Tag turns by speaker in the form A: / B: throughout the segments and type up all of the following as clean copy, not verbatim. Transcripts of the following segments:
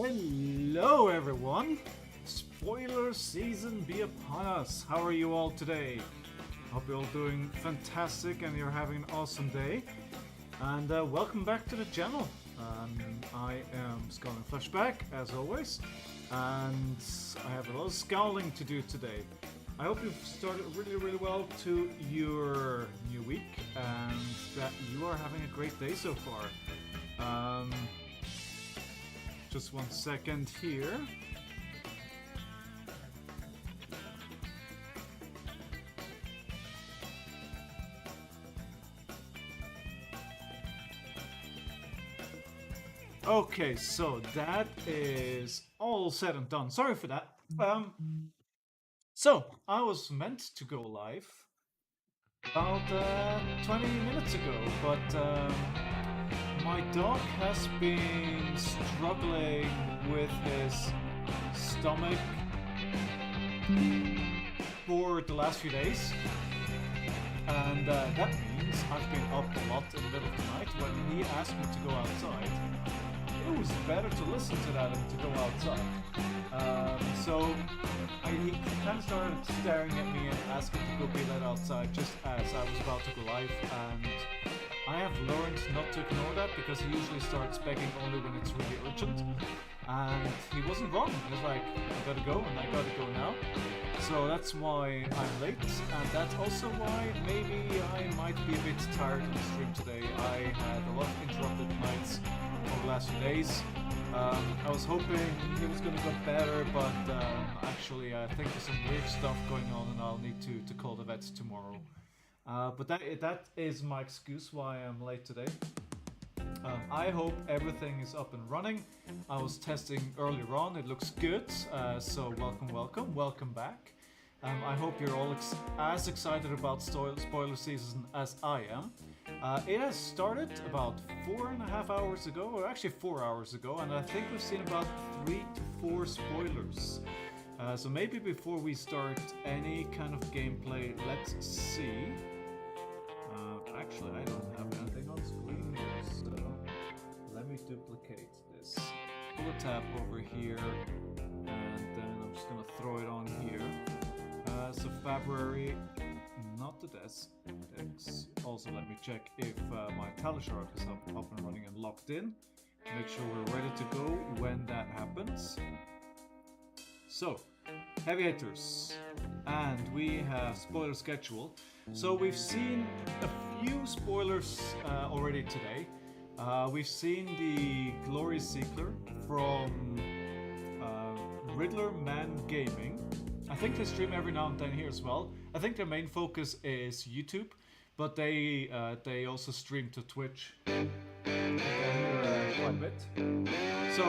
A: Hello everyone! Spoiler season be upon us. How are you all today? Hope you're all doing fantastic and you're having an awesome day. And welcome back to the channel. I am Skull and Fleshback, as always. And I have a lot of scowling to do today. I hope you've started really well to your new week and that you are having a great day so far. Just 1 second here. Okay, so that is all said and done. Sorry for that. So I was meant to go live about 20 minutes ago, but my dog has been struggling with his stomach for the last few days, and that means I've been up a lot in the middle of the night. When he asked me to go outside, it was better to listen to that than to go outside. So he kind of started staring at me and asking to go be let outside just as I was about to go live, and I have learned not to ignore that because he usually starts begging only when it's really urgent. And he wasn't wrong. He was like, I gotta go and I gotta go now. So that's why I'm late, and that's also why maybe I might be a bit tired on the stream today. I had a lot of interrupted nights over the last few days. I was hoping he was gonna get better, but actually I think there's some weird stuff going on and I'll need to call the vets tomorrow. But that is my excuse why I'm late today. I hope everything is up and running. I was testing earlier on, it looks good, so welcome back. I hope you're all as excited about spoiler season as I am. It has started about 4.5 hours ago, or actually 4 hours ago, and I think we've seen about 3 to 4 spoilers. So maybe before we start any kind of gameplay, let's see. Actually, I don't have anything on screen here, so let me duplicate this. Pull a tab over here, and then I'm just gonna throw it on here. So February, not the desk. Also, let me check if my Talishar is up and running and locked in. Make sure we're ready to go when that happens. So, heavy hitters, and we have spoiler schedule. So we've seen a few spoilers already today. We've seen the Glory Seeker from Riddler Man Gaming. I think they stream every now and then here as well. I think their main focus is YouTube, but they also stream to Twitch quite a bit. So,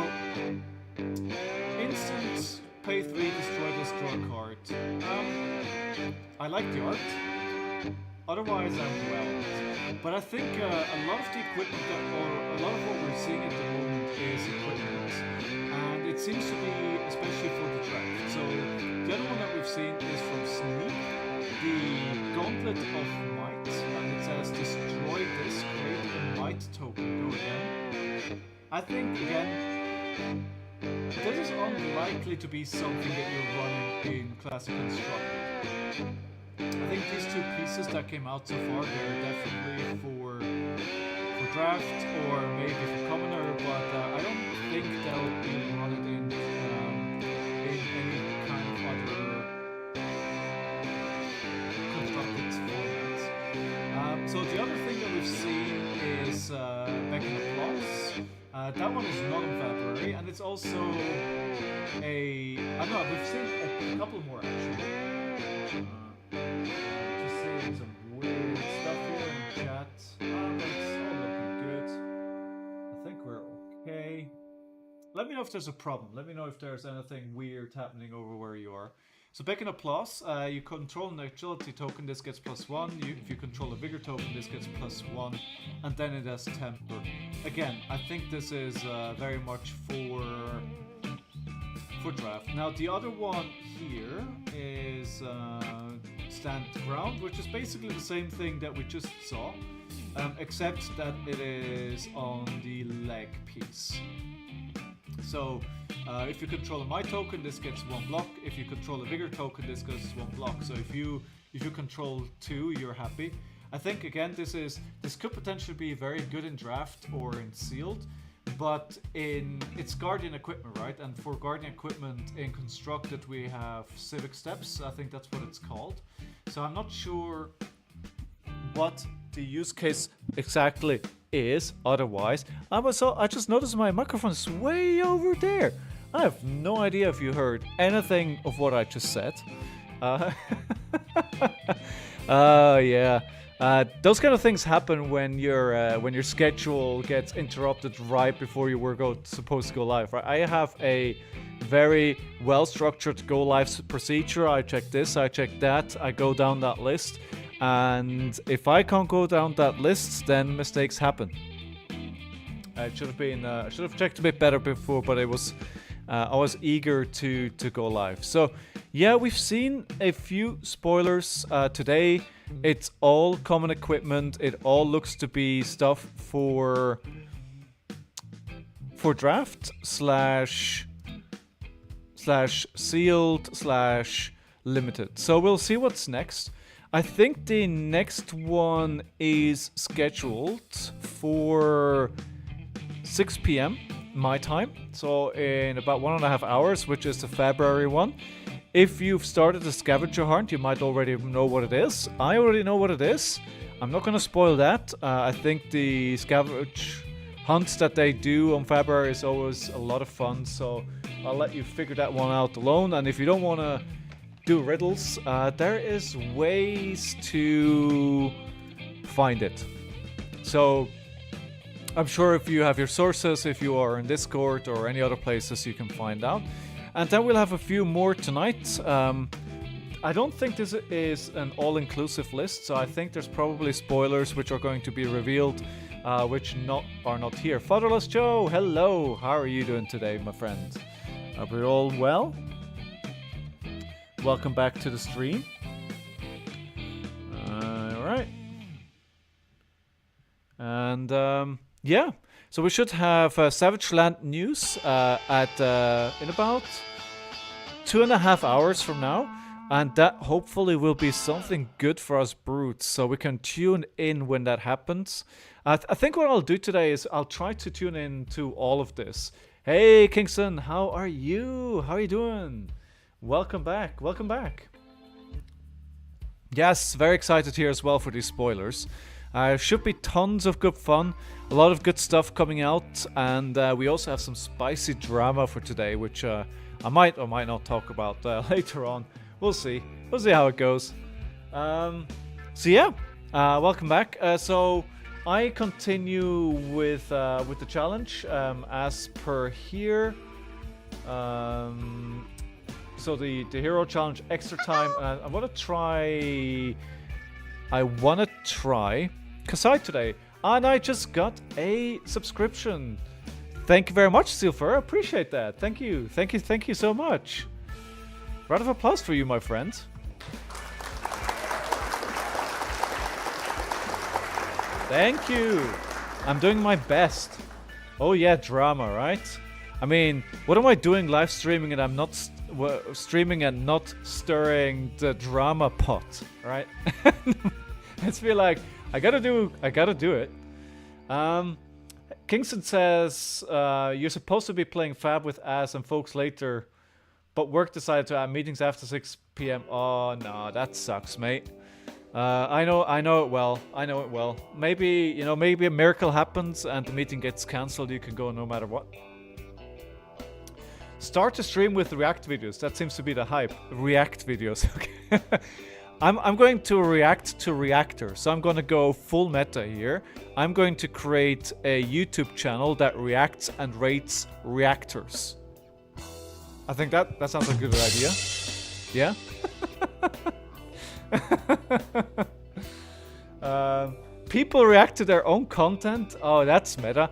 A: instant pay 3, destroy card. I like the art. Otherwise, I'm well. But I think a lot of the equipment, or a lot of what we're seeing at the moment, is equipment, and it seems to be especially for the draft. So the other one that we've seen is from Sneak, the Gauntlet of Might, and it says destroy this, create a Might token. Go again. I think again, this is unlikely to be something that you're running in Classic Constructed. I think these 2 pieces that came out so far, they're definitely for draft or maybe for commoner, but I don't think they'll be run it in any kind of other constructed formats. So the other thing that we've seen is Back in Applause. That one is not in February, and it's also a... I don't know, we've seen a couple more actually. Just seeing some weird stuff here in chat. But it's all looking good. I think we're okay. Let me know if there's a problem. Let me know if there's anything weird happening over where you are. So back in Applause, you control an agility token, this gets +1. If you control a vigor token, this gets +1. And then it has temper. Again, I think this is very much for draft. Now the other one here is Stand Ground, which is basically the same thing that we just saw, except that it is on the leg piece. So if you control a my token, this gets 1 block. If you control a vigor token, this goes 1 block. So if you control 2, you're happy. I think again this could potentially be very good in draft or in sealed, but it's Guardian equipment, right? And for Guardian equipment in constructed we have civic steps. I think that's what it's called. So I'm not sure what the use case exactly is otherwise. I just noticed my microphone is way over there. I have no idea if you heard anything of what I just said. Yeah. Those kind of things happen when your schedule gets interrupted right before you were supposed to go live. Right? I have a very well-structured go live procedure. I check this, I check that, I go down that list, and if I can't go down that list, then mistakes happen. I should have checked a bit better before, but I was eager to go live. So yeah, we've seen a few spoilers today. It's all common equipment. It all looks to be stuff for draft slash sealed slash limited. So we'll see what's next. I think the next one is scheduled for 6 p.m. my time, so in about 1.5 hours, which is the February one. If you've started the scavenger hunt, you might already know what it is. I already know what it is. I'm not going to spoil that. I think the scavenger hunts that they do on February is always a lot of fun, so I'll let you figure that one out alone. And if you don't want to do riddles, there is ways to find it. So I'm sure if you have your sources, if you are in Discord or any other places, you can find out. And then we'll have a few more tonight. I don't think this is an all-inclusive list, so I think there's probably spoilers which are going to be revealed, which are not here. Fatherless Joe, hello! How are you doing today, my friend? Are we all well? Welcome back to the stream. Alright. And yeah, so we should have Savage Land news in about 2.5 hours from now. And that hopefully will be something good for us brutes, so we can tune in when that happens. I think what I'll do today is I'll try to tune in to all of this. Hey Kingston, how are you? How are you doing? Welcome back, welcome back. Yes, very excited here as well for these spoilers. Should be tons of good fun, a lot of good stuff coming out, and we also have some spicy drama for today, which I might or might not talk about later on. We'll see. We'll see how it goes. So yeah, welcome back. So I continue with the challenge as per here. So the hero challenge extra time. I want to try KASSAI today, and I just got a subscription. Thank you very much, Silver. I appreciate that. Thank you so much. Round of applause for you, my friend. Thank you. I'm doing my best. Oh yeah, drama, right? I mean, what am I doing live streaming and I'm not streaming and not stirring the drama pot, right? It's feel like I gotta do it. Kingston says you're supposed to be playing Fab with As and folks later, but work decided to have meetings after 6 p.m. Oh no, that sucks, mate. I know it well. Maybe a miracle happens and the meeting gets cancelled. You can go no matter what. Start to stream with React videos. That seems to be the hype. React videos. Okay. I'm going to react to Reactor. So I'm going to go full meta here. I'm going to create a YouTube channel that reacts and rates reactors. I think that sounds like a good idea. Yeah? People react to their own content. Oh, that's meta.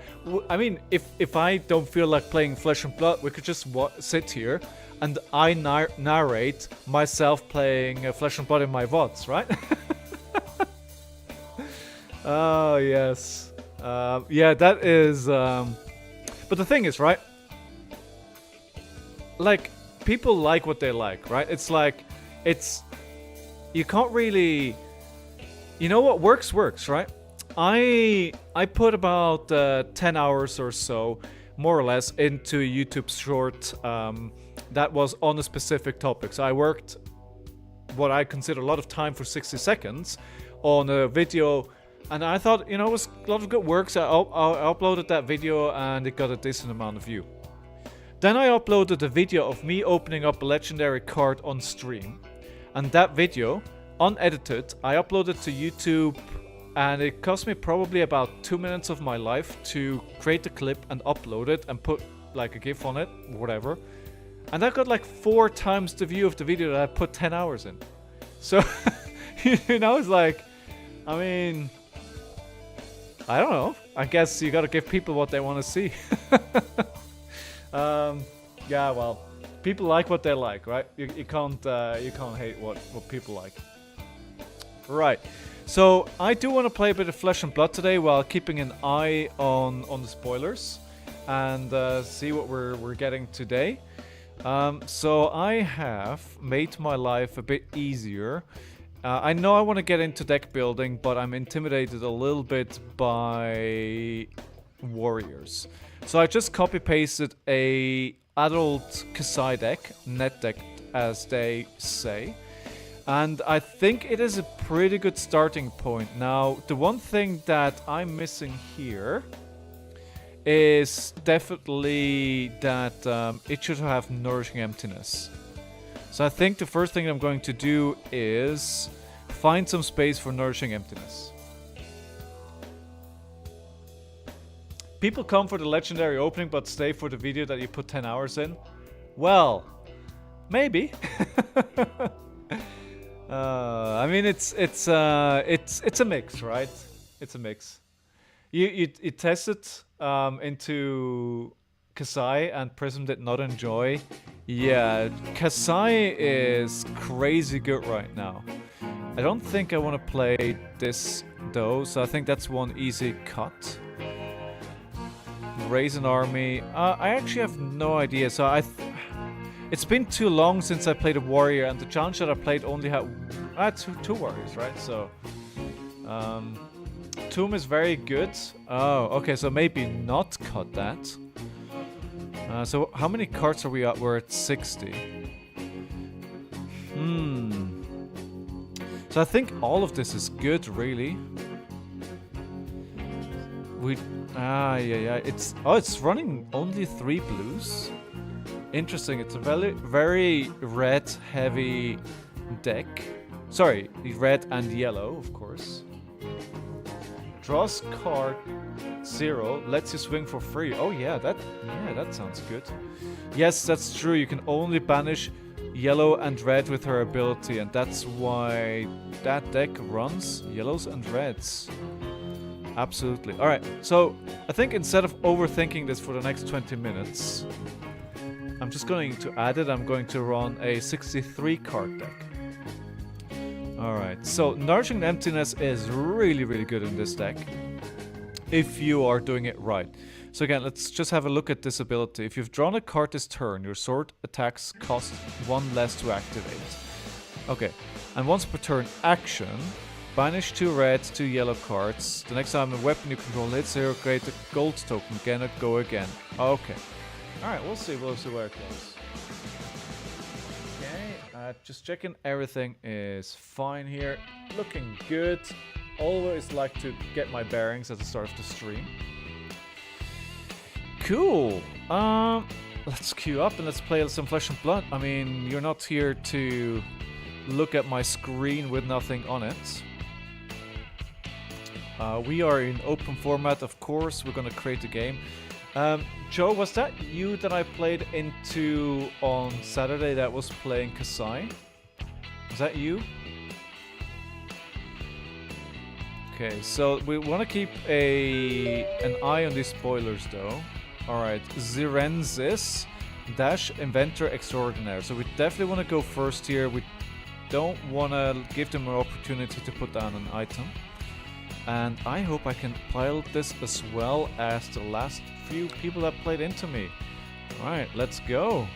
A: I mean, if I don't feel like playing Flesh and Blood, we could just sit here and I narrate myself playing Flesh and Blood in my VODs, right? Oh, yes. Yeah, that is... But the thing is, right? like, people like what they like, right? It's like, you can't really, you know what works, right? I put about 10 hours or so, more or less, into a YouTube short that was on a specific topic. So I worked what I consider a lot of time for 60 seconds on a video, and I thought, it was a lot of good work, so I uploaded that video and it got a decent amount of view. Then I uploaded a video of me opening up a legendary card on stream, and that video, unedited, I uploaded to YouTube, and it cost me probably about 2 minutes of my life to create the clip and upload it and put like a GIF on it, whatever. And that got like 4 times the view of the video that I put 10 hours in. So, it's like, I mean, I don't know. I guess you gotta give people what they want to see. Yeah, well, people like what they like, right? You can't hate what people like. Right. So I do want to play a bit of Flesh and Blood today while keeping an eye on the spoilers and see what we're getting today. So I have made my life a bit easier. I know I want to get into deck building, but I'm intimidated a little bit by warriors. So I just copy-pasted a adult KASSAI deck, net deck as they say. And I think it is a pretty good starting point. Now, the one thing that I'm missing here is definitely that it should have Nourishing Emptiness. So I think the first thing I'm going to do is find some space for Nourishing Emptiness. People come for the legendary opening but stay for the video that you put 10 hours in. Well, maybe. I mean, it's a mix, right? It's a mix. You test it into KASSAI and Prism did not enjoy. Yeah, KASSAI is crazy good right now. I don't think I want to play this though, so I think that's one easy cut. Raise an army. I actually have no idea. So it's been too long since I played a warrior, and the challenge that I played only had two warriors, right? So Tomb is very good. Oh, okay. So maybe not cut that. So how many cards are we at? We're at 60. So I think all of this is good, really. Yeah. It's running only 3 blues. Interesting. It's a very red heavy deck. Sorry, red and yellow, of course. Draws card 0, lets you swing for free. Oh yeah, that sounds good. Yes, that's true. You can only banish yellow and red with her ability, and that's why that deck runs yellows and reds. Absolutely. Alright, so I think instead of overthinking this for the next 20 minutes, I'm just going to add it. I'm going to run a 63 card deck. Alright, so Nourishing Emptiness is really good in this deck, if you are doing it right. So again, let's just have a look at this ability. If you've drawn a card this turn, your sword attacks cost 1 less to activate. Okay, and once per turn action, banish 2 red, 2 yellow cards. The next time a weapon you control hits here, create a gold token. Cannot go again. Okay. Alright, we'll see where it goes. Okay, just checking everything is fine here. Looking good. Always like to get my bearings at the start of the stream. Cool. Let's queue up and let's play some Flesh and Blood. I mean, you're not here to look at my screen with nothing on it. We are in open format, of course. We're gonna create a game. Joe, was that you that I played into on Saturday that was playing KASSAI? Was that you? Okay, so we want to keep an eye on these spoilers though. Alright, Zirenzis Dash Inventor Extraordinaire. So we definitely want to go first here. We don't want to give them an opportunity to put down an item. And I hope I can pilot this as well as the last few people that played into me. Alright, let's go.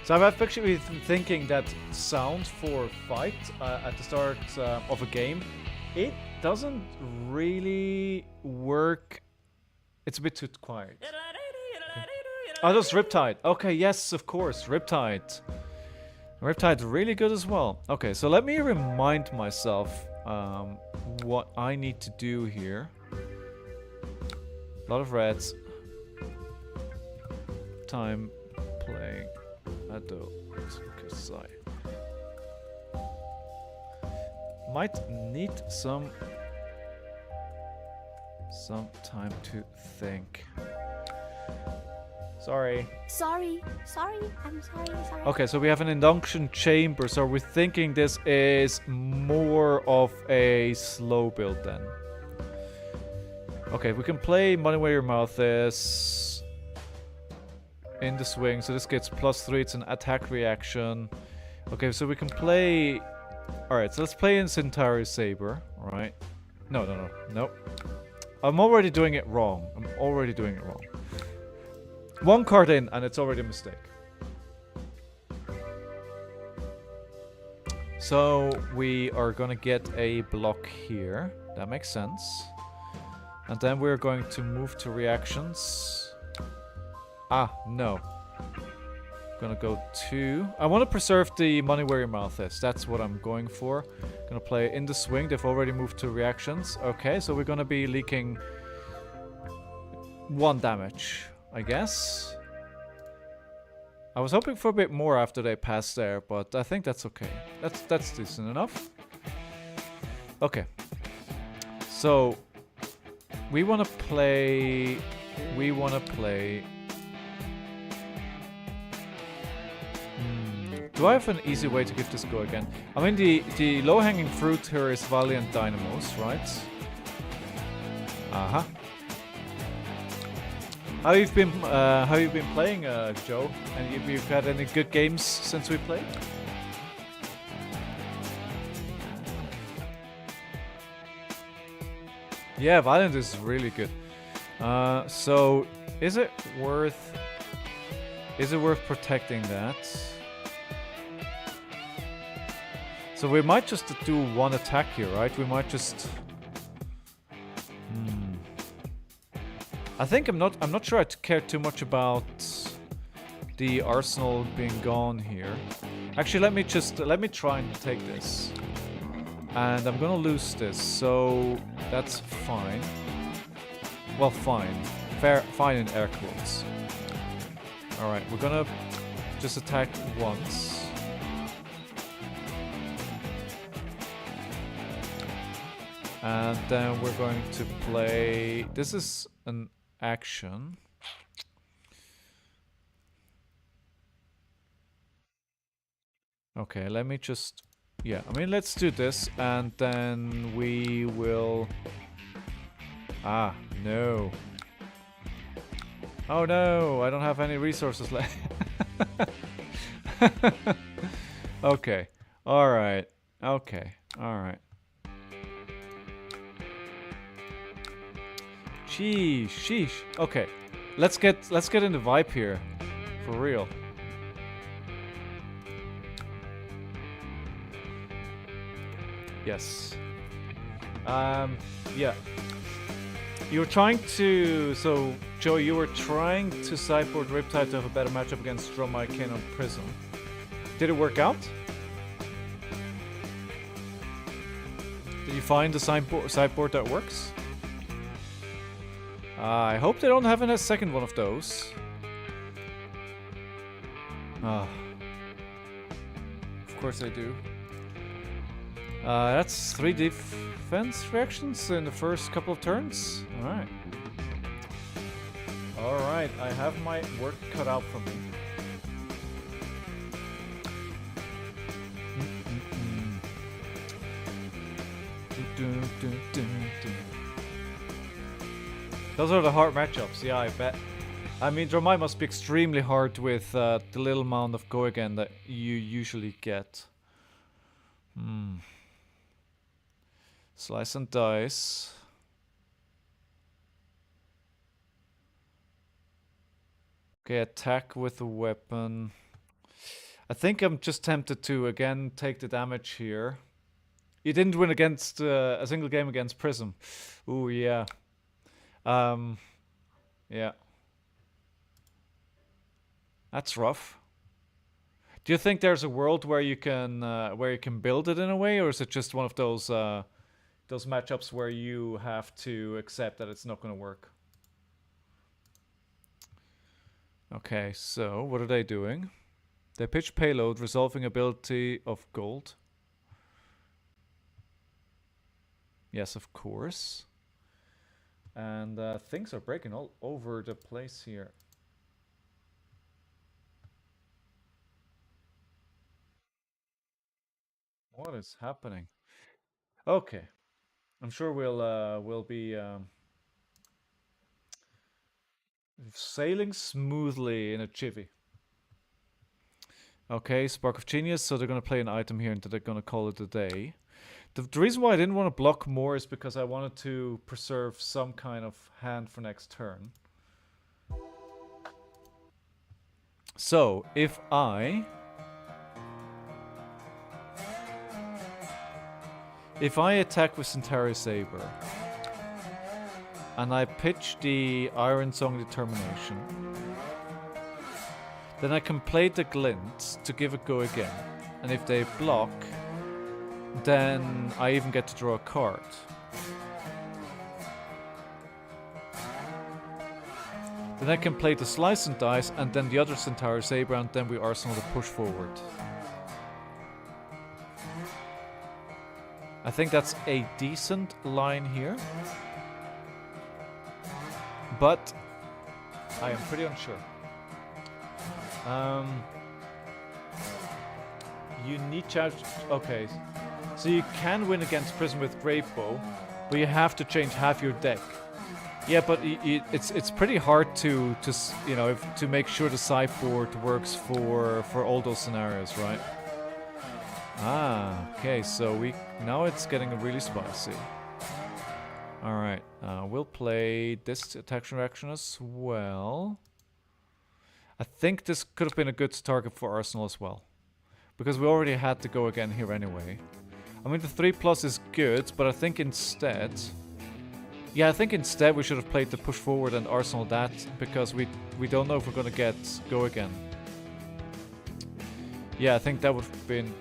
A: So I've actually been thinking that sound for fight at the start of a game, it doesn't really work. It's a bit too quiet. Okay. Oh, that's Riptide. Okay, yes, of course, Riptide. Riptide's really good as well. Okay, so let me remind myself what I need to do here. A lot of reds. Time playing adult KASSAI. Might need some time to think. Sorry.
B: Sorry. I'm sorry.
A: Okay, so we have an induction chamber, so we're thinking this is more of a slow build then. Okay, we can play Money Where Your Mouth Is in the swing, so this gets +3, it's an attack reaction. Okay, so we can play... Alright, so let's play in Centauri Saber, right? No. I'm already doing it wrong. One card in, and it's already a mistake. So, we are gonna get a block here. That makes sense. And then we're going to move to reactions. Ah, no. Gonna go 2. I want to preserve the Money Where Your Mouth Is. That's what I'm going for. Gonna play in the swing. They've already moved to reactions. Okay, so we're gonna be leaking 1 damage, I guess. I was hoping for a bit more after they passed there, but I think that's okay. That's decent enough. Okay. So we wanna play. Do I have an easy way to give this a go again? I mean, the low-hanging fruit here is Valiant Dynamos, right? Uh-huh. How you've been playing, Joe? And you've had any good games since we played? Yeah, Valiant is really good. So is it worth protecting that? So we might just do 1 attack here, right? We might just... I think I'm not sure I care too much about the arsenal being gone here. Actually, let me try and take this. And I'm gonna lose this, so that's fine. Well, fine. Fine in air quotes. Alright, we're gonna just attack once. And then we're going to play... This is an action. Okay, let me just... Yeah, I mean, let's do this, and then we will... Ah, no. Oh no, I don't have any resources left. Okay, alright, okay, alright. Sheesh. Okay, let's get in the vibe here, for real. Yes. Yeah. You were trying to... So, Joe, you were trying to sideboard Riptide to have a better matchup against Dromai Cannon Prism. Did it work out? Did you find the sideboard that works? I hope they don't have a second one of those. Of course they do. That's 3 defense reactions in the first couple of turns. Alright. Alright, I have my work cut out for me. Those are the hard matchups, yeah, I bet. I mean, Dromai must be extremely hard with the little amount of go again that you usually get. Slice and dice. Okay, attack with a weapon. I think I'm just tempted to again take the damage here. You didn't win against a single game against Prism. Ooh, yeah. Yeah. That's rough. Do you think there's a world where you can build it in a way, or is it just one of those matchups where you have to accept that it's not going to work? Okay, so what are they doing? They pitch payload, resolving ability of gold. Yes, of course. And things are breaking all over the place here. What is happening? Okay, I'm sure we'll be sailing smoothly in a chivy. Okay, Spark of Genius. So they're gonna play an item here, and they're gonna call it a day. The reason why I didn't want to block more is because I wanted to preserve some kind of hand for next turn. So if I attack with Centauri Saber and I pitch the Iron Song Determination, then I can play the Glint to give it go again. And if they block, then I even get to draw a card. Then I can play the Slice and Dice and then the other Centaur Saber, and then we Arsenal to push forward. I think that's a decent line here. But I am pretty unsure. You need charge. Okay. So you can win against Prism with Great Bow, but you have to change half your deck. Yeah, but it's pretty hard to to make sure the sideboard works for all those scenarios, right? Ah, okay. So now it's getting really spicy. All right, we'll play this attack reaction as well. I think this could have been a good target for Arsenal as well, because we already had to go again here anyway. I mean, the 3+ is good, but I think instead... Yeah, I think instead we should have played the push forward and Arsenal that, because we don't know if we're going to get go again. Yeah, I think that would have been...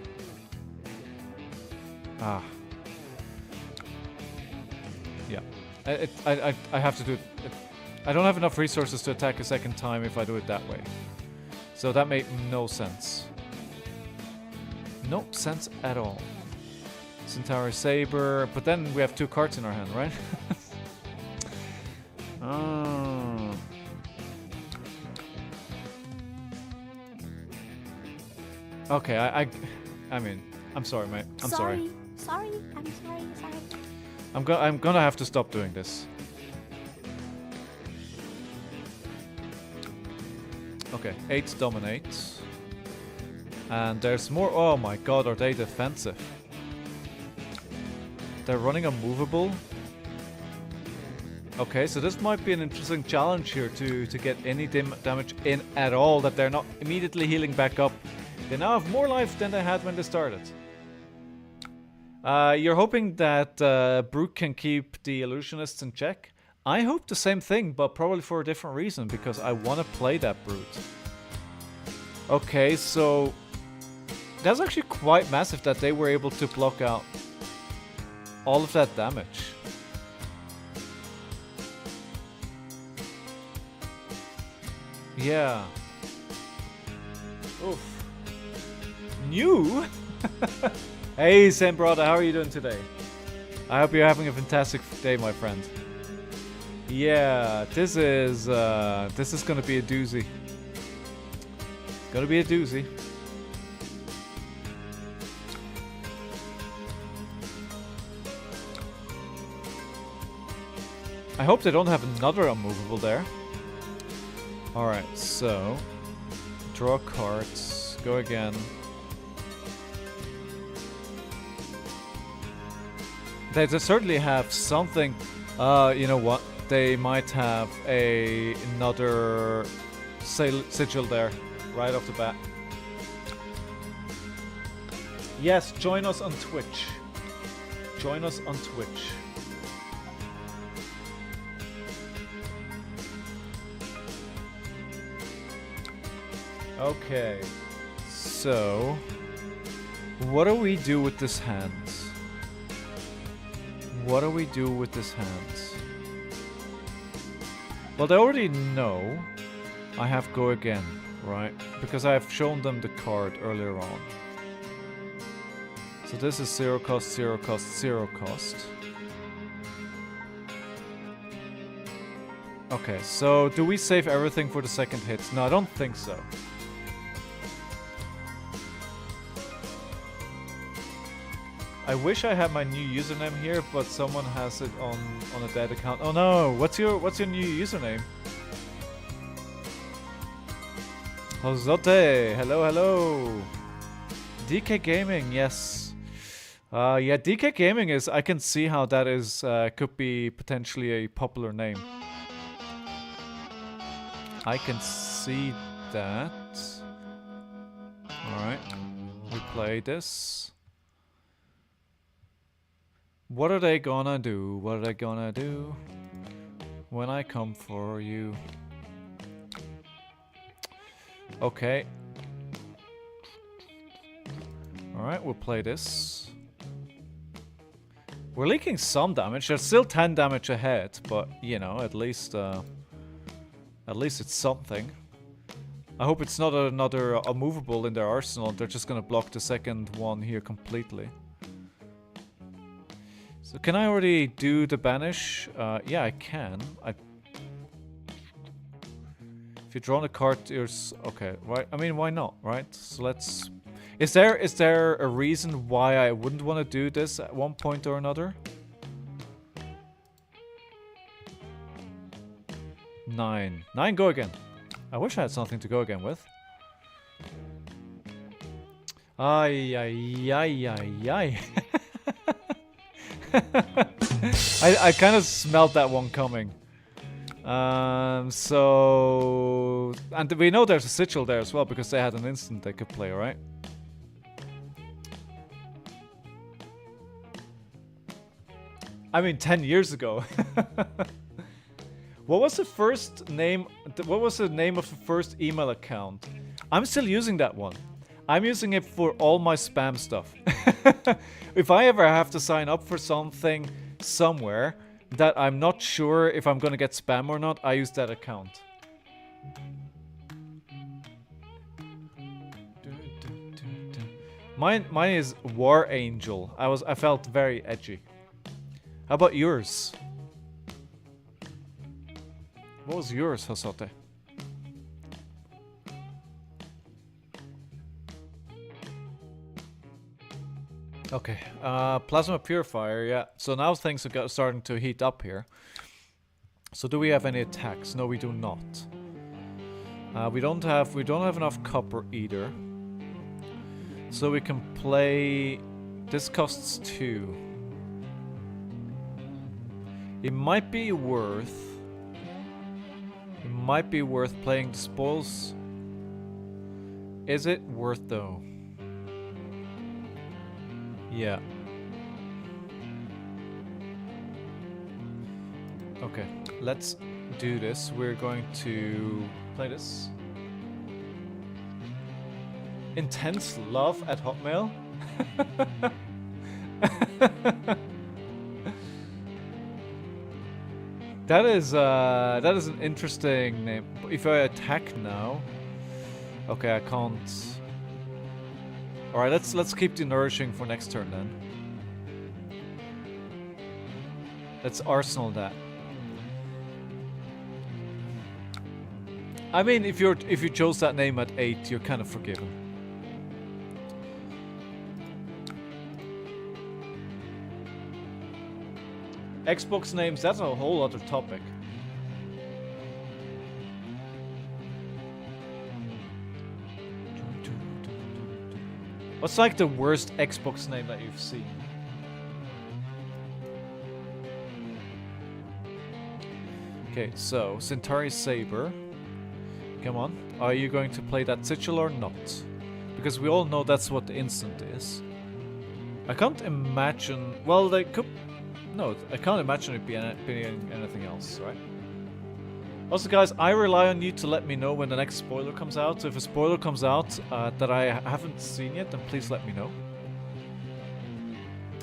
A: Ah. Yeah. I have to do it. I don't have enough resources to attack a second time if I do it that way. So that made no sense. No sense at all. Centauri Saber, but then we have 2 cards in our hand, right? Oh. Okay, I mean, I'm sorry, mate. I'm sorry.
B: Sorry. I'm sorry.
A: I'm gonna have to stop doing this. Okay, 8 dominates. And there's more. Oh my god, are they defensive? They're running a movable. Okay, so this might be an interesting challenge here to get any damage in at all, that they're not immediately healing back up. They now have more life than they had when they started. You're hoping that Brooke can keep the Illusionists in check? I hope the same thing, but probably for a different reason, because I want to play that Brute. Okay, so... That's actually quite massive that they were able to block out all of that damage. Yeah. Oof. New? Hey, Sam brother, how are you doing today? I hope you're having a fantastic day, my friend. Yeah, this is gonna be a doozy. Gonna be a doozy. I hope they don't have another unmovable there. Alright, so... Draw cards. Go again. They certainly have something... you know what? They might have another sigil there, right off the bat. Yes, join us on Twitch. Join us on Twitch. Okay. So, what do we do with this hand? What do we do with this hand? Well, they already know I have go again, right? Because I have shown them the card earlier on. So this is 0 cost, 0 cost, 0 cost. Okay, so do we save everything for the second hit? No, I don't think so. I wish I had my new username here, but someone has it on a dead account. Oh no! What's your new username? Hozote! Hello, hello! DK Gaming, yes. Yeah, DK Gaming is... I can see how that is... could be potentially a popular name. I can see that. Alright. We play this. What are they gonna do? What are they gonna do when I come for you? Okay. Alright, we'll play this. We're leaking some damage. There's still 10 damage ahead, but, you know, at least it's something. I hope it's not another unmovable in their arsenal. They're just gonna block the second one here completely. So can I already do the banish? Yeah, I can. If you draw a card, there's... Okay, right. I mean, why not, right? So let's... Is there a reason why I wouldn't want to do this at one point or another? 9. 9, go again. I wish I had something to go again with. Ay, ay, ay, ay, ay. I kind of smelled that one coming. So... And we know there's a sigil there as well, because they had an instant they could play, right? I mean, 10 years ago. What was the first name... What was the name of the first email account? I'm still using that one. I'm using it for all my spam stuff. If I ever have to sign up for something somewhere that I'm not sure if I'm gonna get spam or not, I use that account. Mine is War Angel. I felt very edgy. How about yours? What was yours, Hosote? Okay, Plasma Purifier, yeah. So now things are starting to heat up here. So do we have any attacks? No, we do not. We don't have enough copper either. So we can play... This costs 2. It might be worth playing the spoils. Is it worth though? Yeah. Okay, let's do this. We're going to play this. Intense love at Hotmail? That is an interesting name. If I attack now, okay, I can't. All right, let's keep the nourishing for next turn then. Let's arsenal that. I mean, if you chose that name at 8, you're kind of forgiven. Xbox names, that's a whole other topic. What's like the worst Xbox name that you've seen? Okay, so Centauri Saber. Come on, are you going to play that sigil or not? Because we all know that's what the instant is. I can't imagine... Well, they could... No, I can't imagine it being anything else, right? Also, guys, I rely on you to let me know when the next spoiler comes out. So if a spoiler comes out that I haven't seen yet, then please let me know.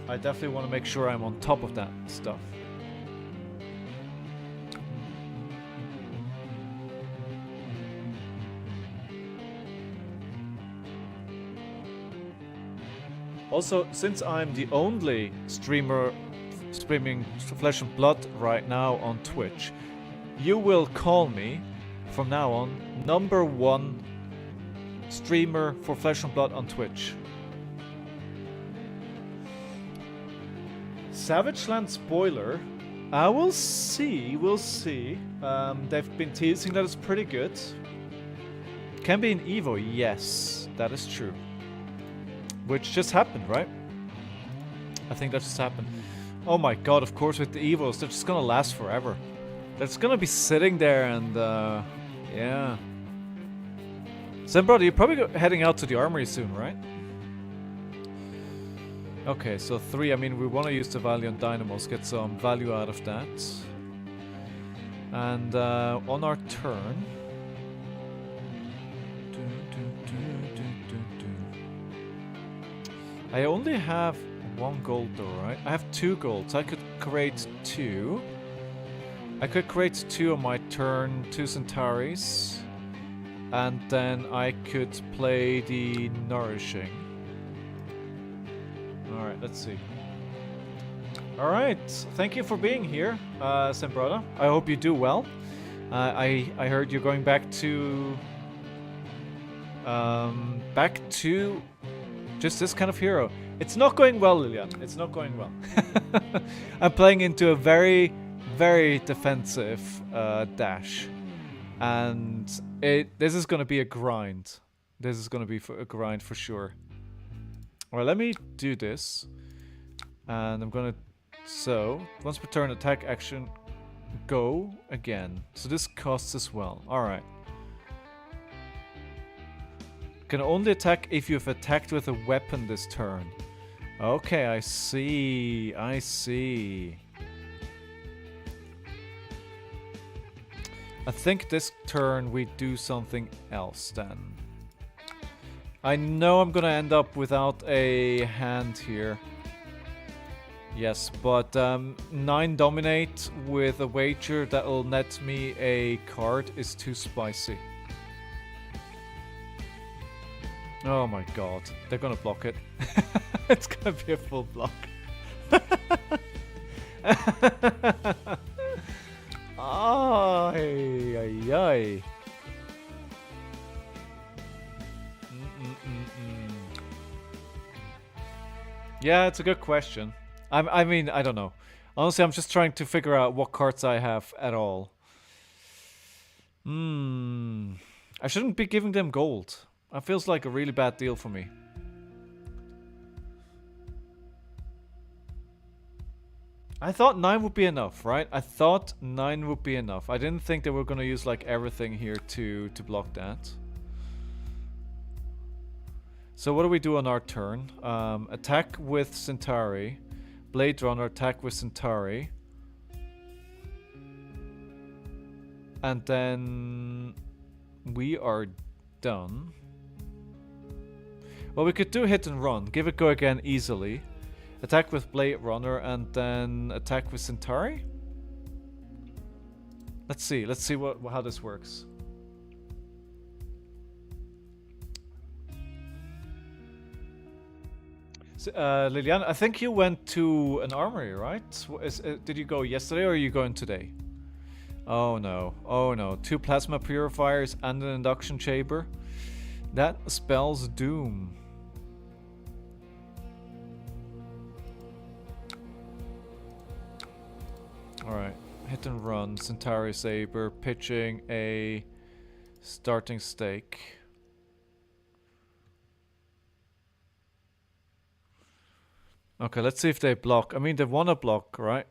A: I definitely want to make sure I'm on top of that stuff. Also, since I'm the only streamer streaming Flesh and Blood right now on Twitch, you will call me from now on #1 streamer for Flesh and Blood on Twitch. Savage Land spoiler. We'll see. We'll see. They've been teasing that it's pretty good. Can be an Evo. Yes, that is true. Which just happened, right? I think that just happened. Oh my god, of course with the Evos, they're just gonna last forever. They're just gonna be sitting there and, yeah. So, brother, you're probably heading out to the armory soon, right? Okay, so 3, I mean, we want to use the value on Dynamos, get some value out of that. And, on our turn... I only have 1 gold though, right? I have 2 golds. I could create 2. I could create 2 on my turn, 2 Centauris. And then I could play the Nourishing. Alright, let's see. Alright, thank you for being here, Sembrada. I hope you do well. I heard you're going back to... just this kind of hero. It's not going well, Lilian. It's not going well. I'm playing into a very, very defensive dash. And this is going to be a grind. This is going to be a grind for sure. Alright, let me do this. And I'm going to... So, once per turn, attack action, go again. So this costs as well. Alright. Can only attack if you've attacked with a weapon this turn. Okay, I see. I see. I think this turn we do something else then. I know I'm gonna end up without a hand here. Yes, but 9 dominate with a wager that will net me a card is too spicy. Oh my god, they're gonna block it. It's gonna be a full block. Ay, ay, ay. Yeah, it's a good question. I mean, I don't know. Honestly, I'm just trying to figure out what cards I have at all. I shouldn't be giving them gold. That feels like a really bad deal for me. I thought 9 would be enough, right? I thought 9 would be enough. I didn't think they were gonna use like everything here to block that. So what do we do on our turn? Attack with Centauri. Blade Runner, attack with Centauri. And then we are done. Well, we could do hit and run. Give it go again easily. Attack with Blade Runner and then attack with Centauri. Let's see how this works. So, Liliana, I think you went to an armory, right? Did you go yesterday or are you going today? Oh no, oh no. 2 plasma purifiers and an induction chamber. That spells doom. Alright, hit and run, Centauri Saber, pitching a starting stake. Okay, let's see if they block. I mean, they want to block, right?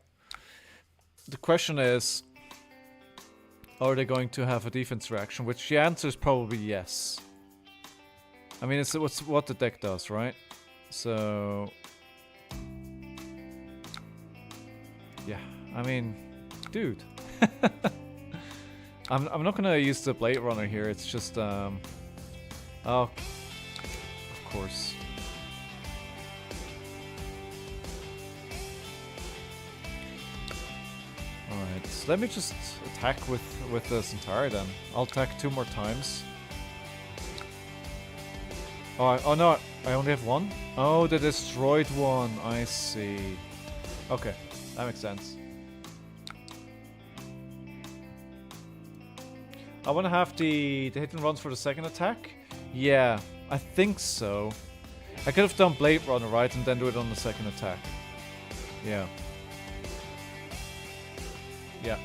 A: The question is, are they going to have a defense reaction? Which the answer is probably yes. I mean, it's what the deck does, right? So,
C: Yeah, I mean, dude. I'm not gonna use the Blade Runner here. It's just oh, of course. Alright, so let me just attack with the Centauri then. I'll attack 2 more times. Oh no, I only have 1? Oh, the destroyed one. I see. Okay, that makes sense. I want to have the hit and runs for the second attack? Yeah, I think so. I could have done Blade Runner, right? And then do it on the second attack. Yeah. Yeah.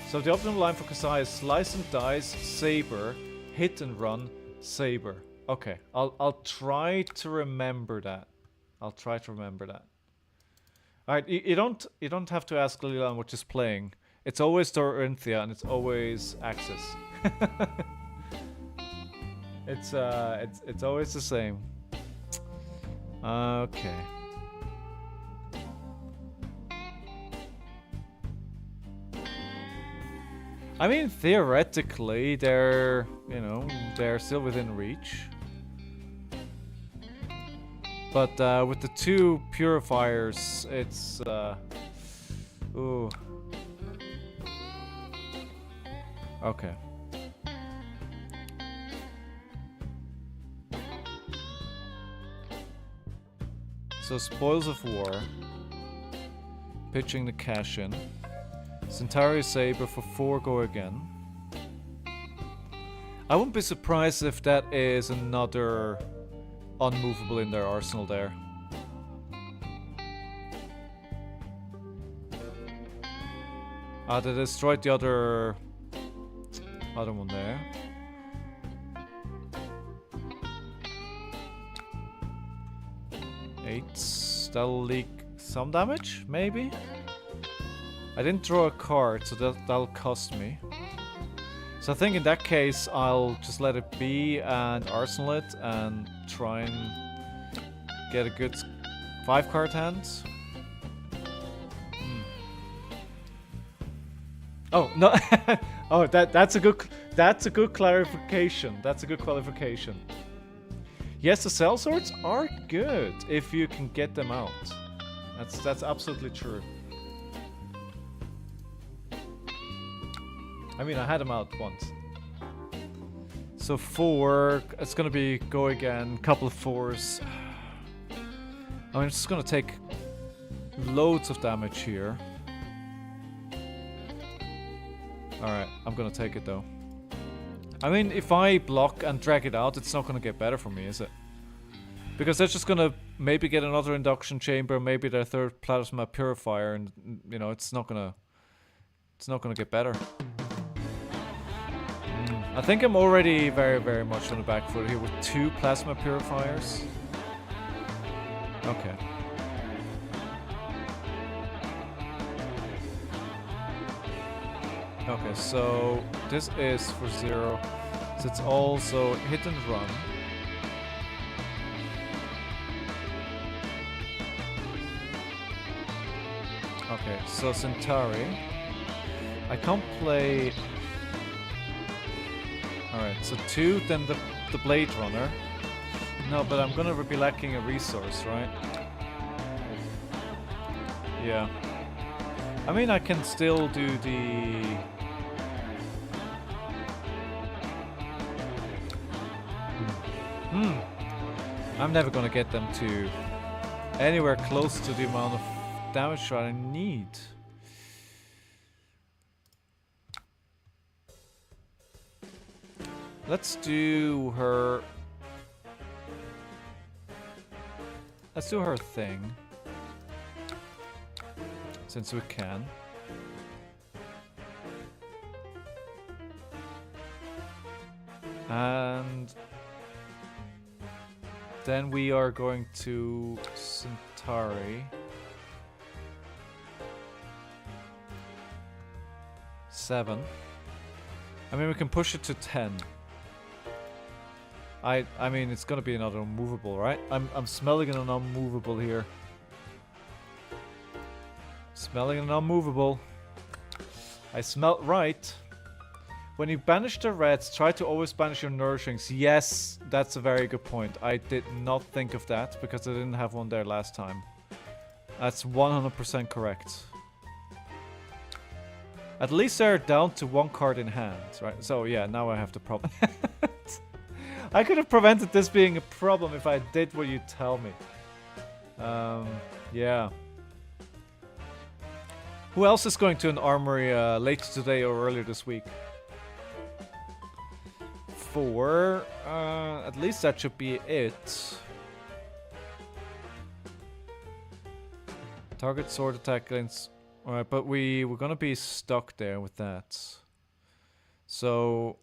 C: So the optimal line for KASSAI is slice and dice, saber, hit and run, saber. Okay, I'll try to remember that. I'll try to remember that. Alright, you don't have to ask Lilian what she's playing. It's always Dorinthia and it's always Axis. It's always the same. Okay. I mean, theoretically, they're, you know, they're still within reach. But with the 2 purifiers, it's ooh. Okay. So Spoils of War. Pitching the cash in. Centauri Saber for 4 go again. I wouldn't be surprised if that is another unmovable in their arsenal there. They destroyed the other one there. Eight. That'll leak some damage, maybe? I didn't draw a card, so that'll cost me. So I think in that case, I'll just let it be and arsenal it and try and get a good 5-card hand. Oh no! Oh, that's a good clarification. That's a good qualification. Yes, the cell swords are good if you can get them out. That's absolutely true. I mean, I had them out once. So 4, it's gonna be go again. Couple of 4s. I mean, it's just gonna take loads of damage here. Alright, I'm gonna take it though. I mean, if I block and drag it out, it's not gonna get better for me, is it? Because they're just gonna maybe get another induction chamber, maybe their 3rd plasma purifier, and you know, it's not gonna get better. I think I'm already very, very much on the back foot here with 2 plasma purifiers. Okay. Okay, so this is for 0. So it's also hit and run. Okay, so Centauri. I can't play... Alright, so 2, then the Blade Runner. No, but I'm gonna be lacking a resource, right? Yeah. I mean, I can still do the... I'm never gonna get them to anywhere close to the amount of damage that I need. Let's do her... Let's do her thing. Since we can. And... then we are going to Centauri. 7. I mean, we can push it to 10. I mean, it's gonna be another unmovable, right? I'm smelling an unmovable here. Smelling an unmovable. I smelt right. When you banish the reds, try to always banish your nourishings. Yes, that's a very good point. I did not think of that because I didn't have one there last time. That's 100% correct. At least they're down to 1 card in hand, right? So yeah, now I have the problem. I could have prevented this being a problem if I did what you tell me. Yeah. Who else is going to an armory later today or earlier this week? 4. At least that should be it. Target sword attack against... Alright, but we're gonna be stuck there with that. So...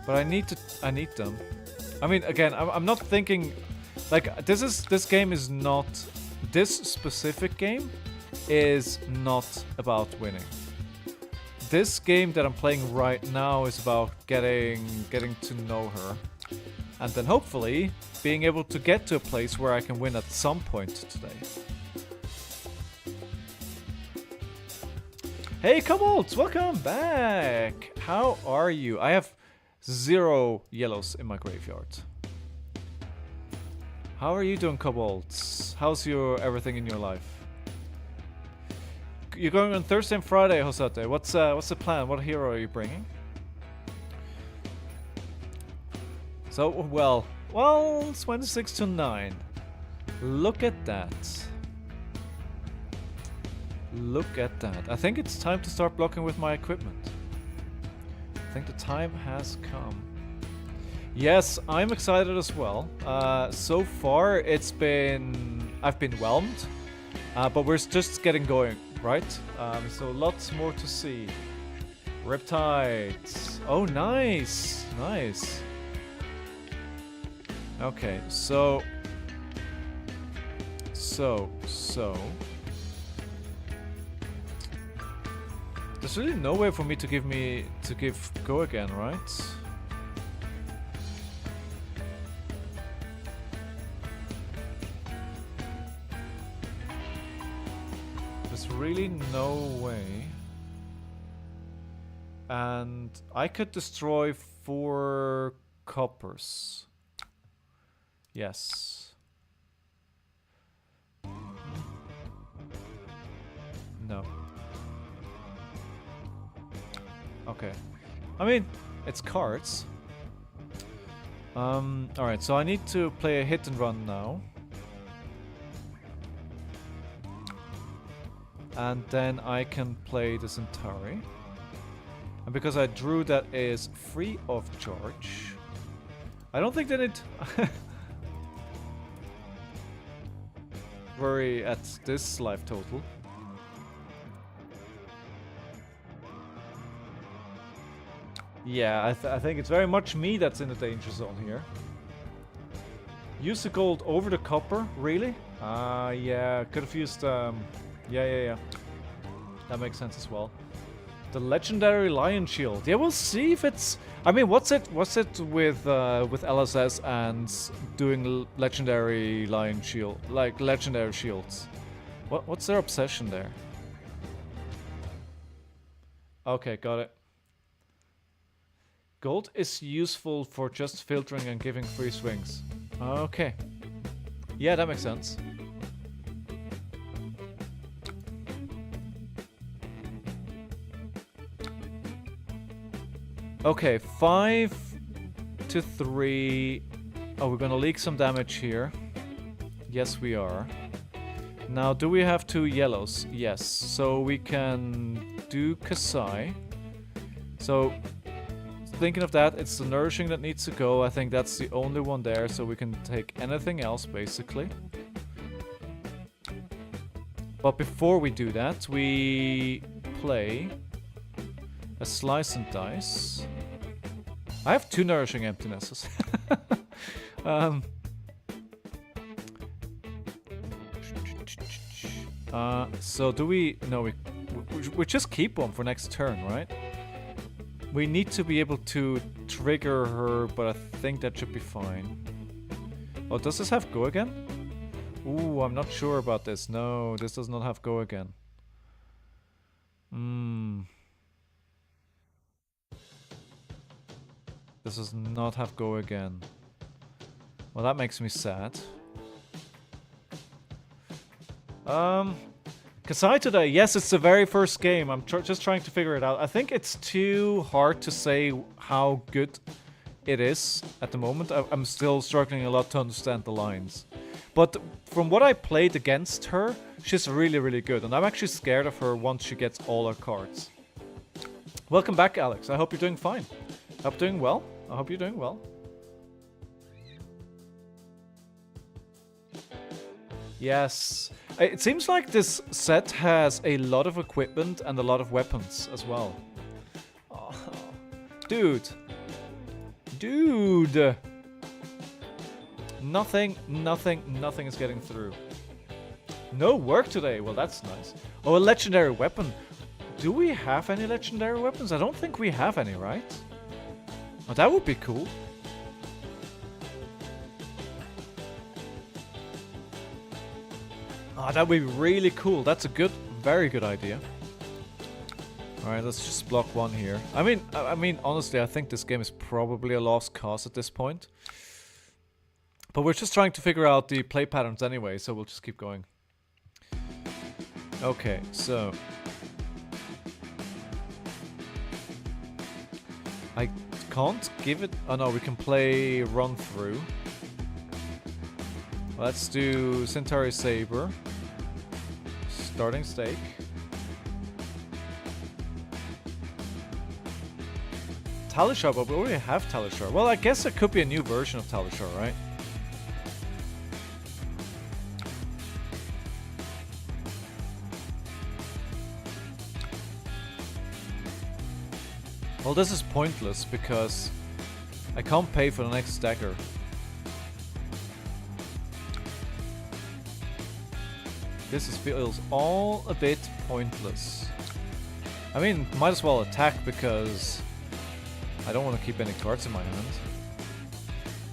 C: But I need them. I mean, again, I'm not thinking... Like, this game is not... This specific game is not about winning. This game that I'm playing right now is about getting to know her. And then hopefully being able to get to a place where I can win at some point today. Hey Kobolds, welcome back! How are you? I have 0 yellows in my graveyard. How are you doing, Kobolds? How's everything in your life? You're going on Thursday and Friday, Hosate. What's the plan? What hero are you bringing? So, well, it's 26 to 9. Look at that. Look at that. I think it's time to start blocking with my equipment. I think the time has come. Yes, I'm excited as well. So far, I've been whelmed, but we're just getting going, right? So lots more to see. Riptides. Oh, nice, nice. Okay, so. There's really no way for me to give go again, right? There's really no way. And I could destroy 4 coppers. Yes. No. Okay. I mean, it's cards. Alright, so I need to play a hit and run now. And then I can play the Centauri. And because I drew that is free of charge. I don't think that it... worry at this life total. Yeah, I think it's very much me that's in the danger zone here. Use the gold over the copper? Really? Yeah, could have used... Yeah. That makes sense as well. The legendary lion shield. Yeah, we'll see if it's... I mean, what's it with LSS and doing legendary lion shield, like legendary shields? What's their obsession there? Okay, got it. Gold is useful for just filtering and giving free swings. Okay. Yeah, that makes sense. Okay, 5 to 3. Oh, we're gonna leak some damage here. Yes, we are. Now, do we have 2 yellows? Yes. So we can do KASSAI. So, thinking of that, it's the nourishing that needs to go. I think that's the only one there, so we can take anything else, basically. But before we do that, we play a slice and dice. I have 2 nourishing emptinesses. So do we... No, we just keep one for next turn, right? We need to be able to trigger her, but I think that should be fine. Oh, does this have go again? Ooh, I'm not sure about this. No, this does not have go again. This does not have go again. Well, that makes me sad. KASSAI today. Yes, it's the very first game. I'm just trying to figure it out. I think it's too hard to say how good it is at the moment. I'm still struggling a lot to understand the lines. But from what I played against her, she's really, really good. And I'm actually scared of her once she gets all her cards. Welcome back, Alex. I hope you're doing fine. I hope you're doing well. I hope you're doing well. Yes. It seems like this set has a lot of equipment and a lot of weapons as well. Oh, dude. Dude. Nothing is getting through. No work today. Well, that's nice. Oh, a legendary weapon. Do we have any legendary weapons? I don't think we have any, right? Oh, that would be cool. Oh, that would be really cool. That's a good, very good idea. Alright, let's just block one here. I mean, honestly, I think this game is probably a lost cause at this point. But we're just trying to figure out the play patterns anyway, so we'll just keep going. Okay, so... I can't give it... Oh no, we can play run through. Let's do Centauri Saber. Starting stake. Talishar, but we already have Talishar. Well, I guess it could be a new version of Talishar, right? Well, this is pointless because I can't pay for the next dagger. This feels all a bit pointless. I mean, might as well attack because I don't want to keep any cards in my hand.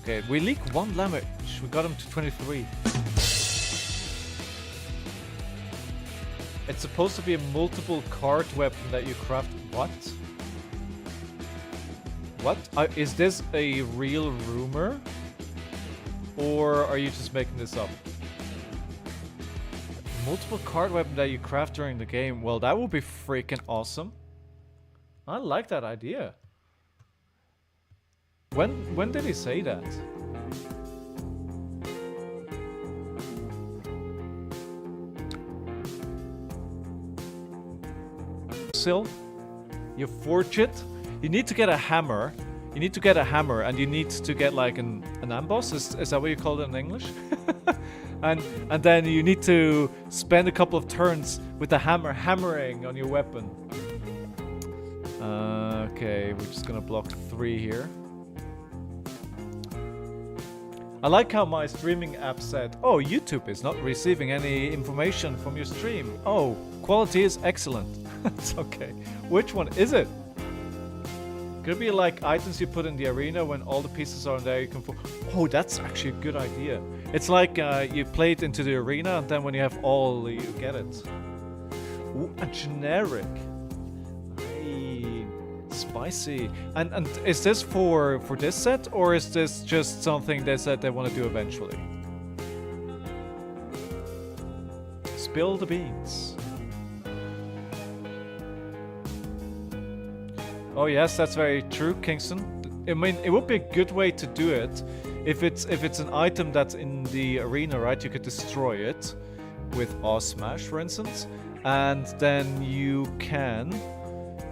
C: Okay, we leak one damage. We got him to 23. It's supposed to be a multiple card weapon that you craft. What? What? Is this a real rumor? Or are you just making this up? Multiple card weapon that you craft during the game. Well, that would be freaking awesome. I like that idea. When did he say that? Sil, you forge it. You need to get a hammer. You need to get a hammer, and you need to get like an amboss. Is that what you call it in English? and then you need to spend a couple of turns with the hammer hammering on your weapon. Okay, we're just gonna block 3 here. I like how my streaming app said, "Oh, YouTube is not receiving any information from your stream. Oh, quality is excellent." It's okay. Which one is it? Could it be like items you put in the arena when all the pieces are in there you can... Oh, that's actually a good idea. It's like you play it into the arena and then when you have all, you get it. Ooh, a generic. Hey, spicy. And is this for this set or is this just something they said they want to do eventually? Spill the beans. Oh yes, that's very true, Kingston. I mean, it would be a good way to do it if it's an item that's in the arena, right? You could destroy it with Smash, for instance, and then you can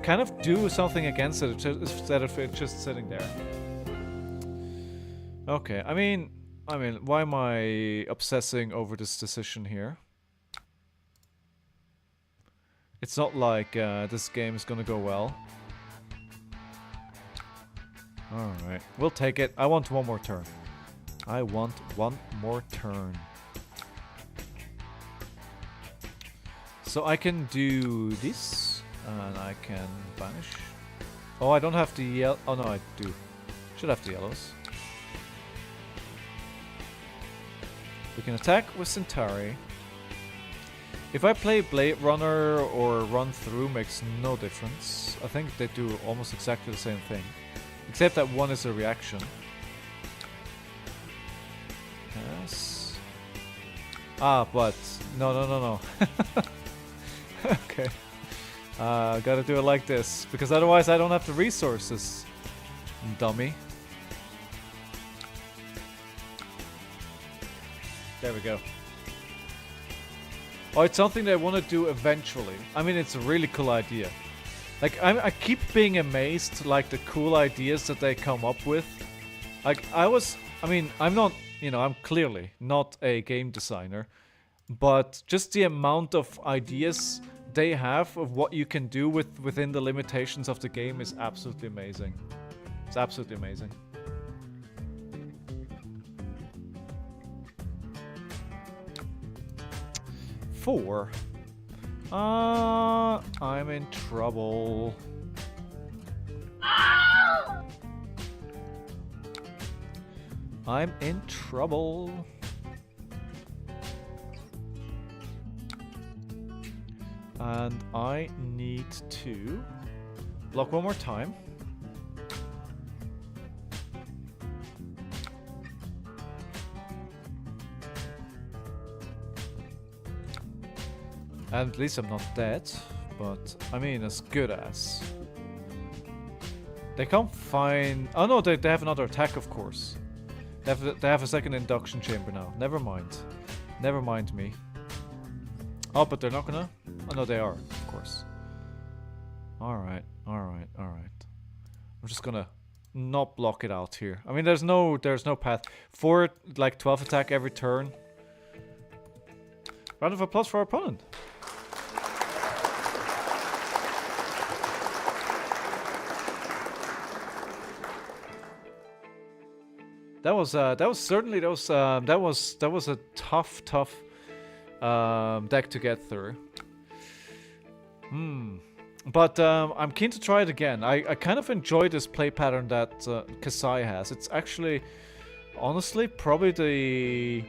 C: kind of do something against it instead of it just sitting there. Okay, I mean, why am I obsessing over this decision here? It's not like this game is gonna go well. Alright, we'll take it. I want one more turn. I want one more turn. So I can do this, and I can banish. Oh, I don't have the yellow. Oh no, I do. Should have the yellows. We can attack with Centauri. If I play Blade Runner or Run Through, makes no difference. I think they do almost exactly the same thing. Except that one is a reaction. Yes. Ah, but... No. Okay. Gotta do it like this, because otherwise I don't have the resources. Dummy. There we go. Oh, it's something that I want to do eventually. I mean, it's a really cool idea. Like, I keep being amazed, like, the cool ideas that they come up with. Like, I'm not, I'm clearly not a game designer, but just the amount of ideas they have of what you can do within the limitations of the game is absolutely amazing. It's absolutely amazing. Four. I'm in trouble. I'm in trouble. And I need to block one more time. And at least I'm not dead, but I mean as good as. They can't find... Oh no, they have another attack, of course. They have a second induction chamber now. Never mind. Never mind me. Oh, but they're not gonna? Oh no, they are, of course. Alright. I'm just gonna not block it out here. I mean, there's no path. 4, like 12 attack every turn. Round of applause for our opponent. That was a tough deck to get through. But I'm keen to try it again. I kind of enjoy this play pattern that KASSAI has. It's actually, honestly, probably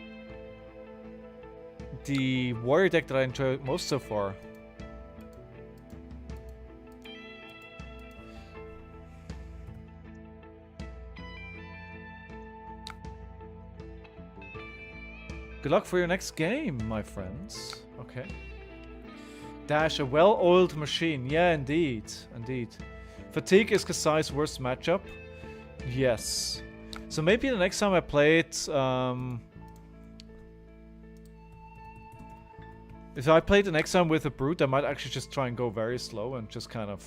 C: the warrior deck that I enjoy most so far. Good luck for your next game, my friends. Okay. Dash, a well-oiled machine. Yeah, indeed. Indeed. Fatigue is KASSAI's worst matchup. Yes. So maybe the next time I play it... if I play the next time with a Brute, I might actually just try and go very slow and just kind of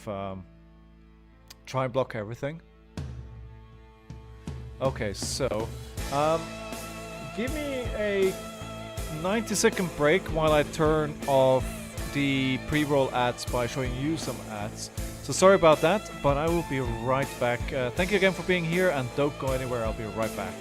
C: try and block everything. Okay, so... give me a 90-second break while I turn off the pre-roll ads by showing you some ads. So sorry about that, but I will be right back. Thank you again for being here, and don't go anywhere, I'll be right back.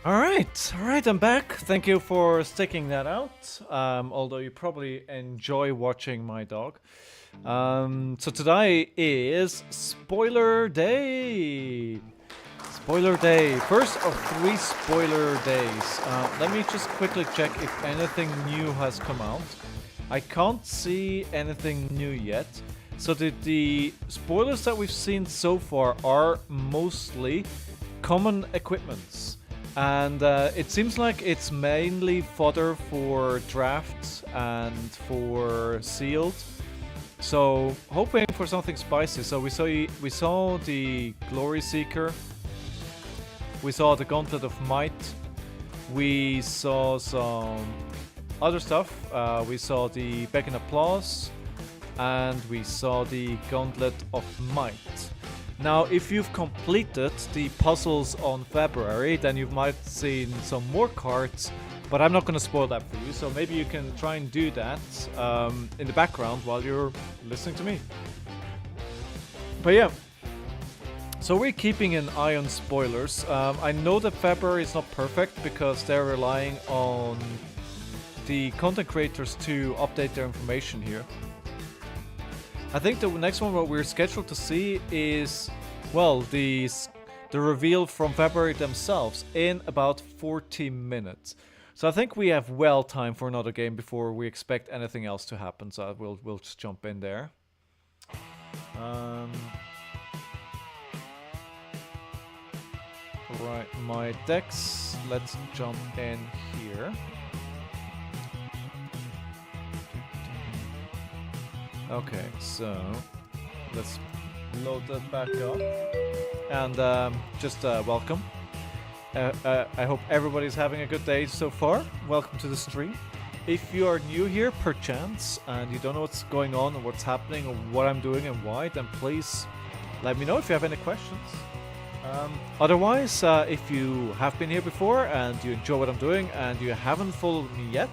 C: Alright, I'm back. Thank you for sticking that out. Although you probably enjoy watching my dog. So today is spoiler day. Spoiler day. First of 3 spoiler days. Let me just quickly check if anything new has come out. I can't see anything new yet. So the spoilers that we've seen so far are mostly common equipments. And it seems like it's mainly fodder for drafts and for sealed. So hoping for something spicy. So we saw the Glory Seeker. We saw the Gauntlet of Might. We saw some other stuff. We saw the Beacon Applause. And we saw the Gauntlet of Might. Now, if you've completed the puzzles on February, then you might have seen some more cards, but I'm not going to spoil that for you, so maybe you can try and do that in the background while you're listening to me. But yeah, so we're keeping an eye on spoilers. I know that February is not perfect because they're relying on the content creators to update their information here. I think the next one what we're scheduled to see is, well, the reveal from February themselves in about 40 minutes. So I think we have well time for another game before we expect anything else to happen. So we'll just jump in there. Right, my decks. Let's jump in here. Okay, so let's load that back up and just welcome. I hope everybody's having a good day so far. Welcome to the stream. If you are new here, perchance, and you don't know what's going on and what's happening or what I'm doing and why, then please let me know if you have any questions. Otherwise, if you have been here before and you enjoy what I'm doing and you haven't followed me yet,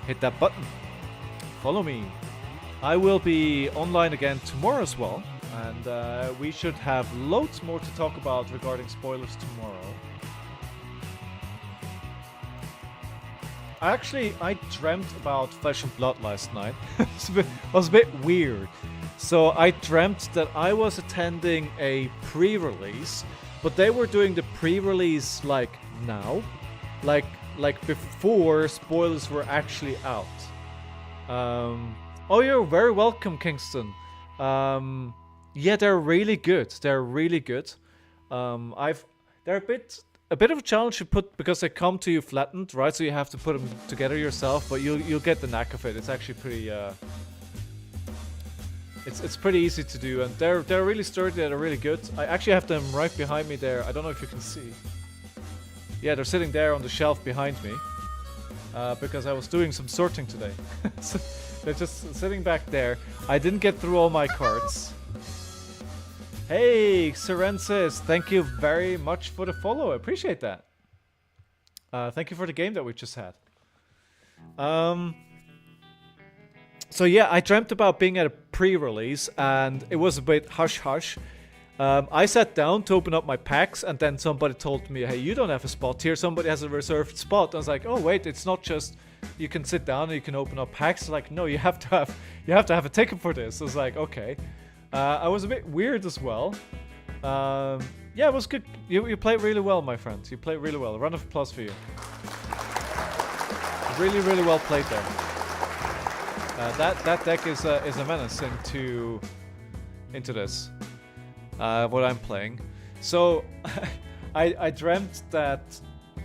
C: hit that button. Follow me. I will be online again tomorrow as well, and we should have loads more to talk about regarding spoilers tomorrow. I dreamt about Flesh and Blood last night. It was a bit weird. So I dreamt that I was attending a pre-release, but they were doing the pre-release like now, like before spoilers were actually out. Oh, you're very welcome, Kingston. Yeah, they're really good. They're really good. They're a bit of a challenge to put because they come to you flattened, right? So you have to put them together yourself, but you'll get the knack of it. It's actually pretty. It's pretty easy to do, and they're really sturdy. They're really good. I actually have them right behind me there. I don't know if you can see. Yeah, they're sitting there on the shelf behind me because I was doing some sorting today. So they're just sitting back there. I didn't get through all my cards. Hey, Serensis, thank you very much for the follow. I appreciate that. Thank you for the game that we just had. So yeah, I dreamt about being at a pre-release, and it was a bit hush-hush. I sat down to open up my packs, and then somebody told me, hey, you don't have a spot here, somebody has a reserved spot. I was like, oh wait, it's not just you can sit down and you can open up packs. Like, no, you have to have a ticket for this. I was like, okay. I was a bit weird as well. Yeah, it was good. You played really well, my friend. You played really well. A round of applause for you. Really, really well played there. That deck is a menace into this. What I'm playing. So I dreamt that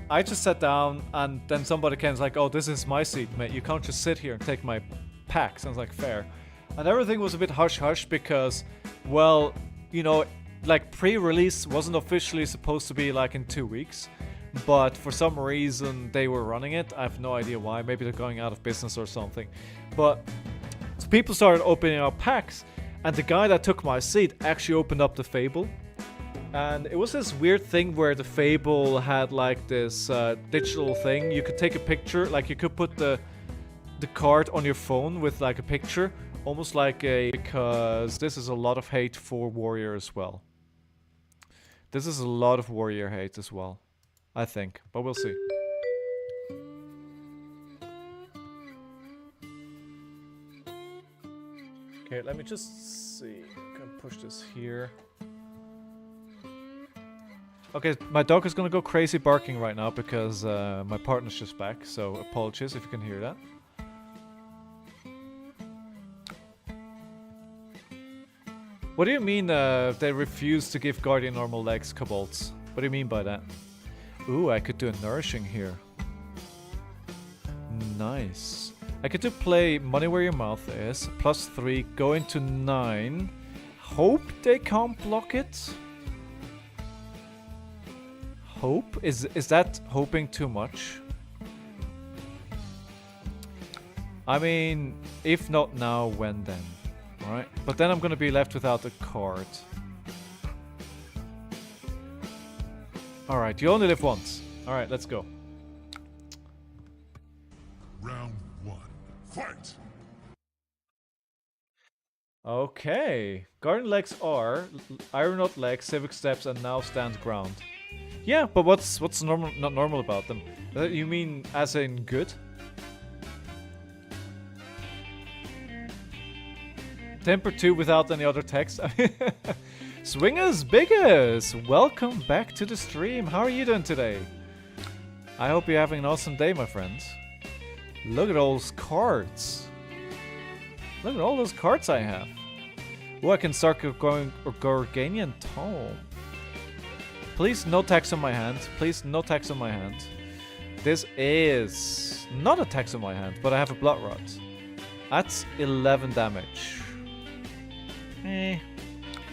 C: I just sat down and then somebody came and was like, oh, this is my seat, mate. You can't just sit here and take my packs. I was like, fair. And everything was a bit hush-hush because, well, you know, like pre-release wasn't officially supposed to be like in 2 weeks. But for some reason they were running it. I have no idea why. Maybe they're going out of business or something. But so people started opening up packs. And the guy that took my seat actually opened up the Fable. And it was this weird thing where the Fable had like this digital thing. You could take a picture, like you could put the card on your phone with like a picture. Almost like because this is a lot of hate for Warrior as well. This is a lot of Warrior hate as well. I think, but we'll see. Okay, let me just see. I can push this here. Okay, my dog is gonna go crazy barking right now because my partner's just back, so apologies if you can hear that. What do you mean they refuse to give Guardian normal legs, Kobolds? What do you mean by that? Ooh, I could do a nourishing here. Nice. I could do play money where your mouth is, +3, go into 9. Hope they can't block it? Hope? Is that hoping too much? I mean, if not now, when then? Alright, but then I'm gonna be left without a card. Alright, you only live once. Alright, let's go.
D: Round 1. Fight!
C: Okay. Garden legs are Iron Knot legs, Civic Steps, and now stand ground. Yeah, but what's normal? Not normal about them? You mean as in good? Temper 2 without any other text. Swingers Biggers, welcome back to the stream. How are you doing today? I hope you're having an awesome day, my friends. Look at all those cards. Look at all those cards I have. Oh, I can start going Gorganian Tome. Please, no tax on my hand. Please, no tax on my hand. This is not a tax on my hand, but I have a Blood Rod. That's 11 damage.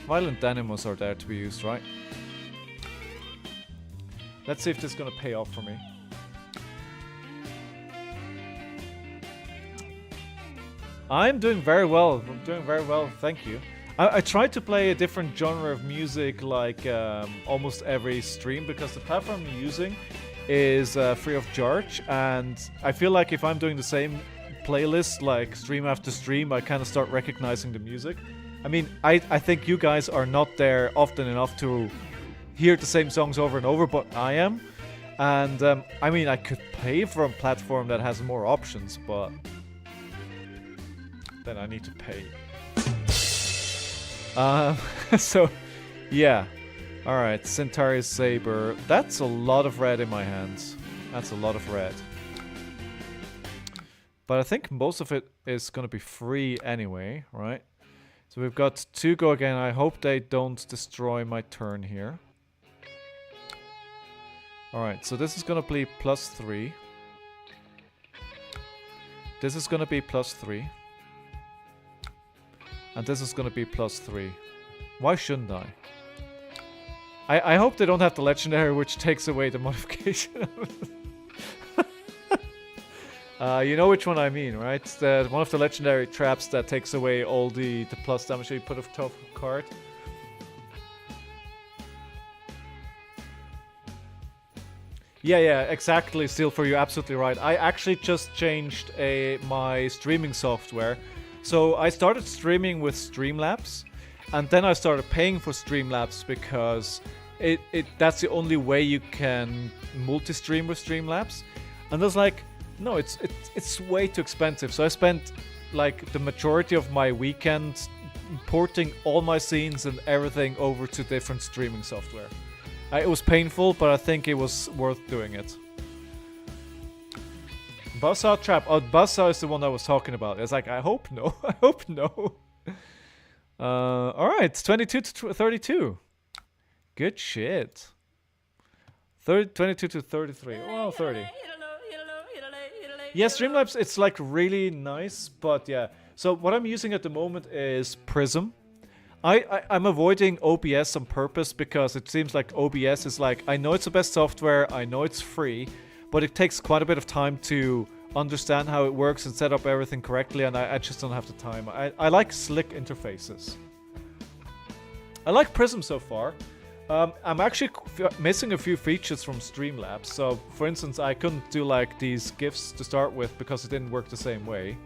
C: Violent Animals are there to be used, right? Let's see if this is gonna pay off for me. I'm doing very well. I'm doing very well, thank you. I tried to play a different genre of music like almost every stream because the platform I'm using is free of charge, and I feel like if I'm doing the same playlist like stream after stream, I kind of start recognizing the music. I mean, I think you guys are not there often enough to hear the same songs over and over, but I am. And I mean, I could pay for a platform that has more options, but then I need to pay. So, yeah. Alright, Centaurus Saber. That's a lot of red in my hands. That's a lot of red. But I think most of it is going to be free anyway, right? So we've got 2 go again. I hope they don't destroy my turn here. Alright, so this is going to be +3. This is going to be +3. And this is going to be +3. Why shouldn't I? I hope they don't have the legendary, which takes away the modification. You know which one I mean, right? The one of the legendary traps that takes away all the plus damage that you put off top card. Yeah, exactly, Steel, for you, absolutely right. I actually just changed my streaming software. So I started streaming with Streamlabs, and then I started paying for Streamlabs because that's the only way you can multi-stream with Streamlabs. And I was like, no, it's way too expensive. So I spent like the majority of my weekend porting all my scenes and everything over to different streaming software. It was painful, but I think it was worth doing it. Buzzsaw trap. Oh, Buzzsaw is the one I was talking about. It's like, I hope no. I hope no. Alright, 22 to 32. Good shit. 22 to 33. Well, 30. Yeah, Streamlabs, it's like really nice, but yeah. So what I'm using at the moment is Prism. I'm avoiding OBS on purpose because it seems like OBS is like, I know it's the best software, I know it's free, but it takes quite a bit of time to understand how it works and set up everything correctly, and I just don't have the time. I like slick interfaces. I like Prism so far. I'm actually missing a few features from Streamlabs. So, for instance, I couldn't do like these GIFs to start with because it didn't work the same way.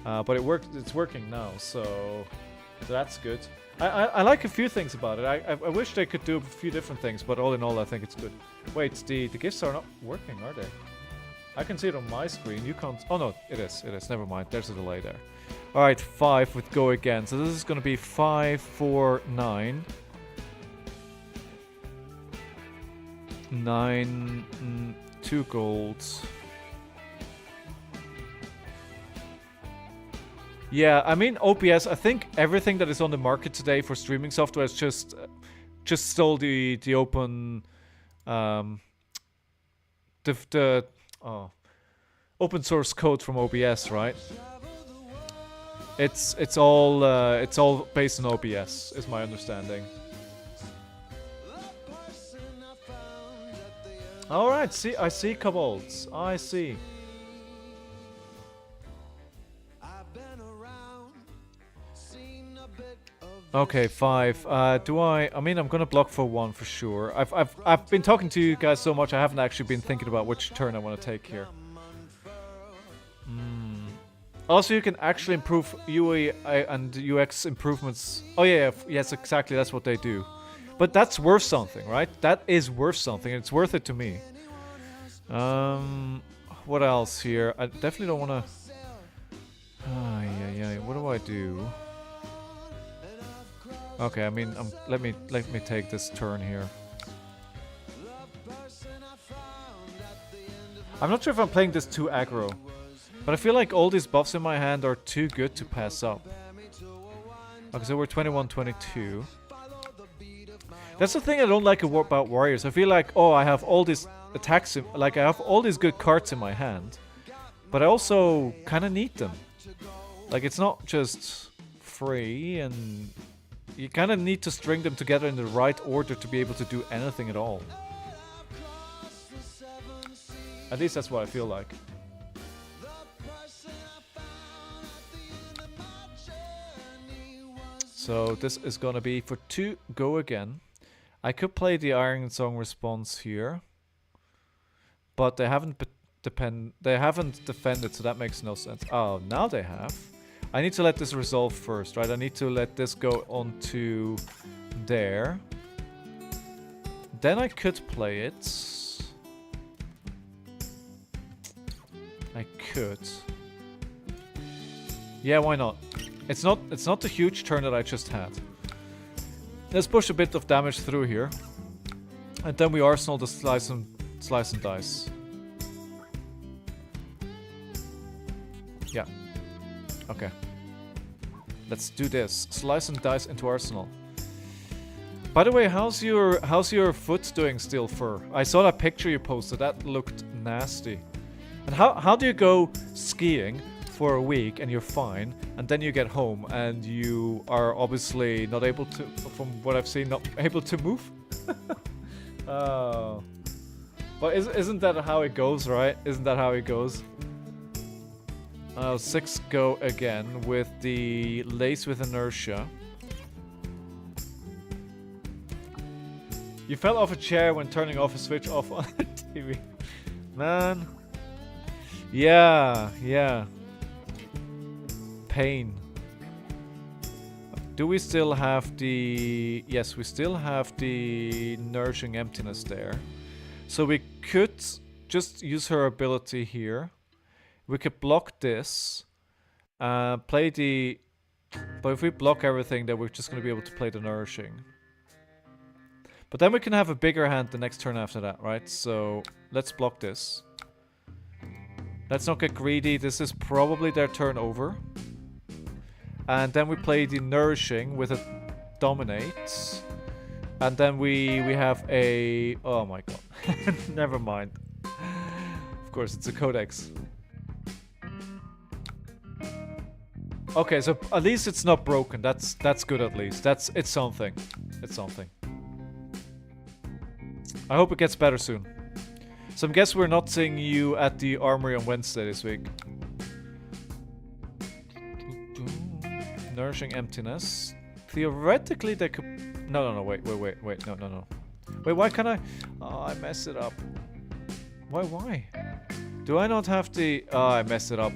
C: But it's working now, so that's good. I like a few things about it. I wish they could do a few different things, but all in all, I think it's good. Wait, the gifts are not working, are they? I can see it on my screen. You can't. Oh no, it is. It is. Never mind. There's a delay there. All right, 5 with go again. So this is going to be 5, 4, 9. 9, 2 golds. Yeah, I mean OBS. I think everything that is on the market today for streaming software is just stole the open open source code from OBS, right? It's all based on OBS, is my understanding. All right, see, I see kobolds. I see. Okay, 5. I mean, I'm gonna block for 1 for sure. I've been talking to you guys so much, I haven't actually been thinking about which turn I want to take here. Also, you can actually improve UI and UX improvements. Oh yeah, yes, exactly. That's what they do. But that's worth something, right? That is worth something. It's worth it to me. What else here? I definitely don't want to. Yeah. What do I do? Okay, I mean, let me take this turn here. I'm not sure if I'm playing this too aggro, but I feel like all these buffs in my hand are too good to pass up. Okay, so we're 21-22. That's the thing I don't like about Warriors. I feel like, oh, I have all these attacks, like I have all these good cards in my hand, but I also kind of need them. Like, it's not just free, and you kind of need to string them together in the right order to be able to do anything at all. At least that's what I feel like. So this is gonna be for 2 go again. I could play the Iron Song response here, but they haven't defended, so that makes no sense. Oh, now they have. I need to let this resolve first, right? I need to let this go onto there. Then I could play it. I could. Yeah, why not? It's not the huge turn that I just had. Let's push a bit of damage through here. And then we arsenal the slice and dice. Yeah. Okay. Let's do this. Slice and dice into arsenal. By the way, how's your foot doing, Steel Fur? I saw that picture you posted. That looked nasty. And how do you go skiing for a week and you're fine, and then you get home and you are obviously not able to, from what I've seen, not able to move? Oh. But isn't that how it goes, right? Isn't that how it goes? 6 go again with the lace with inertia. You fell off a chair when turning off a switch off on the TV. Man. Yeah. Pain. Do we still have the... Yes, we still have the nourishing emptiness there. So we could just use her ability here. We could block this. Play the... But if we block everything, then we're just going to be able to play the nourishing. But then we can have a bigger hand the next turn after that, right? So let's block this. Let's not get greedy. This is probably their turn over. And then we play the nourishing with a dominate. And then we have a... Oh my god. Never mind. Of course, it's a codex. Okay, so at least it's not broken. That's good at least. It's something. It's something. I hope it gets better soon. So I guess we're not seeing you at the armory on Wednesday this week. Nourishing emptiness. Theoretically, they could... No, wait, no. Wait, why can't I... Oh, I messed it up. Why? Do I not have the... Oh, I messed it up.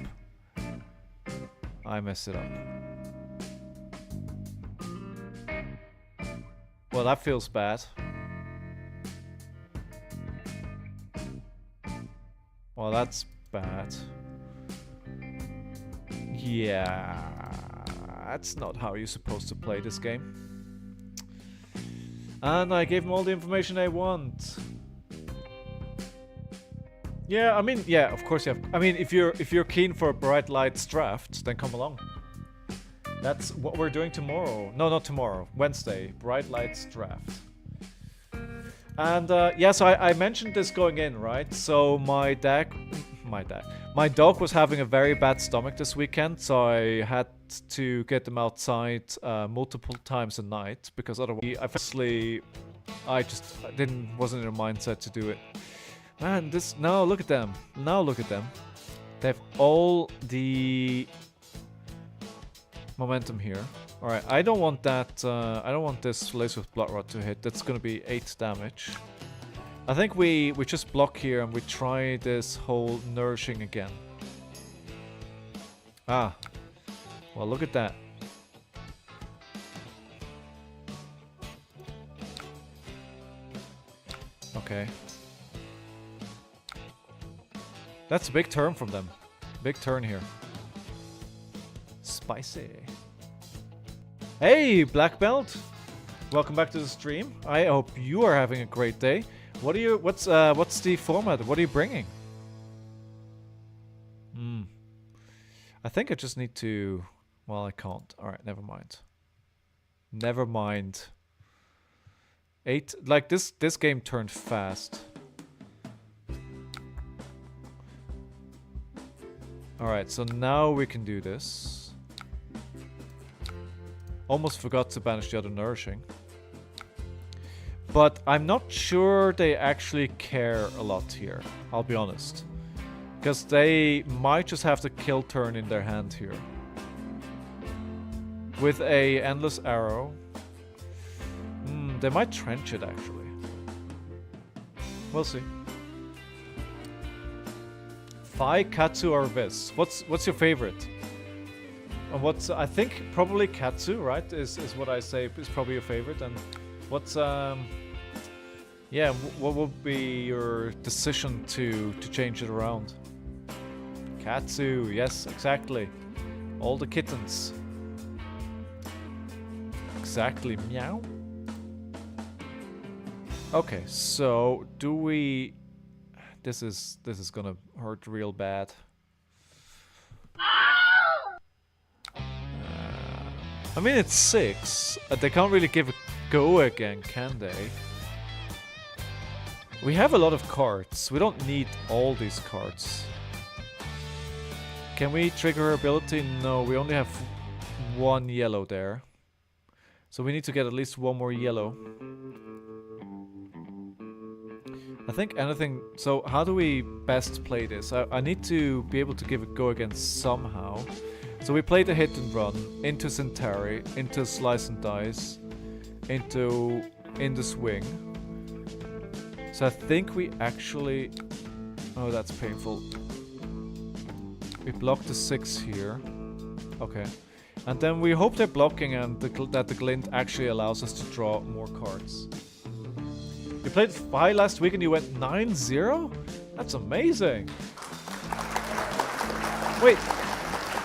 C: Well, that feels bad. Well, that's bad. Yeah, that's not how you're supposed to play this game. And I gave them all the information they want. Yeah, I mean, yeah, of course you have. I mean, if you're keen for a Bright Lights draft, then come along. That's what we're doing tomorrow. No, not tomorrow. Wednesday, Bright Lights draft. And yeah, so I mentioned this going in, right? So my dog was having a very bad stomach this weekend, so I had to get them outside multiple times a night because otherwise, I just wasn't in a mindset to do it. Man, now look at them. Now look at them. They have all the momentum here. All right, I don't want that. I don't want this Lace with Blood Rod to hit. That's gonna be 8 damage. I think we just block here and we try this whole nourishing again. Ah, well, look at that. Okay. That's a big turn from them. Big turn here. Spicy. Hey, Black Belt. Welcome back to the stream. I hope you are having a great day. What's the format? What are you bringing? I think I just need to... Well, I can't. Alright, never mind. Never mind. 8... Like, this game turned fast. Alright, so now we can do this. Almost forgot to banish the other nourishing. But I'm not sure they actually care a lot here, I'll be honest. Because they might just have the kill turn in their hand here. With a endless arrow. They might trench it actually. We'll see. Fi, Katsu, or Viz? What's your favorite? And I think probably Katsu, right? Is what I say is probably your favorite. And what's yeah, what would be your decision to change it around? Katsu, yes, exactly. All the kittens. Exactly, meow. Okay, so do we? This is gonna hurt real bad. I mean, it's 6. They can't really give a go again, can they? We have a lot of cards. We don't need all these cards. Can we trigger her ability? No, we only have 1 yellow there. So we need to get at least 1 more yellow. I think anything... So how do we best play this? I need to be able to give a go again somehow. So we play the hit and run into Centauri, into Slice and Dice, into In the Swing. So I think we actually... Oh, that's painful. We block the 6 here. Okay. And then we hope they're blocking and that the glint actually allows us to draw more cards. You played 5 last week and you went 9-0? That's amazing! Wait,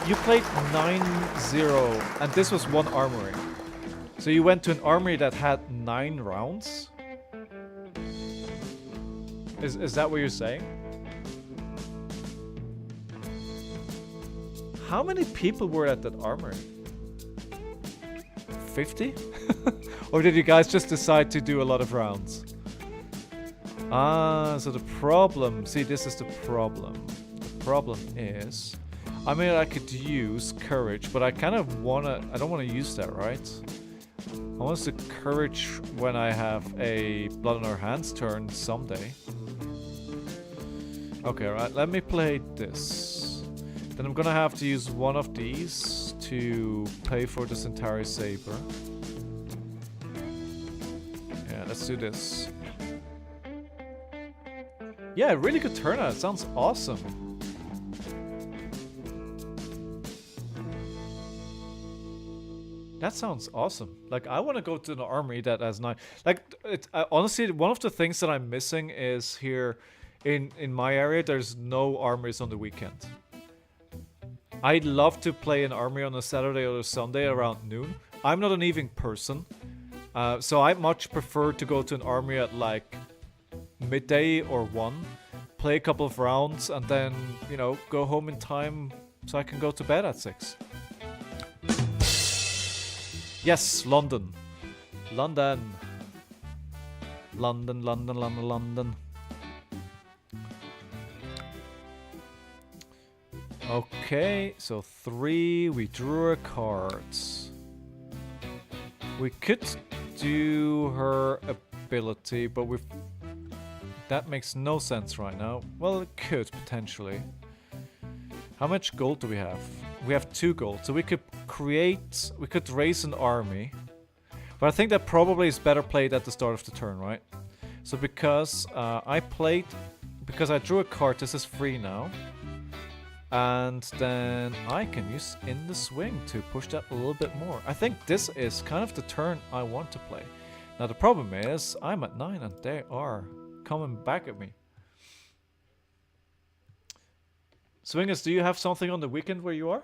C: you played 9-0 and this was 1 armory. So you went to an armory that had 9 rounds? Is that what you're saying? How many people were at that armory? 50? Or did you guys just decide to do a lot of rounds? Ah, so the problem... See, this is the problem. The problem is... I mean, I could use Courage, but I kind of wanna... I don't want to use that, right? I want to Courage when I have a Blood on Our Hands turn someday. Okay, right, let me play this. Then I'm gonna have to use one of these to pay for the Centauri Saber. Yeah, let's do this. Yeah, really good turnout. It sounds awesome. That sounds awesome. Like, I want to go to an army that has nine. Like, honestly, one of the things that I'm missing is here in my area, there's no armies on the weekend. I'd love to play an army on a Saturday or a Sunday around noon. I'm not an evening person, so I much prefer to go to an army at like midday or 1, play a couple of rounds, and then, you know, go home in time so I can go to bed at 6. Yes, London. London. London, London, London, London. Okay, so 3, we drew our cards. We could do her ability, but that makes no sense right now. Well, it could, potentially. How much gold do we have? We have 2 gold, so we could raise an army. But I think that probably is better played at the start of the turn, right? So because I drew a card, this is free now. And then I can use in the swing to push that a little bit more. I think this is kind of the turn I want to play. Now the problem is, I'm at 9 and they are coming back at me. Swingers, do you have something on the weekend where you are?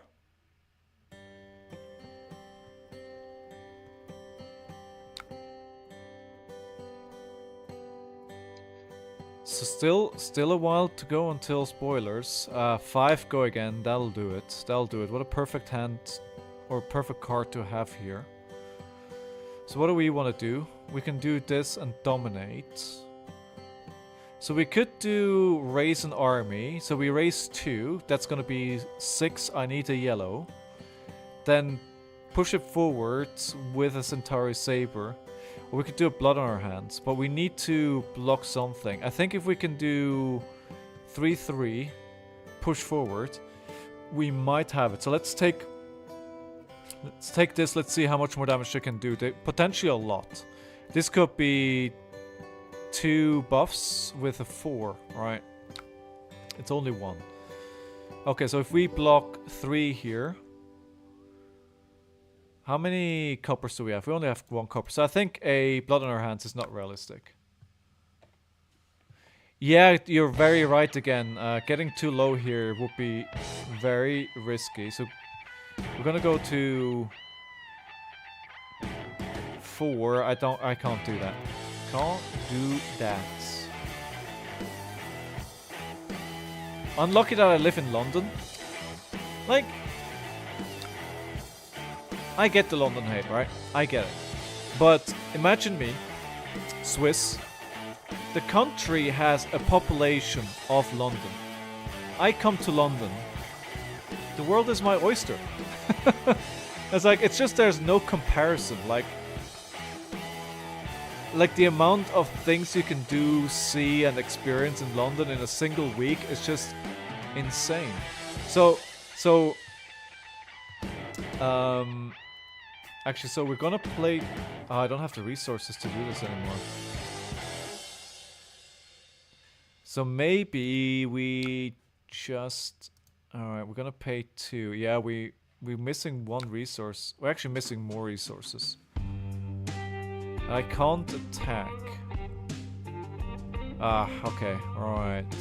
C: So still a while to go until spoilers. 5 go again, that'll do it. What a perfect hand or perfect card to have here. So what do we want to do? We can do this and dominate. So we could do raise an army. So we raise 2, that's gonna be 6, I need a yellow. Then push it forward with a Centauri Saber. Or we could do a blood on our hands, but we need to block something. I think if we can do 3-3, push forward, we might have it. So let's take this, let's see how much more damage it can do. Potentially a lot. This could be 2 buffs with a 4, right? It's only 1. Okay, so if we block 3 here, how many coppers do we have? We only have 1 copper. So I think a blood on our hands is not realistic. Yeah, you're very right again. Getting too low here would be very risky. So we're gonna go to 4. I can't do that. Can't do that. Unlucky that I live in London. Like, I get the London hate, right? I get it. But imagine me, Swiss. The country has a population of London. I come to London. The world is my oyster. It's just there's no comparison. Like the amount of things you can do, see, and experience in London in a single week is just insane. Actually, so we're gonna play... Oh, I don't have the resources to do this anymore. So maybe we just... Alright, we're gonna pay 2. Yeah, we're missing 1 resource. We're actually missing more resources. I can't attack. Ah, okay, alright.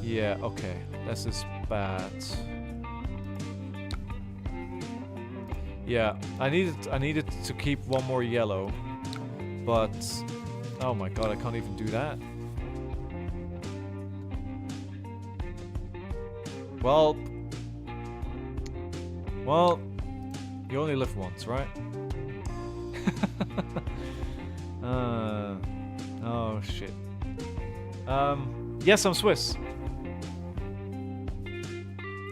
C: Yeah, okay. This is bad. Yeah, I needed to keep 1 more yellow, but oh my god, I can't even do that. Well, you only live once, right? Oh shit. Yes, I'm Swiss.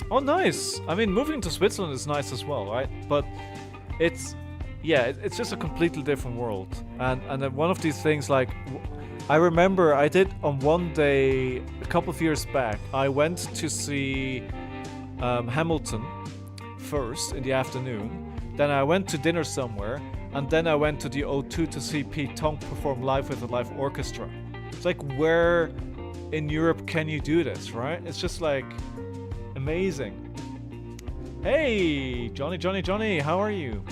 C: Oh, nice! I mean, moving to Switzerland is nice as well, right? But it's just a completely different world. And then one of these things, like, I remember I did on one day, a couple of years back, I went to see Hamilton first in the afternoon. Then I went to dinner somewhere. And then I went to the O2 to see Pete Tong perform live with a live orchestra. It's like, where in Europe can you do this, right? It's just like... amazing. Hey, Johnny, how are you?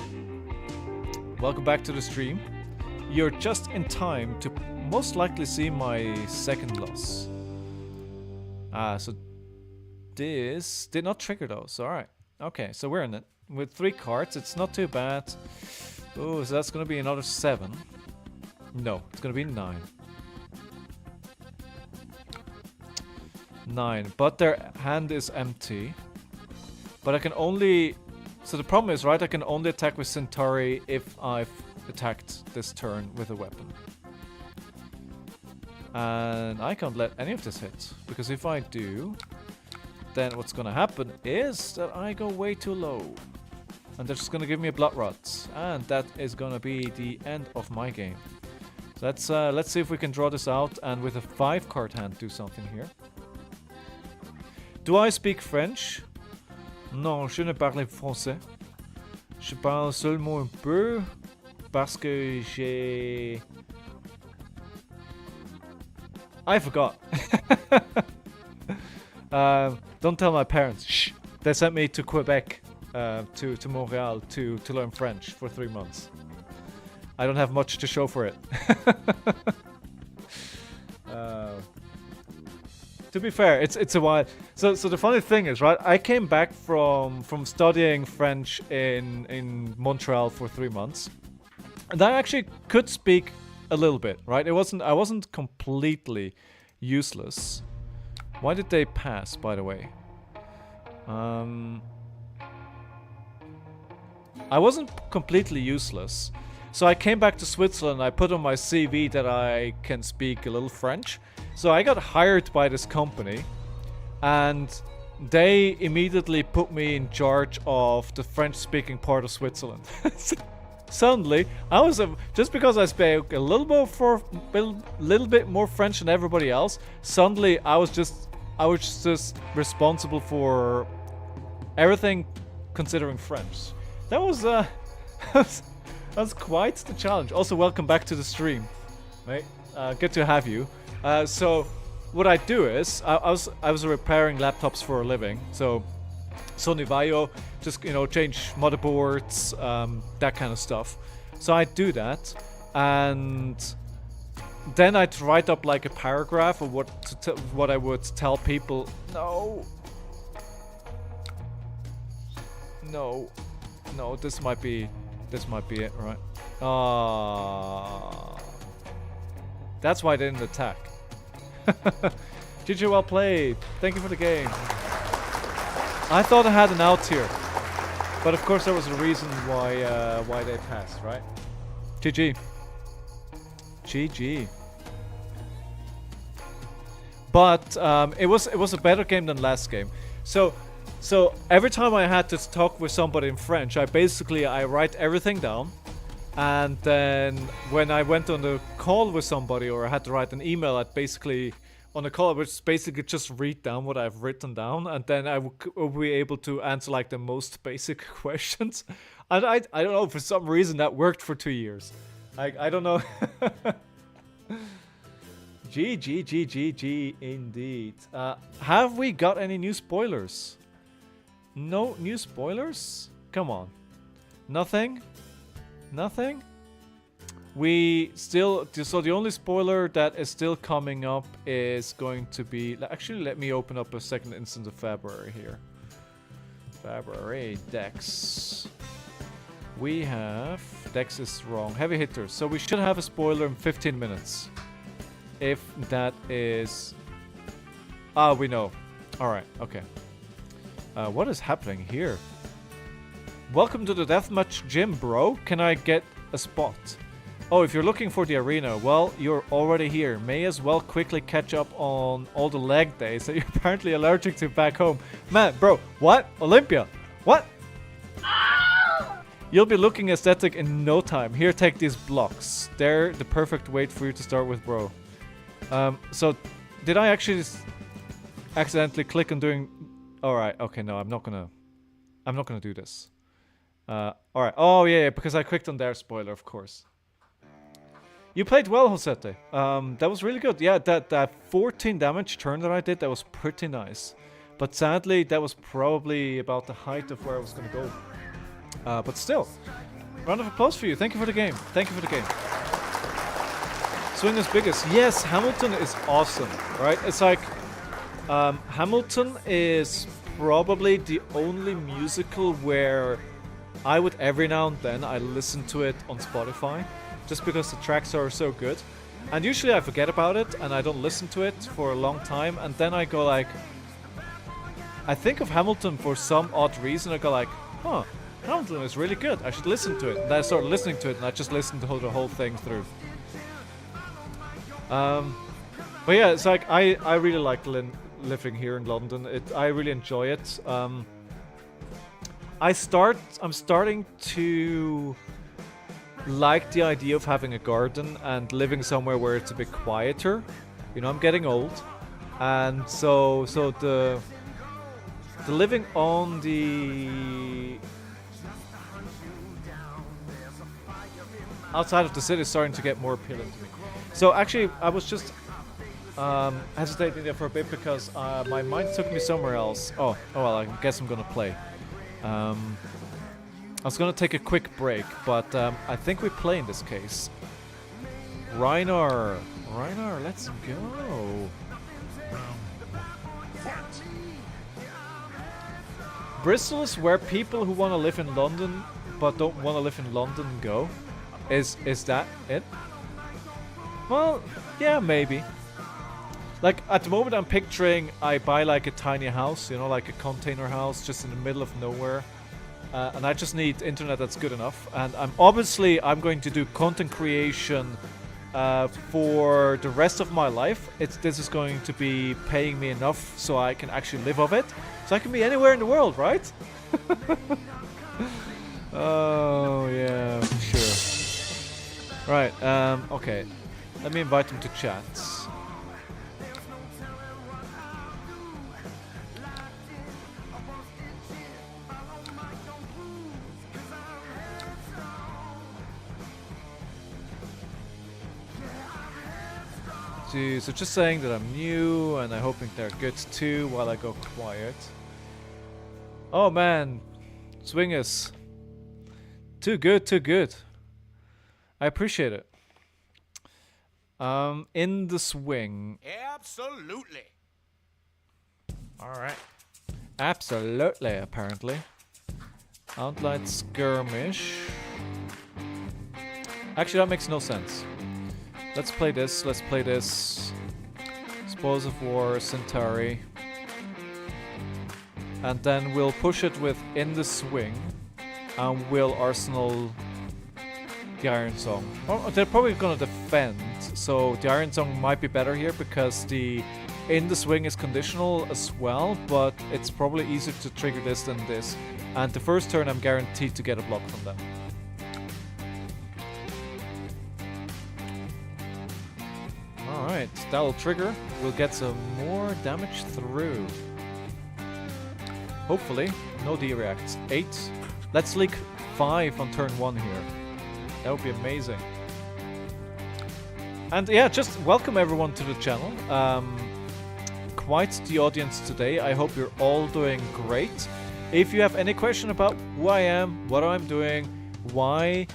C: Welcome back to the stream. You're just in time to most likely see my second loss. So this did not trigger those. Alright. Okay, so we're in it. With 3 cards, it's not too bad. Oh, so that's gonna be another 7. No, it's gonna be 9. 9, but their hand is empty. But I can only... So the problem is, right, I can only attack with Centauri if I've attacked this turn with a weapon. And I can't let any of this hit, because if I do, then what's gonna happen is that I go way too low. And they're just gonna give me a Blood Rot, and that is gonna be the end of my game. So let's see if we can draw this out, and with a 5-card hand do something here. Do I speak French? Non, je ne parle français. Je parle seulement un peu parce que j'ai... I forgot. Don't tell my parents. Shh. They sent me to Quebec, to Montreal to learn French for 3 months. I don't have much to show for it. To be fair, it's a while. So the funny thing is, right? I came back from studying French in Montreal for 3 months, and I actually could speak a little bit, right? I wasn't completely useless. Why did they pass, by the way? I wasn't completely useless. So I came back to Switzerland, I put on my CV that I can speak a little French. So I got hired by this company, and they immediately put me in charge of the French-speaking part of Switzerland. Suddenly, I was just because I spoke a little bit more French than everybody else. Suddenly, I was just responsible for everything, considering French. That was that's quite the challenge. Also, welcome back to the stream, mate. Good to have you. So, what I do is I was repairing laptops for a living. So, Sony Vaio, just change motherboards, that kind of stuff. So I do that, and then I'd write up like a paragraph of what I would tell people. No, this might be it, right? That's why I didn't attack. GG, well played. Thank you for the game. I thought I had an out here, but of course there was a reason why they passed, right? GG. GG. But it was a better game than last game. So every time I had to talk with somebody in French, I write everything down, and then when I went on the call with somebody or I had to write an email, I'd basically on the call I would basically just read down what I've written down, and then I would be able to answer like the most basic questions. And I don't know, for some reason that worked for 2 years. I don't know. GG indeed. Have we got any new spoilers? No new spoilers? Come on. Nothing? Nothing? We still... So the only spoiler that is still coming up is going to be... Actually, let me open up a second instance of February here. February, Dex. We have... Dex is wrong. Heavy hitters. So we should have a spoiler in 15 minutes. If that is... we know. Alright, okay. What is happening here? Welcome to the deathmatch gym, bro. Can I get a spot? Oh, if you're looking for the arena, well, you're already here. May as well quickly catch up on all the leg days that you're apparently allergic to back home. Man, bro, what? Olympia? What? You'll be looking aesthetic in no time. Here, take these blocks. They're the perfect weight for you to start with, bro. So, did I actually accidentally click on doing... Alright, okay, no, I'm not gonna do this. Alright, oh yeah, because I clicked on their spoiler, of course. You played well, Josete. That was really good. Yeah, that 14 damage turn that I did, that was pretty nice. But sadly, that was probably about the height of where I was going to go. But still, round of applause for you. Thank you for the game. Thank you for the game. Swing is biggest. Yes, Hamilton is awesome, right? It's like Hamilton is probably the only musical where I would every now and then I listen to it on Spotify, just because the tracks are so good. And usually I forget about it and I don't listen to it for a long time, and then I go like, I think of Hamilton for some odd reason. I go like, huh, Hamilton is really good. I should listen to it. And then I start listening to it, and I just listen to the whole thing through. But yeah, it's like I really like living here in London. I really enjoy it. I'm starting to like the idea of having a garden and living somewhere where it's a bit quieter. You know, I'm getting old, and so the living on the outside of the city is starting to get more appealing to me. So actually, I was just hesitating there for a bit because my mind took me somewhere else. Oh well, I guess I'm gonna play. I was gonna take a quick break, but I think we play in this case. Reinar, let's go. Bristol is where people who want to live in London but don't want to live in London go. Is that it? Well, yeah, maybe. Like, at the moment I'm picturing I buy like a tiny house, you know, like a container house just in the middle of nowhere. And I just need internet that's good enough. And I'm going to do content creation for the rest of my life. This is going to be paying me enough so I can actually live off it. So I can be anywhere in the world, right? Oh, yeah, sure. Right, okay. Let me invite him to chat. So just saying that I'm new and I'm hoping they're good too while I go quiet. Oh man, Swingers. Too good, too good. I appreciate it. In the swing.
E: Absolutely.
C: Alright. Absolutely, apparently. Outline skirmish. Actually, that makes no sense. Let's play this, let's play this. Spoils of War, Centauri. And then we'll push it with In the Swing. And we'll Arsenal the Iron Song. Oh, they're probably gonna defend, so the Iron Song might be better here because the In the Swing is conditional as well, but it's probably easier to trigger this than this. And the first turn I'm guaranteed to get a block from them. Alright, that'll trigger. We'll get some more damage through. Hopefully. No D-reacts. 8. Let's leak 5 on turn 1 here. That would be amazing. And yeah, just welcome everyone to the channel. Quite the audience today. I hope you're all doing great. If you have any question about who I am, what I'm doing, why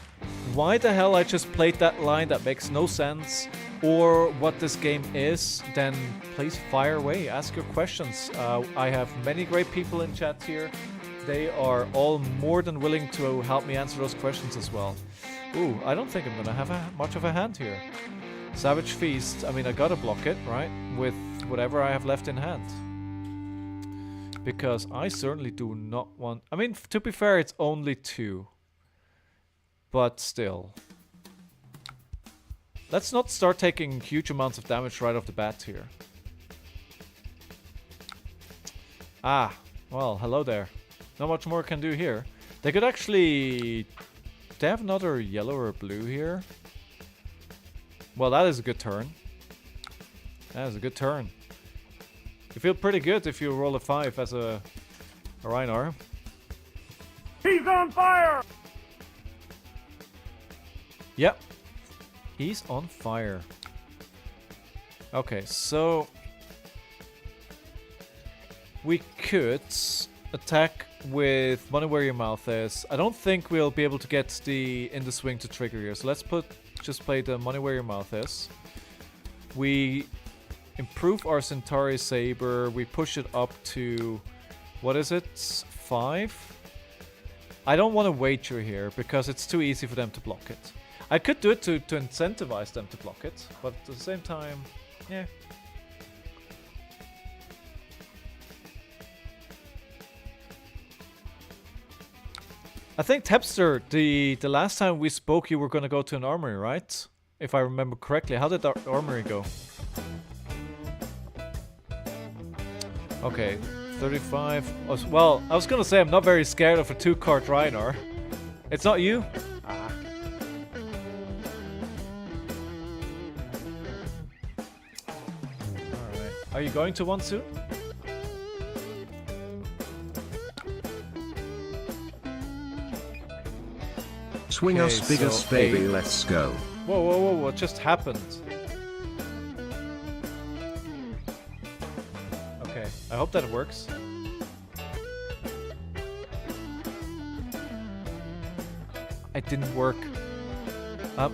C: the hell I just played that line that makes no sense, or what this game is, then please fire away, ask your questions. I have many great people in chat here. They are all more than willing to help me answer those questions as well. Ooh, I don't think I'm gonna have much of a hand here. Savage Feast, I mean, I gotta block it, right? With whatever I have left in hand. Because I certainly do not want... I mean, to be fair, it's only 2. But still. Let's not start taking huge amounts of damage right off the bat here. Ah, well, hello there. Not much more I can do here. They could actually... They have another yellow or blue here. Well, that is a good turn. That is a good turn. You feel pretty good if you roll a 5 as a Reinar.
E: He's on fire!
C: Yep. He's on fire. Okay, so... we could attack with Money Where Your Mouth Is. I don't think we'll be able to get the In the Swing to trigger here. So let's just play the Money Where Your Mouth Is. We improve our Centauri Saber. We push it up to, what is it? 5? I don't want to wager here because it's too easy for them to block it. I could do it to incentivize them to block it, but at the same time, yeah. I think Tepster, the last time we spoke, you were going to go to an armory, right? If I remember correctly. How did the armory go? Okay, 35. Well, I was going to say I'm not very scared of a 2-card Rhinar. It's not you? Ah. Alright. Are you going to one soon?
F: Swing us biggest baby, let's go.
C: Whoa, whoa, whoa, what just happened? Okay, I hope that works. It didn't work.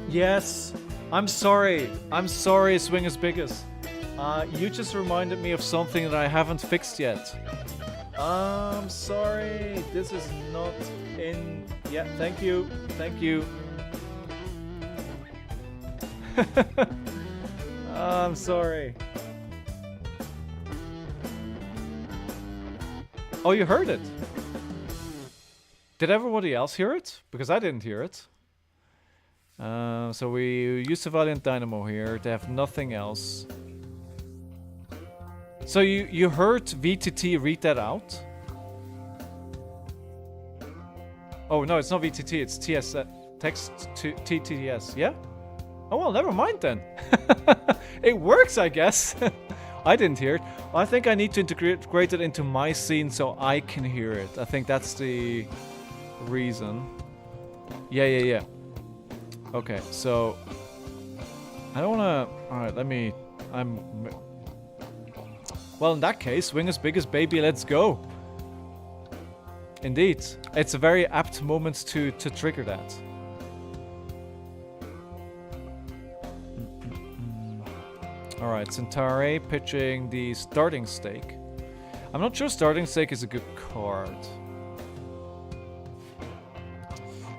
C: Yes! I'm sorry! I'm sorry, Swing as Biggest. You just reminded me of something that I haven't fixed yet. I'm sorry, this is not in... Yeah, thank you, thank you. I'm sorry. Oh, you heard it? Did everybody else hear it? Because I didn't hear it. So we use the Valiant Dynamo here. They have nothing else. So you heard VTT read that out? Oh no, it's not VTT, it's TS text to TTS, yeah? Oh well, never mind then. It works, I guess. I didn't hear it. I think I need to integrate it into my scene so I can hear it. I think that's the reason. Yeah. Okay, so I don't wanna. All right, let me. Well, in that case, Swing as Big as Baby, let's go. Indeed, it's a very apt moment to trigger that. Alright, Centauri pitching the Starting Stake. I'm not sure Starting Stake is a good card.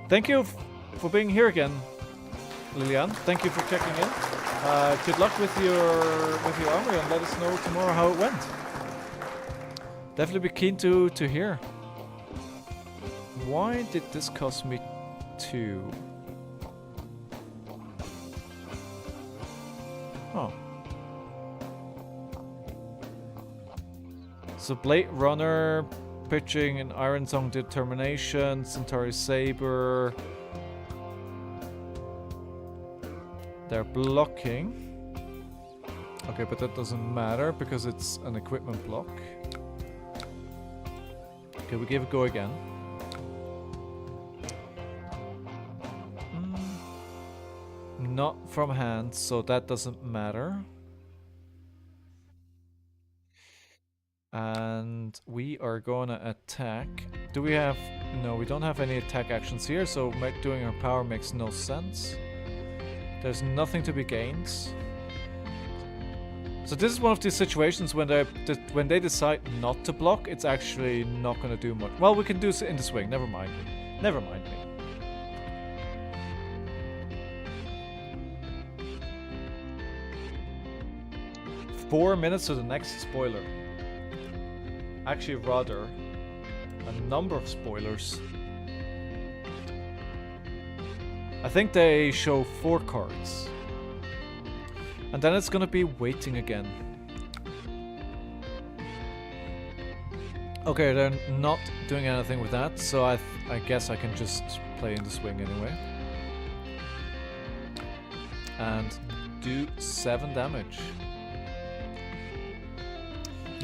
C: Thank you for being here again, Lilian. Thank you for checking in. Good luck with your armory and let us know tomorrow how it went. Definitely be keen to hear. Why did this cost me 2? Oh. So Blade Runner pitching an Iron Song Determination, Centauri Saber. They're blocking. Okay, but that doesn't matter because it's an equipment block. Okay, we give it a go again. Not from hand, so that doesn't matter. And we are gonna attack. Do we have... No, we don't have any attack actions here, so doing our power makes no sense. There's nothing to be gained. So this is one of these situations when they decide not to block, it's actually not gonna do much. Well, we can do In the Swing, never mind me. Never mind me. Four minutes to the next spoiler. Actually, rather, a number of spoilers. I think they show 4 cards. And then it's gonna be waiting again. Okay, they're not doing anything with that, so I guess I can just play In the Swing anyway. And do 7 damage.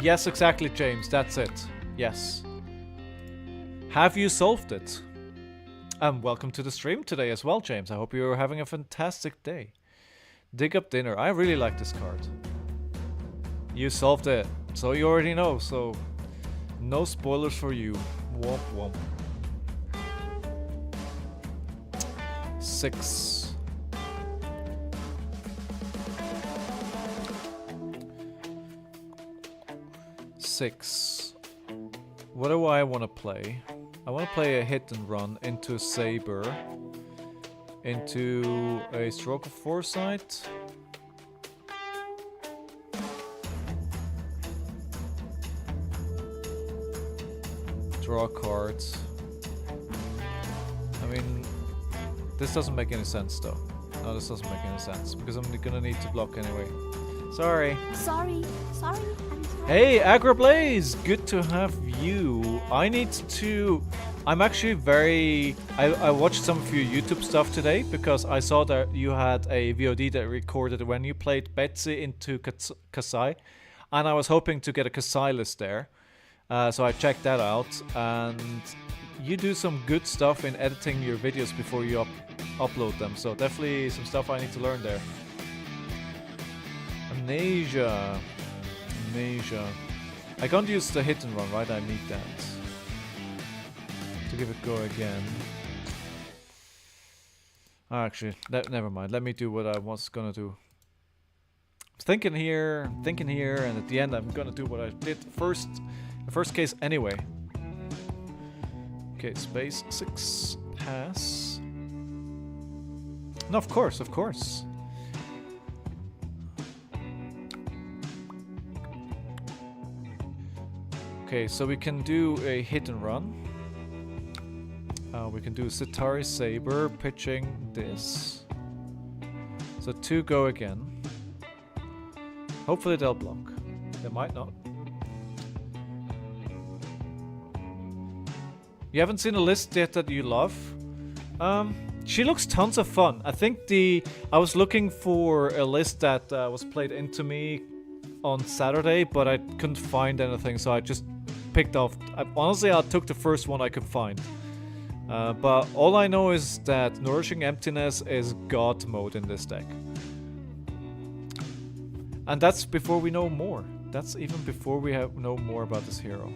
C: Yes, exactly, James. That's it. Yes. Have you solved it? And welcome to the stream today as well, James. I hope you're having a fantastic day. Dig Up Dinner. I really like this card. You solved it. So you already know. So No spoilers for you. Womp womp. 6. What do I want to play? I want to play a hit and run into a saber, into a stroke of foresight. Draw cards. I mean, this doesn't make any sense though. No, this doesn't make any sense because I'm gonna need to block anyway. Sorry.
B: Sorry, I'm sorry.
C: Hey, Agrablaze! Good to have you. I'm actually I watched some of your YouTube stuff today because I saw that you had a VOD that recorded when you played Betsy into KASSAI, and I was hoping to get a KASSAI list there. So I checked that out, and you do some good stuff in editing your videos before you upload them. So definitely some stuff I need to learn there. Amnesia. I can't use the hit and run, right? I need that to give it a go again. Actually, never mind. Let me do what I was gonna do. Thinking here, and at the end I'm gonna do what I did the first case anyway. Okay, space 6 pass. No, of course. Okay, so we can do a hit and run. We can do Sitari Saber, pitching this. So 2 go again. Hopefully they'll block. They might not. You haven't seen a list yet that you love? She looks tons of fun. I think I was looking for a list that was played into me on Saturday, but I couldn't find anything, so I just picked off. Honestly, I took the first one I could find. But all I know is that Nourishing Emptiness is God mode in this deck. And that's before we know more. That's even before we know more about this hero.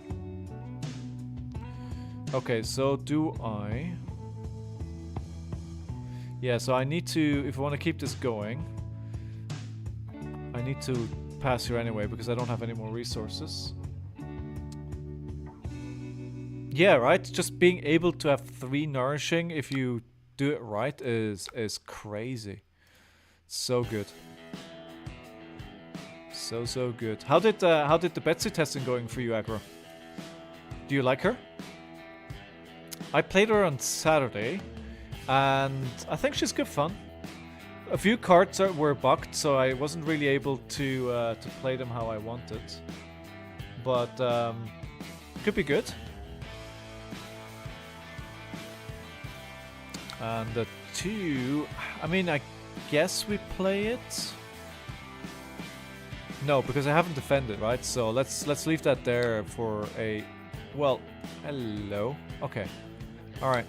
C: Okay, so do I... Yeah, so I need to... If I want to keep this going, I need to pass here anyway because I don't have any more resources. Yeah, right? Just being able to have 3 nourishing if you do it right is crazy. So good. So good. How did the Betsy testing going for you, Aggro? Do you like her? I played her on Saturday, and I think she's good fun. A few cards were bugged, so I wasn't really able to play them how I wanted. But could be good. And the 2, I mean, I guess we play it. No, because I haven't defended, right? So let's leave that there for a... Well, hello. Okay. Alright.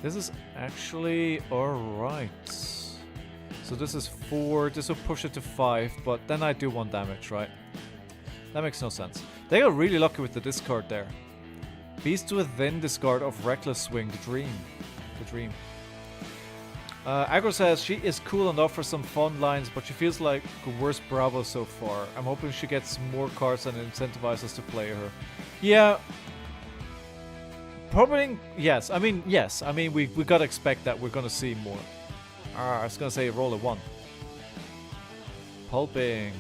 C: This is actually alright. So this is 4. This will push it to 5, but then I do 1 damage, right? That makes no sense. They got really lucky with the discard there. Beast within discard of Reckless Swing, the Dream. Aggro says she is cool and offers some fun lines, but she feels like the worst Bravo so far. I'm hoping she gets more cards and incentivizes us to play her. Yeah. Probably, yes. I mean, yes. I mean, we gotta expect that we're gonna see more. I was gonna say roll a 1. Pulping.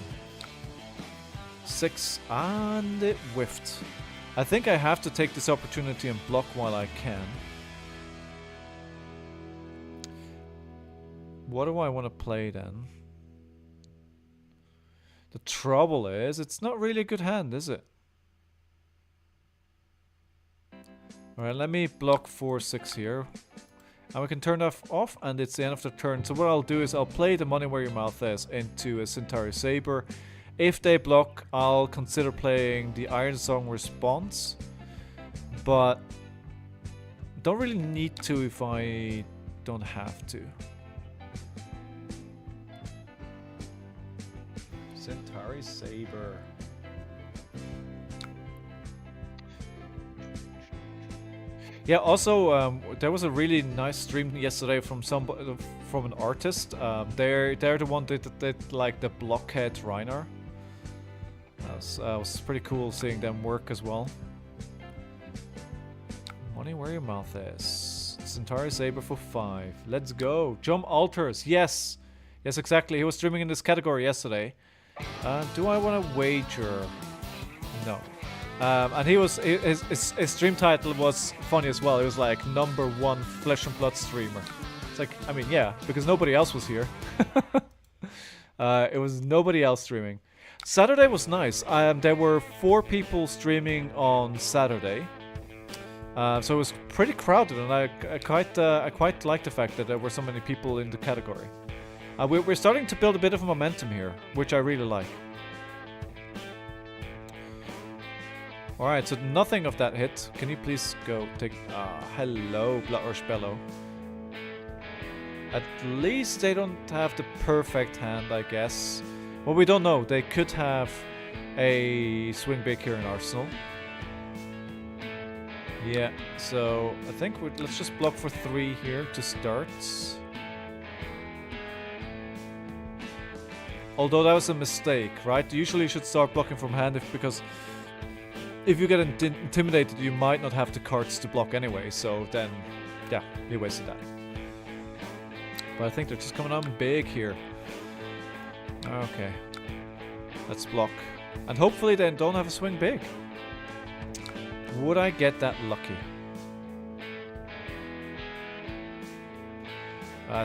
C: 6, and it whiffed. I think I have to take this opportunity and block while I can. What do I want to play then? The trouble is, it's not really a good hand, is it? Alright, let me block 4/6 here. And we can turn that off, and it's the end of the turn. So what I'll do is I'll play the Money Where Your Mouth Is into a Centauri Saber. If they block, I'll consider playing the Iron Song Response. But don't really need to if I don't have to. Centauri Saber. Yeah. Also, there was a really nice stream yesterday from from an artist. They're the one that did like the blockhead Reiner. Was pretty cool seeing them work as well. Money where your mouth is. Centauri Saber for 5. Let's go. Jump Altars. Yes. Yes, exactly. He was streaming in this category yesterday. Do I want to wager? No. And his stream title was funny as well. It was like #1 Flesh and Blood streamer. It's like, I mean, yeah, because nobody else was here. It was nobody else streaming. Saturday was nice. There were 4 people streaming on Saturday. So it was pretty crowded, and I quite like the fact that there were so many people in the category. We're starting to build a bit of momentum here, which I really like. Alright, so nothing of that hit. Can you please go take... hello, Bloodrush Bellow. At least they don't have the perfect hand, I guess. Well, we don't know. They could have a swing big here in Arsenal. Yeah, so I think let's just block for 3 here to start. Although that was a mistake, right? Usually you should start blocking from hand because if you get intimidated, you might not have the cards to block anyway. So then, yeah, you wasted that. But I think they're just coming on big here. Okay, let's block. And hopefully they don't have a swing big. Would I get that lucky?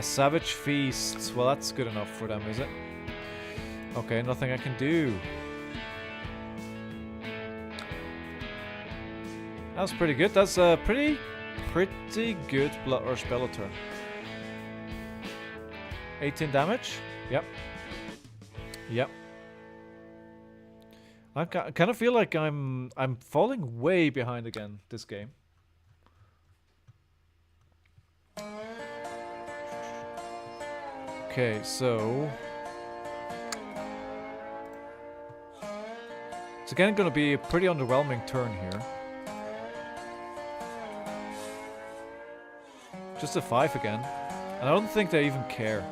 C: Savage Feast. Well, that's good enough for them, is it? Okay, nothing I can do. That was pretty good. That's a pretty good Bloodrush Bellow turn. 18 damage? Yep. Yep. I kind of feel like I'm falling way behind again this game. Okay, so it's again going to be a pretty underwhelming turn here. Just a 5 again, and I don't think they even care.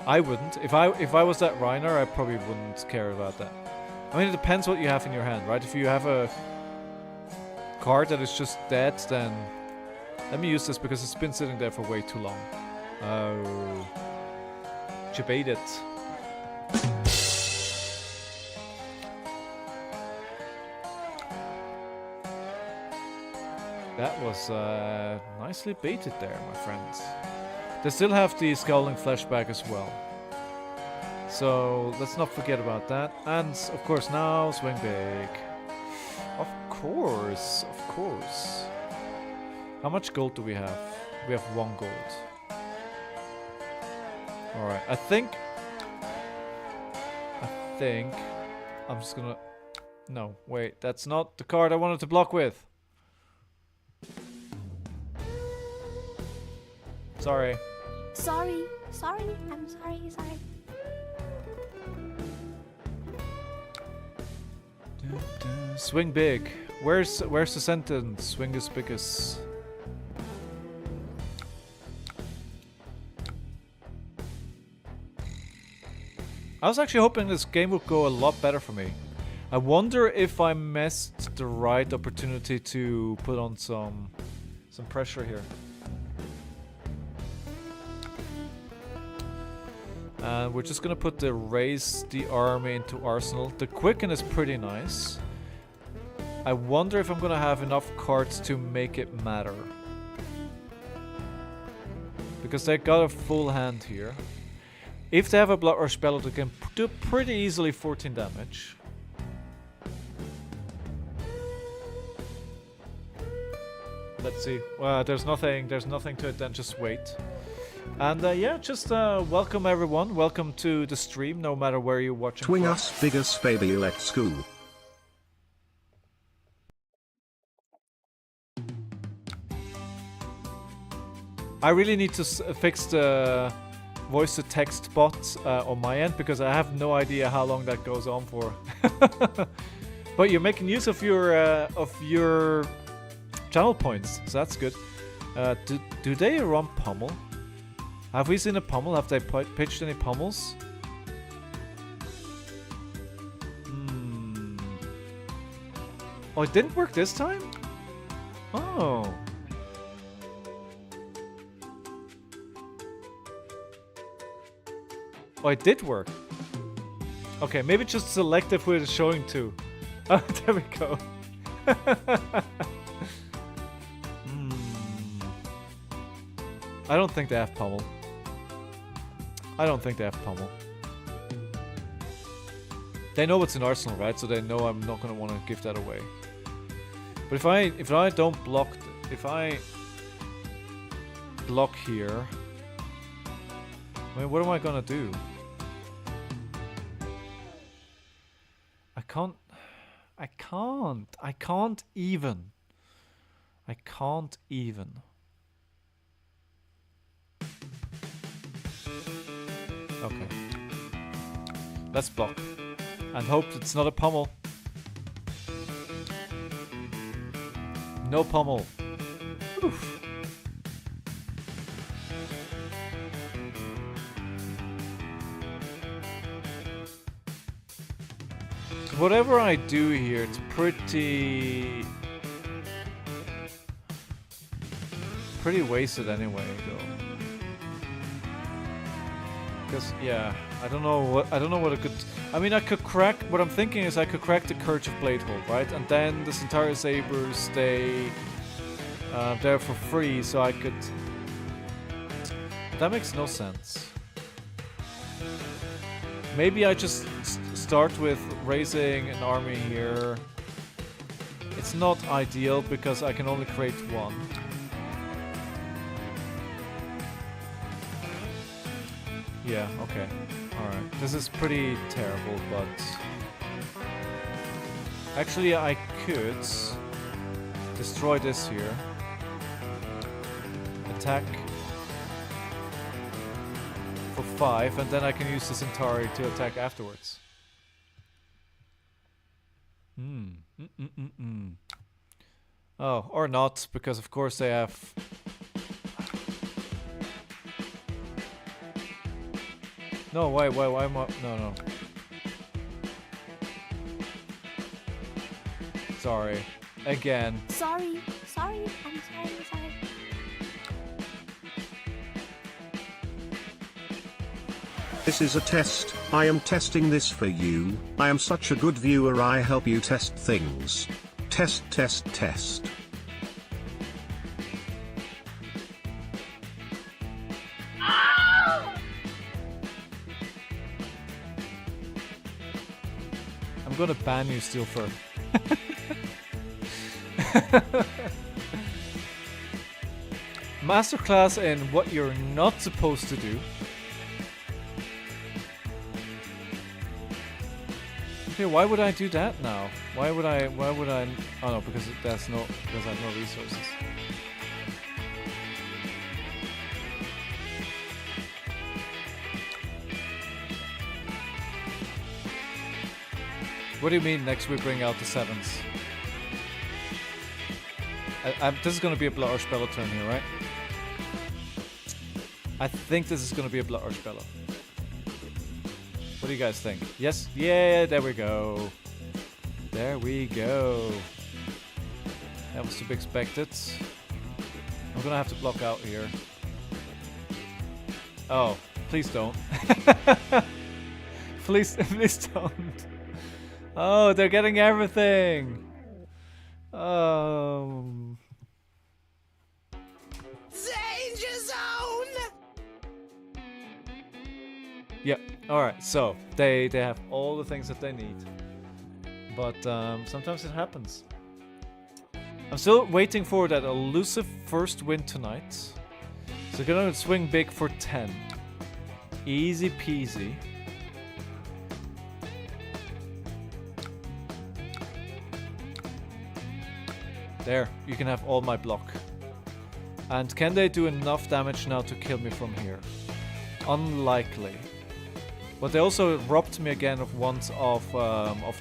C: I wouldn't. If I was that Reiner, I probably wouldn't care about that. I mean, it depends what you have in your hand, right? If you have a card that is just dead, then let me use this because it's been sitting there for way too long. Oh, debate it. That was nicely baited there, my friends. They still have the Scowling Flashback as well. So let's not forget about that. And of course now, swing big. Of course, of course. How much gold do we have? We have 1 gold. Alright, I think I'm just gonna... No, wait, that's not the card I wanted to block with. Sorry.
B: Sorry. I'm sorry.
C: Swing big. Where's the sentence? Swing is biggest. I was actually hoping this game would go a lot better for me. I wonder if I missed the right opportunity to put on some pressure here. And we're just gonna put the raise the army into Arsenal. The quicken is pretty nice. I wonder if I'm gonna have enough cards to make it matter. Because they got a full hand here. If they have a Bloodrush Bellow, they can do pretty easily 14 damage. Let's see. There's nothing to it then, just wait. And yeah, just welcome everyone. Welcome to the stream, no matter where you're watching
F: Swing
C: from.
F: us biggest baby, let's go.
C: I really need to fix the voice to text bot on my end because I have no idea how long that goes on for. But you're making use of your channel points, so that's good. Do they run pommel? Have we seen a pommel? Have they pitched any pommels? Oh, it didn't work this time? Oh. Oh, it did work. Okay, maybe just selective with showing to. Oh, there we go. I don't think they have pommel. I don't think they have pommel. They know it's in Arsenal, right? So they know I'm not gonna want to give that away. But if I don't block, if I block here, I mean, what am I gonna do? I can't even. I can't even. Okay. Let's block. And hope it's not a pommel. No pommel. Oof. Whatever I do here, it's pretty wasted anyway, though. Because yeah, I don't know what a good. I mean, I could crack. What I'm thinking is I could crack the Courage of Bladehold, right? And then this entire sabers stay there for free, so I could. That makes no sense. Maybe I just start with raising an army here. It's not ideal because I can only create one. Yeah, okay. Alright. This is pretty terrible, but... Actually, I could destroy this here. Attack for 5, and then I can use the Centauri to attack afterwards. Oh, or not, because of course they have... No, why am I... No. Sorry. Again.
B: Sorry. I'm sorry.
F: This is a test. I am testing this for you. I am such a good viewer. I help you test things. Test.
C: I'm gonna ban you, Steelfur. Masterclass in what you're not supposed to do. Okay, why would I do that now? Why would I? Oh no, because I have no resources. What do you mean next we bring out the 7s? This is gonna be a Blood Archbella turn here, right? I think this is gonna be a Blood Archbella. What do you guys think? Yes? Yeah, there we go. There we go. That was to be expected. I'm gonna have to block out here. Oh, please don't. Please don't. Oh, they're getting everything.
E: Danger zone!
C: Yep. Alright, so they have all the things that they need. But sometimes it happens. I'm still waiting for that elusive first win tonight. So gonna swing big for 10. Easy peasy. There, you can have all my block. And can they do enough damage now to kill me from here? Unlikely. But they also robbed me again of once of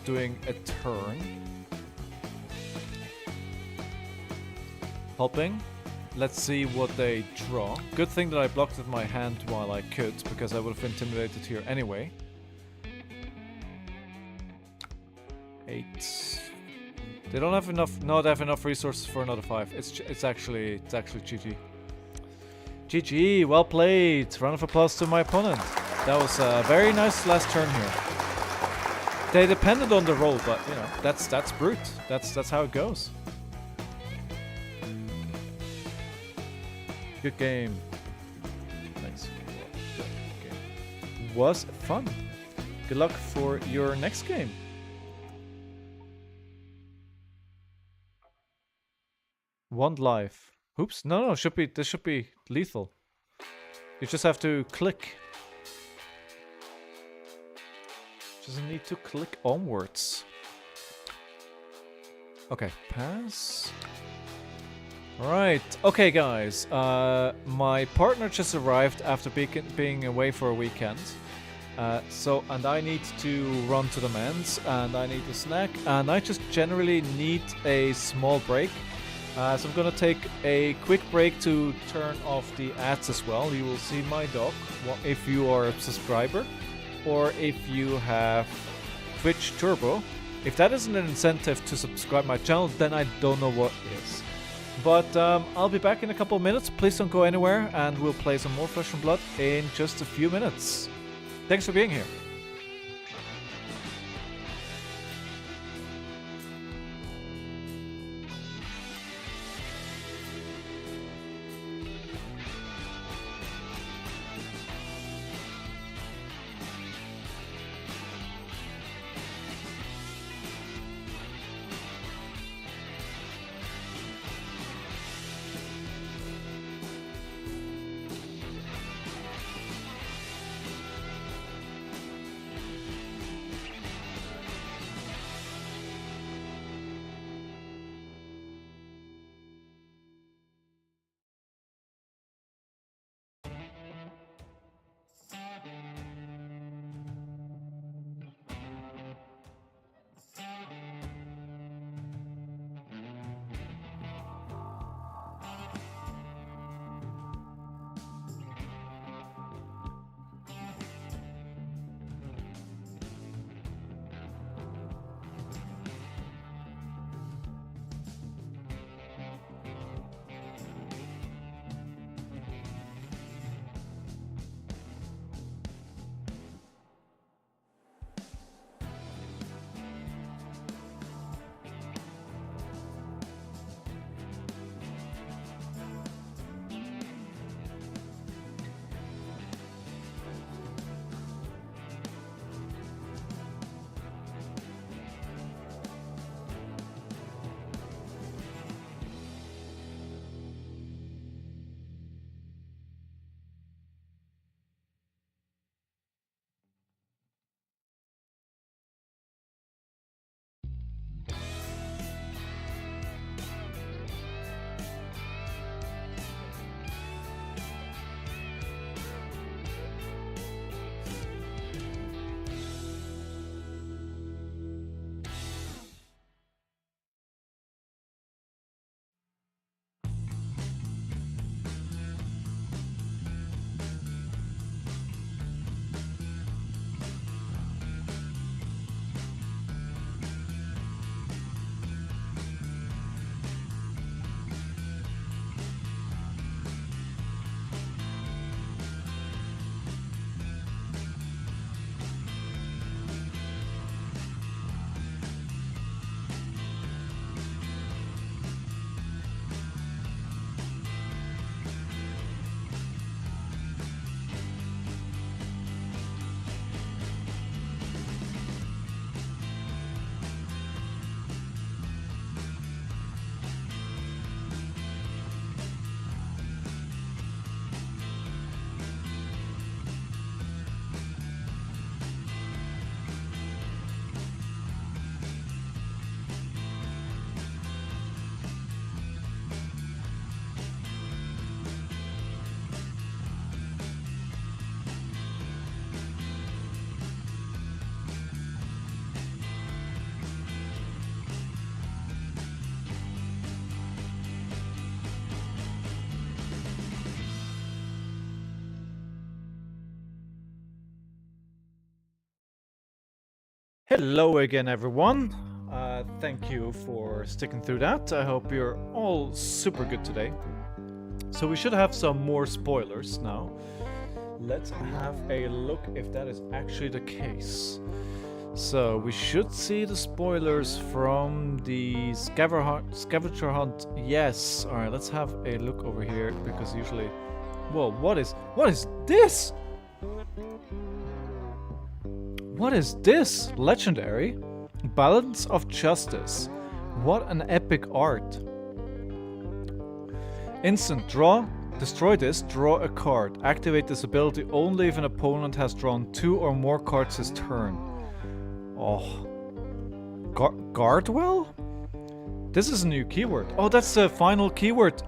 C: doing a turn. Helping. Let's see what they draw. Good thing that I blocked with my hand while I could, because I would have intimidated here anyway. 8. They don't have enough. No, they have enough resources for another 5. It's actually GG. GG. Well played. Round of applause to my opponent. That was a very nice last turn here. They depended on the roll, but you know that's brute. That's how it goes. Good game. Thanks. Good game. Was fun. Good luck for your next game. One life. Oops. No, this should be lethal. You just have to click. Just need to click onwards. Okay, pass. Alright, okay guys. My partner just arrived after being away for a weekend. And I need to run to the men's, and I need a snack, and I just generally need a small break. So I'm gonna take a quick break to turn off the ads as well. You will see my dog if you are a subscriber, or if you have Twitch Turbo. If that isn't an incentive to subscribe my channel, then I don't know what is. But I'll be back in a couple of minutes. Please don't go anywhere, and we'll play some more Flesh and Blood in just a few minutes. Thanks for being here. Hello again, everyone. Thank you for sticking through that. I hope you're all super good today. So we should have some more spoilers now. Let's have a look if that is actually the case. So we should see the spoilers from the scavenger hunt. Yes. All right. Let's have a look over here because usually, whoa, what is this? What is this? Legendary? Balance of Justice. What an epic art. Instant draw. Destroy this, draw a card. Activate this ability only if an opponent has drawn 2 or more cards this turn. Oh. Guardwell? This is a new keyword. Oh, that's the final keyword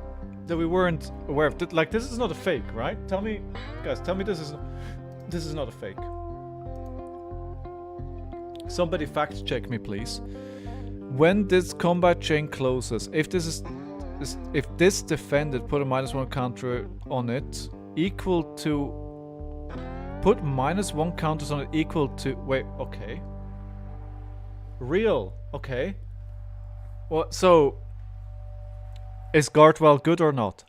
C: that we weren't aware of. Like, this is not a fake, right? Tell me, guys, tell me this is not a fake. Somebody fact check me, please. When this combat chain closes, if this defended put a -1 counter on it equal to put -1 counters on it equal to wait, okay. Real, okay. Well, so is Guardwell good or not?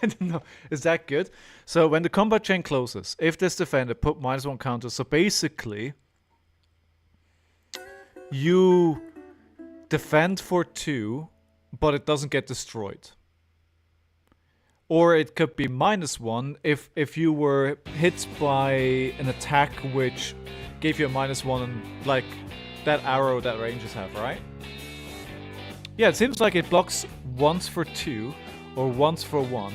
C: I don't know. Is that good? So when the combat chain closes, if this defender put -1 counter, so basically you defend for 2, but it doesn't get destroyed. Or it could be -1 if you were hit by an attack which gave you a -1 and like that arrow that rangers have, right? Yeah, it seems like it blocks once for 2 or once for 1.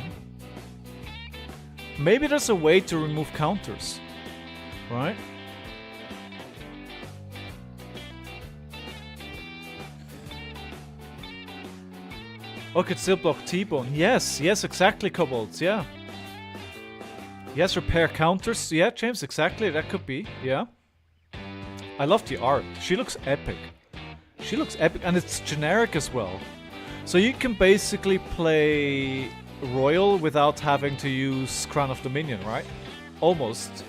C: Maybe there's a way to remove counters, right? Oh, could still block T-Bone. Yes, exactly, Kobolds, yeah. Yes, repair counters. Yeah, James, exactly, that could be, yeah. I love the art. She looks epic. She looks epic, and it's generic as well. So you can basically play Royal without having to use Crown of Dominion, right? Almost.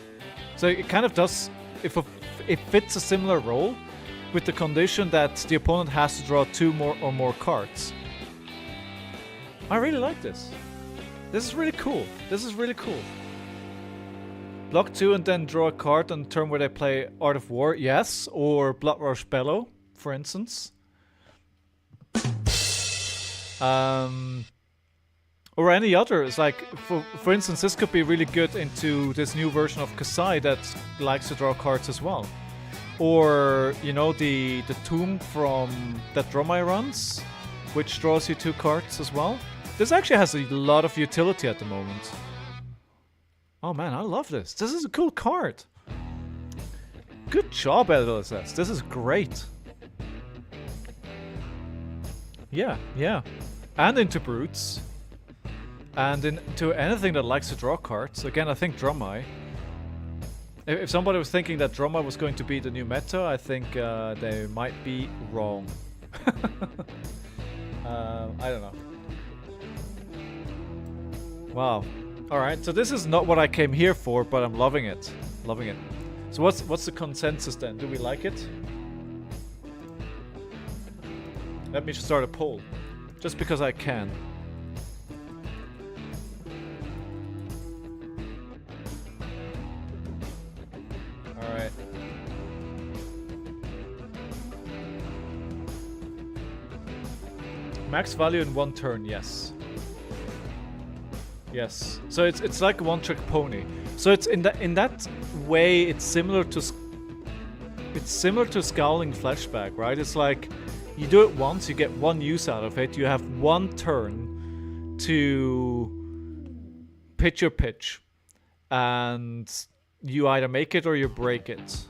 C: So it kind of does, it fits a similar role with the condition that the opponent has to draw 2 or more cards. I really like this. This is really cool. This is really cool. Block 2 and then draw a card on the turn where they play Art of War, yes, or Bloodrush Bellow, for instance. Or any others, like, for instance, this could be really good into this new version of KASSAI that likes to draw cards as well. Or, you know, the tomb from that Dromai runs, which draws you 2 cards as well. This actually has a lot of utility at the moment. Oh man, I love this. This is a cool card. Good job, LSS. This is great. Yeah. And into Brutes. And into anything that likes to draw cards. Again, I think Dromai. If somebody was thinking that Dromai was going to be the new meta, I think they might be wrong. I don't know. Wow. Alright, so this is not what I came here for, but I'm loving it. Loving it. So what's the consensus then? Do we like it? Let me start a poll. Just because I can. Alright. Max value in 1 turn, yes. Yes. So it's like a one-trick pony. So it's in that way it's similar to Scowling Flashback, right? It's like you do it once, you get 1 use out of it. You have 1 turn to pitch your pitch, and you either make it or you break it.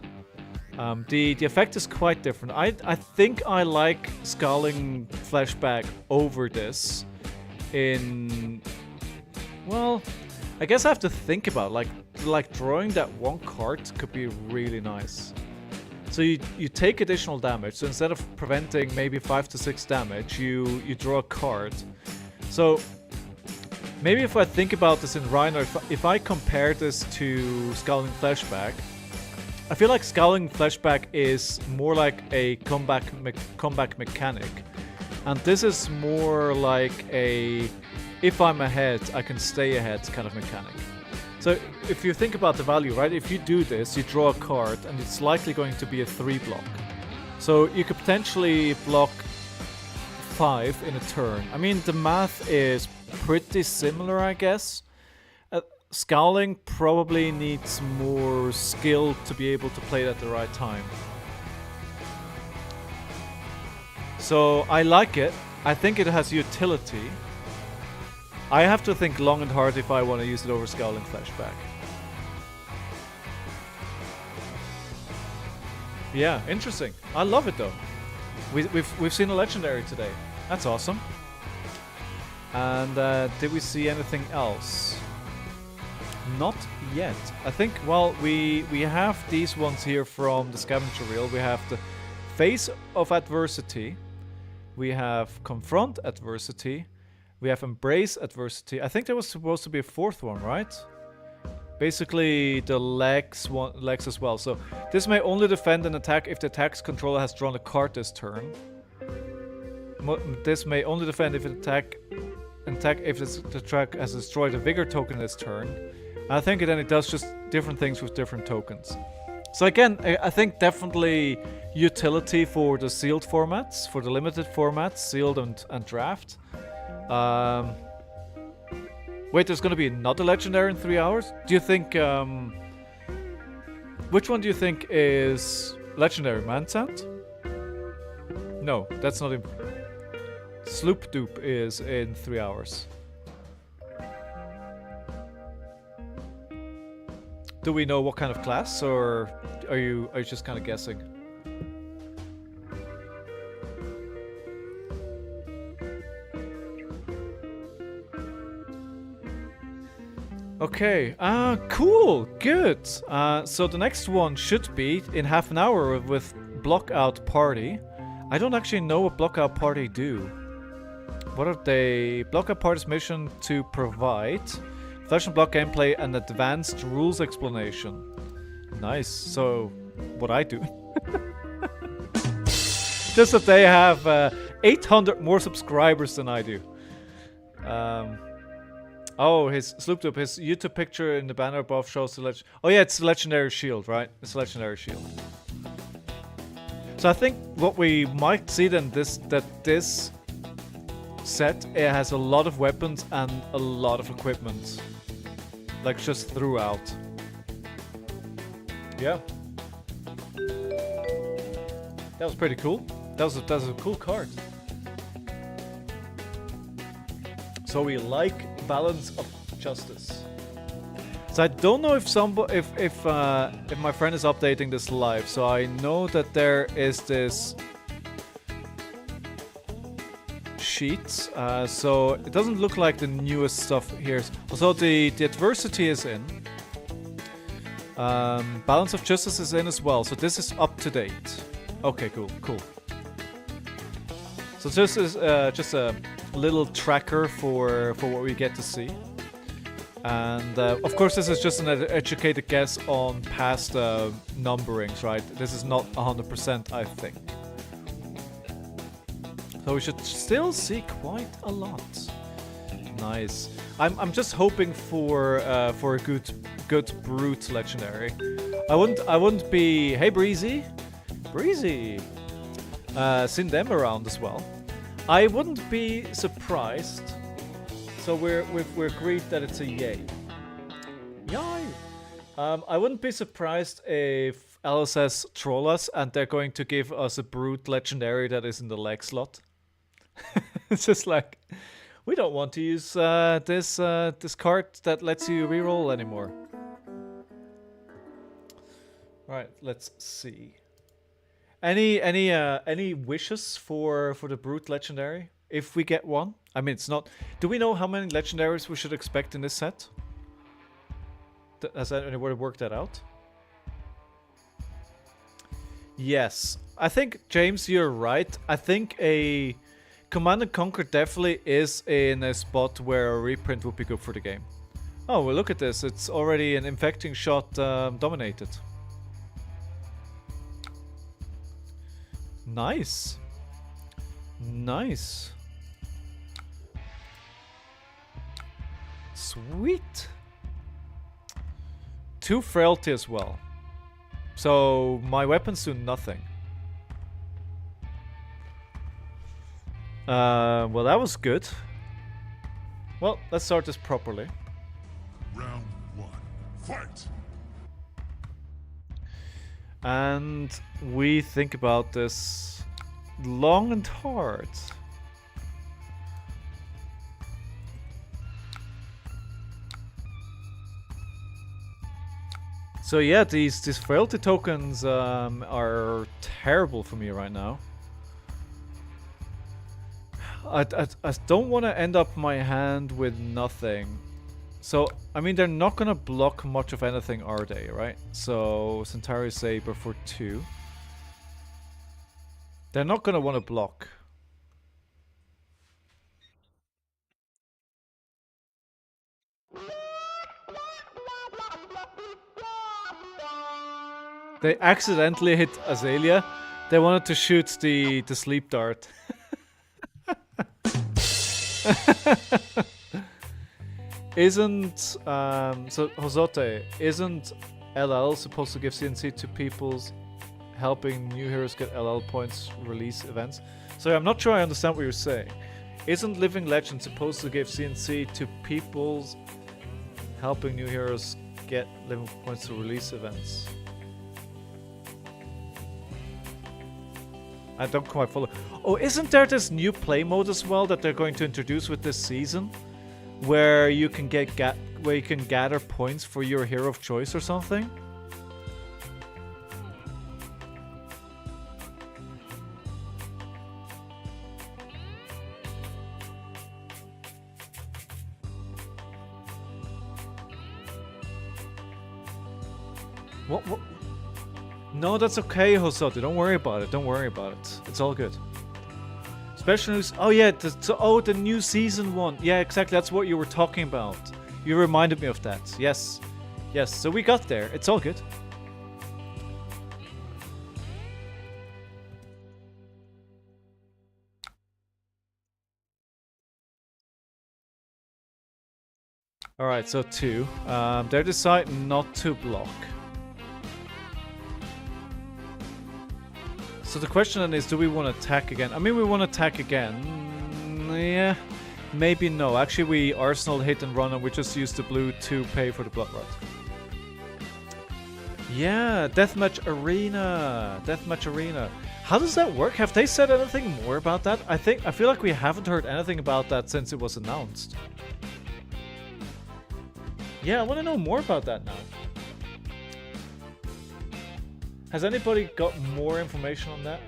C: The effect is quite different. I think I like Scowling Flashback over this in... Well, I guess I have to think about it. Like drawing that 1 card could be really nice. So you take additional damage. So instead of preventing maybe 5 to 6 damage, you draw a card. So maybe if I think about this in Rhino, if I compare this to Scowling Flashback, I feel like Scowling Flashback is more like a comeback mechanic, and this is more like a if I'm ahead, I can stay ahead kind of mechanic. So if you think about the value, right? If you do this, you draw a card, and it's likely going to be a 3 block. So you could potentially block 5 in a turn. I mean, the math is pretty similar, I guess. Scowling probably needs more skill to be able to play it at the right time. So I like it. I think it has utility. I have to think long and hard if I want to use it over Scowling Flashback. Yeah, interesting. I love it though. We've seen a legendary today. That's awesome. And did we see anything else? Not yet. I think, well, we have these ones here from the scavenger reel. We have the Face of Adversity. We have Confront Adversity. We have Embrace Adversity. I think there was supposed to be a 4th one, right? Basically the legs as well. So this may only defend an attack if the attack's controller has drawn a card this turn. This may only defend if an attack if the track has destroyed a Vigor token this turn. I think then it does just different things with different tokens. So again, I think definitely utility for the sealed formats, for the limited formats, sealed and draft. Wait, there's gonna be another legendary in 3 hours? Do you think, which one do you think is legendary? Mansant? No, that's not in... Sloop Dupe is in 3 hours. Do we know what kind of class, or are you just kind of guessing? Okay, cool, good. So the next one should be in half an hour with Blockout Party. I don't actually know what Blockout Party do. What are they? Blockout Party's mission to provide Flash and Block gameplay and advanced rules explanation. Nice. So, what I do. Just that they have 800 more subscribers than I do. Oh, his Slooped, his YouTube picture in the banner above shows the oh yeah, it's the Legendary Shield, right? It's a Legendary Shield. So I think what we might see then this set, it has a lot of weapons and a lot of equipment. Like just throughout. Yeah. That was pretty cool. That was a cool card. So we like Balance of Justice. So I don't know if if my friend is updating this live. So I know that there is this sheet. So it doesn't look like the newest stuff here. So the adversity is in. Balance of Justice is in as well. So this is up to date. Okay, cool. So this is just a little tracker for what we get to see. And of course this is just an educated guess on past numberings, right? This is not 100%, I think. So we should still see quite a lot. Nice. I'm just hoping for a good brute legendary. I wouldn't be... Hey Breezy! Seen them around as well. I wouldn't be surprised. So we're agreed that it's a yay. Yay! I wouldn't be surprised if LSS troll us and they're going to give us a brute legendary that is in the leg slot. It's just like, we don't want to use this card that lets you reroll anymore. All right, let's see. Any wishes for the brute legendary if we get one? I mean, it's not. Do we know how many legendaries we should expect in this set? Has anybody worked that out? Yes, I think James, you're right. I think a Command and Conquer definitely is in a spot where a reprint would be good for the game. Oh, well, look at this. It's already an infecting shot dominated. Nice. Nice. Sweet. 2 frailty as well. So my weapons do nothing. Well, that was good. Well, let's start this properly.
D: Round 1. Fight!
C: And we think about this long and hard. So yeah, these frailty tokens are terrible for me right now. I don't want to end up my hand with nothing. So, I mean, they're not going to block much of anything, are they, right? So, Centauri Saber for 2. They're not going to want to block. They accidentally hit Azalea. They wanted to shoot the sleep dart. Isn't so Hosote, isn't LL supposed to give CNC to people's helping new heroes get LL points release events? So I'm not sure I understand what you're saying. Isn't Living Legend supposed to give CNC to people's helping new heroes get living points to release events? I don't quite follow. Oh, isn't there this new play mode as well that they're going to introduce with this season? Where you can gather points for your hero of choice or something? What? No, that's okay, Hosote. Don't worry about it. Don't worry about it. It's all good. Special news. Oh yeah, the new season 1. Yeah, exactly. That's what you were talking about. You reminded me of that. Yes. Yes, so we got there. It's all good. Alright, so 2. They decide not to block. So the question then is, do we want to attack again? I mean, we want to attack again. Yeah, maybe no. Actually, we Arsenal hit and run and we just use the blue to pay for the blood rot. Yeah, Deathmatch Arena. Deathmatch Arena. How does that work? Have they said anything more about that? I feel like we haven't heard anything about that since it was announced. Yeah, I want to know more about that now. Has anybody got more information on that?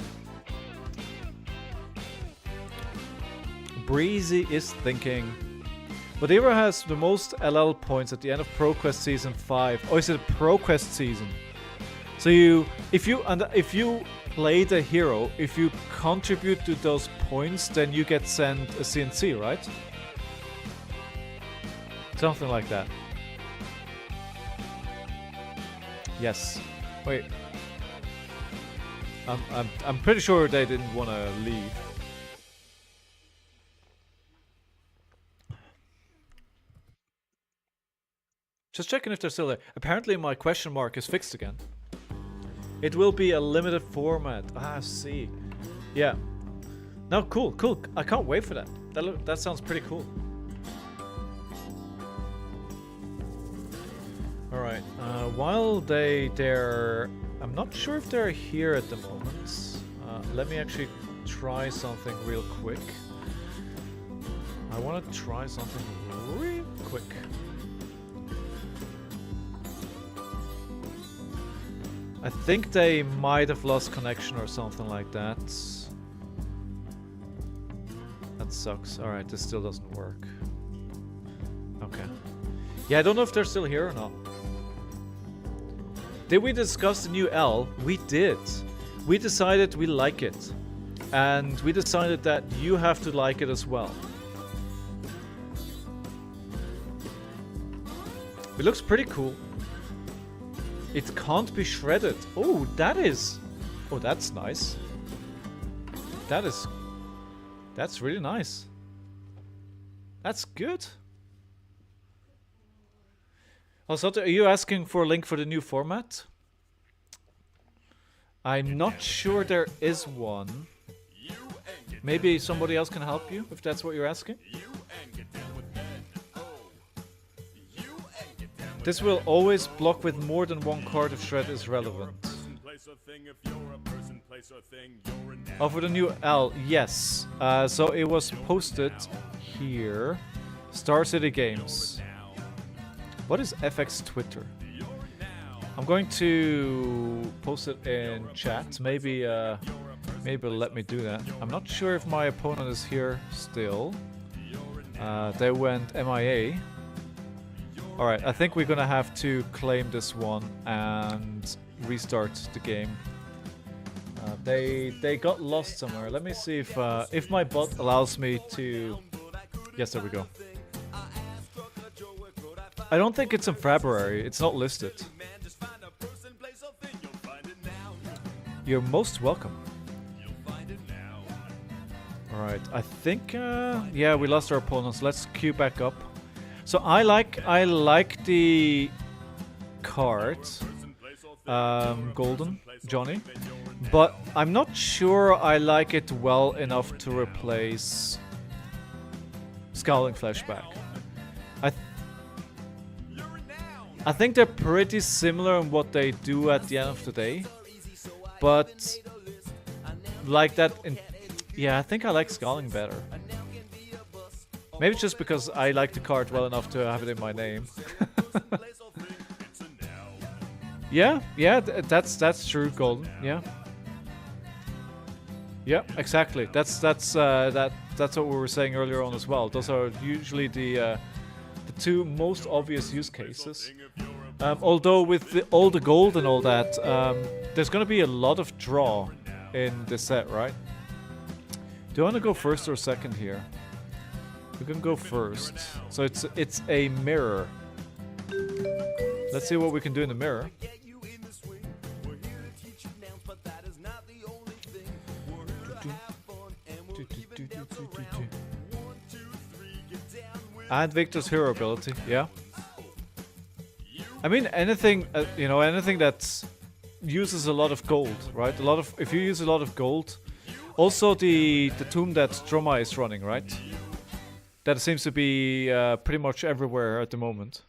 C: Breezy is thinking. Whatever has the most LL points at the end of ProQuest Season 5. Oh, is it a ProQuest season? So if you play the hero, if you contribute to those points, then you get sent a CNC, right? Something like that. Yes. Wait. I'm pretty sure they didn't want to leave. Just checking if they're still there. Apparently my question mark is fixed again. It will be a limited format. Ah, I see. Yeah. No, cool. I can't wait for that. That sounds pretty cool. Alright. While they're... I'm not sure if they're here at the moment. Let me actually try something real quick. I want to try something real quick. I think they might have lost connection or something like that. That sucks. Alright, this still doesn't work. Okay. Yeah, I don't know if they're still here or not. Did we discuss the new L? We did. We decided we like it. And we decided that you have to like it as well. It looks pretty cool. It can't be shredded. Oh, that is... Oh, that's nice. That's really nice. That's good. Also, are you asking for a link for the new format? I'm not sure there is one. Maybe somebody else can help you, if that's what you're asking. This will always block with more than one card if shred is relevant. Oh, for the new L, yes. So it was posted here. Star City Games. What is FX Twitter? I'm going to post it in chat. Maybe maybe let me do that. I'm not sure if my opponent is here still. They went MIA. Alright, I think we're gonna have to claim this one and restart the game. They got lost somewhere. Let me see if my bot allows me to... Yes, there we go. I don't think it's in February. It's not listed. You're most welcome. Alright, I think... yeah, we lost our opponents. Let's queue back up. So I like the card, Golden Johnny, but I'm not sure I like it well enough to replace Scowling Flashback. I think they're pretty similar in what they do at the end of the day, but like that, yeah, I think I like Scowling better. Maybe it's just because I like the card well enough to have it in my name. Yeah, that's true, Golden. Yeah. Yeah, exactly. That's what we were saying earlier on as well. Those are usually the two most obvious use cases. Although with all the gold and all that, there's gonna be a lot of draw in this set, right? Do you want to go first or second here? We can go first. So it's a mirror. Let's see what we can do in the mirror. And Victor's hero ability, yeah. I mean anything, you know, anything that uses a lot of gold, right? If you use a lot of gold. Also the tomb that Stroma is running, right? That seems to be pretty much everywhere at the moment.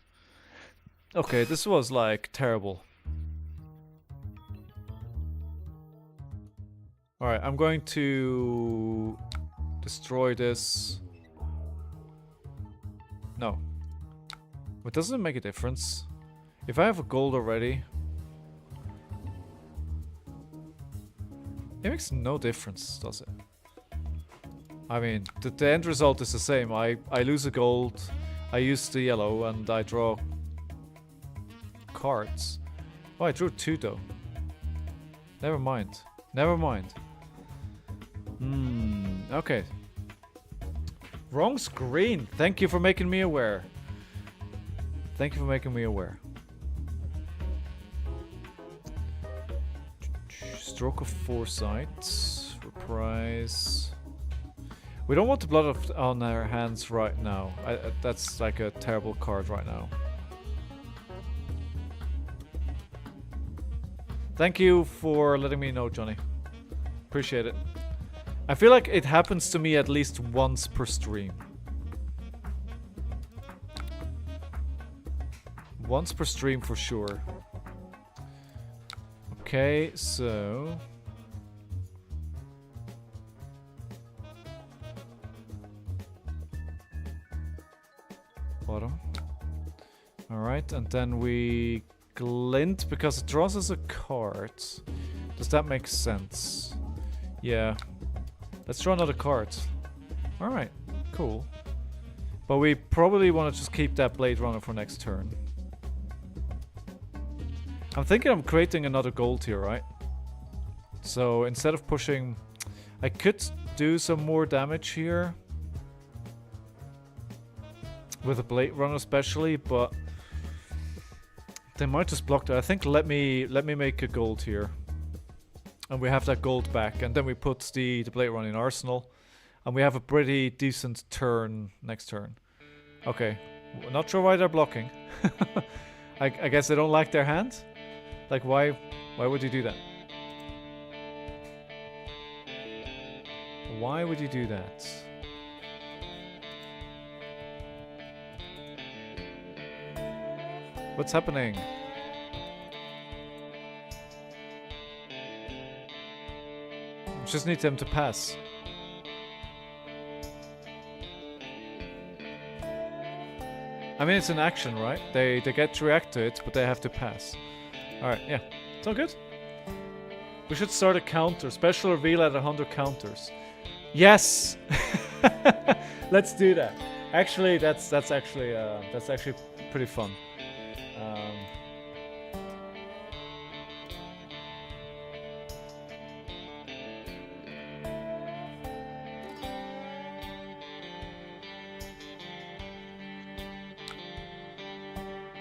C: Okay, this was like terrible. Alright, I'm going to destroy this. No. But doesn't it make a difference? If I have a gold already... It makes no difference, does it? I mean, the end result is the same. I lose a gold, I use the yellow, and I draw cards. Oh, I drew 2 though. Never mind. Never mind. Okay. Wrong screen. Thank you for making me aware. Thank you for making me aware. Stroke of Foresight. Reprise. We don't want the blood on our hands right now. That's like a terrible card right now. Thank you for letting me know, Johnny. Appreciate it. I feel like it happens to me at least once per stream. Once per stream for sure. Okay, so... Bottom. Alright, and then we glint because it draws us a card. Does that make sense? Yeah. Let's draw another card. Alright, cool. But we probably want to just keep that Blade Runner for next turn. I'm thinking I'm creating another gold here, right? So instead of pushing... I could do some more damage here. With a Blade Runner especially, but... They might just block that. I think let me make a gold here. And we have that gold back. And then we put the Blade Run in Arsenal. And we have a pretty decent turn next turn. Okay. Not sure why they're blocking. I guess they don't like their hand? Like, why would you do that? Why would you do that? What's happening? Just need them to pass. I mean, it's an action, right? They get to react to it, but they have to pass. Alright, yeah. It's all good. We should start a counter. Special reveal at 100 counters. Yes! Let's do that. Actually, that's actually pretty fun.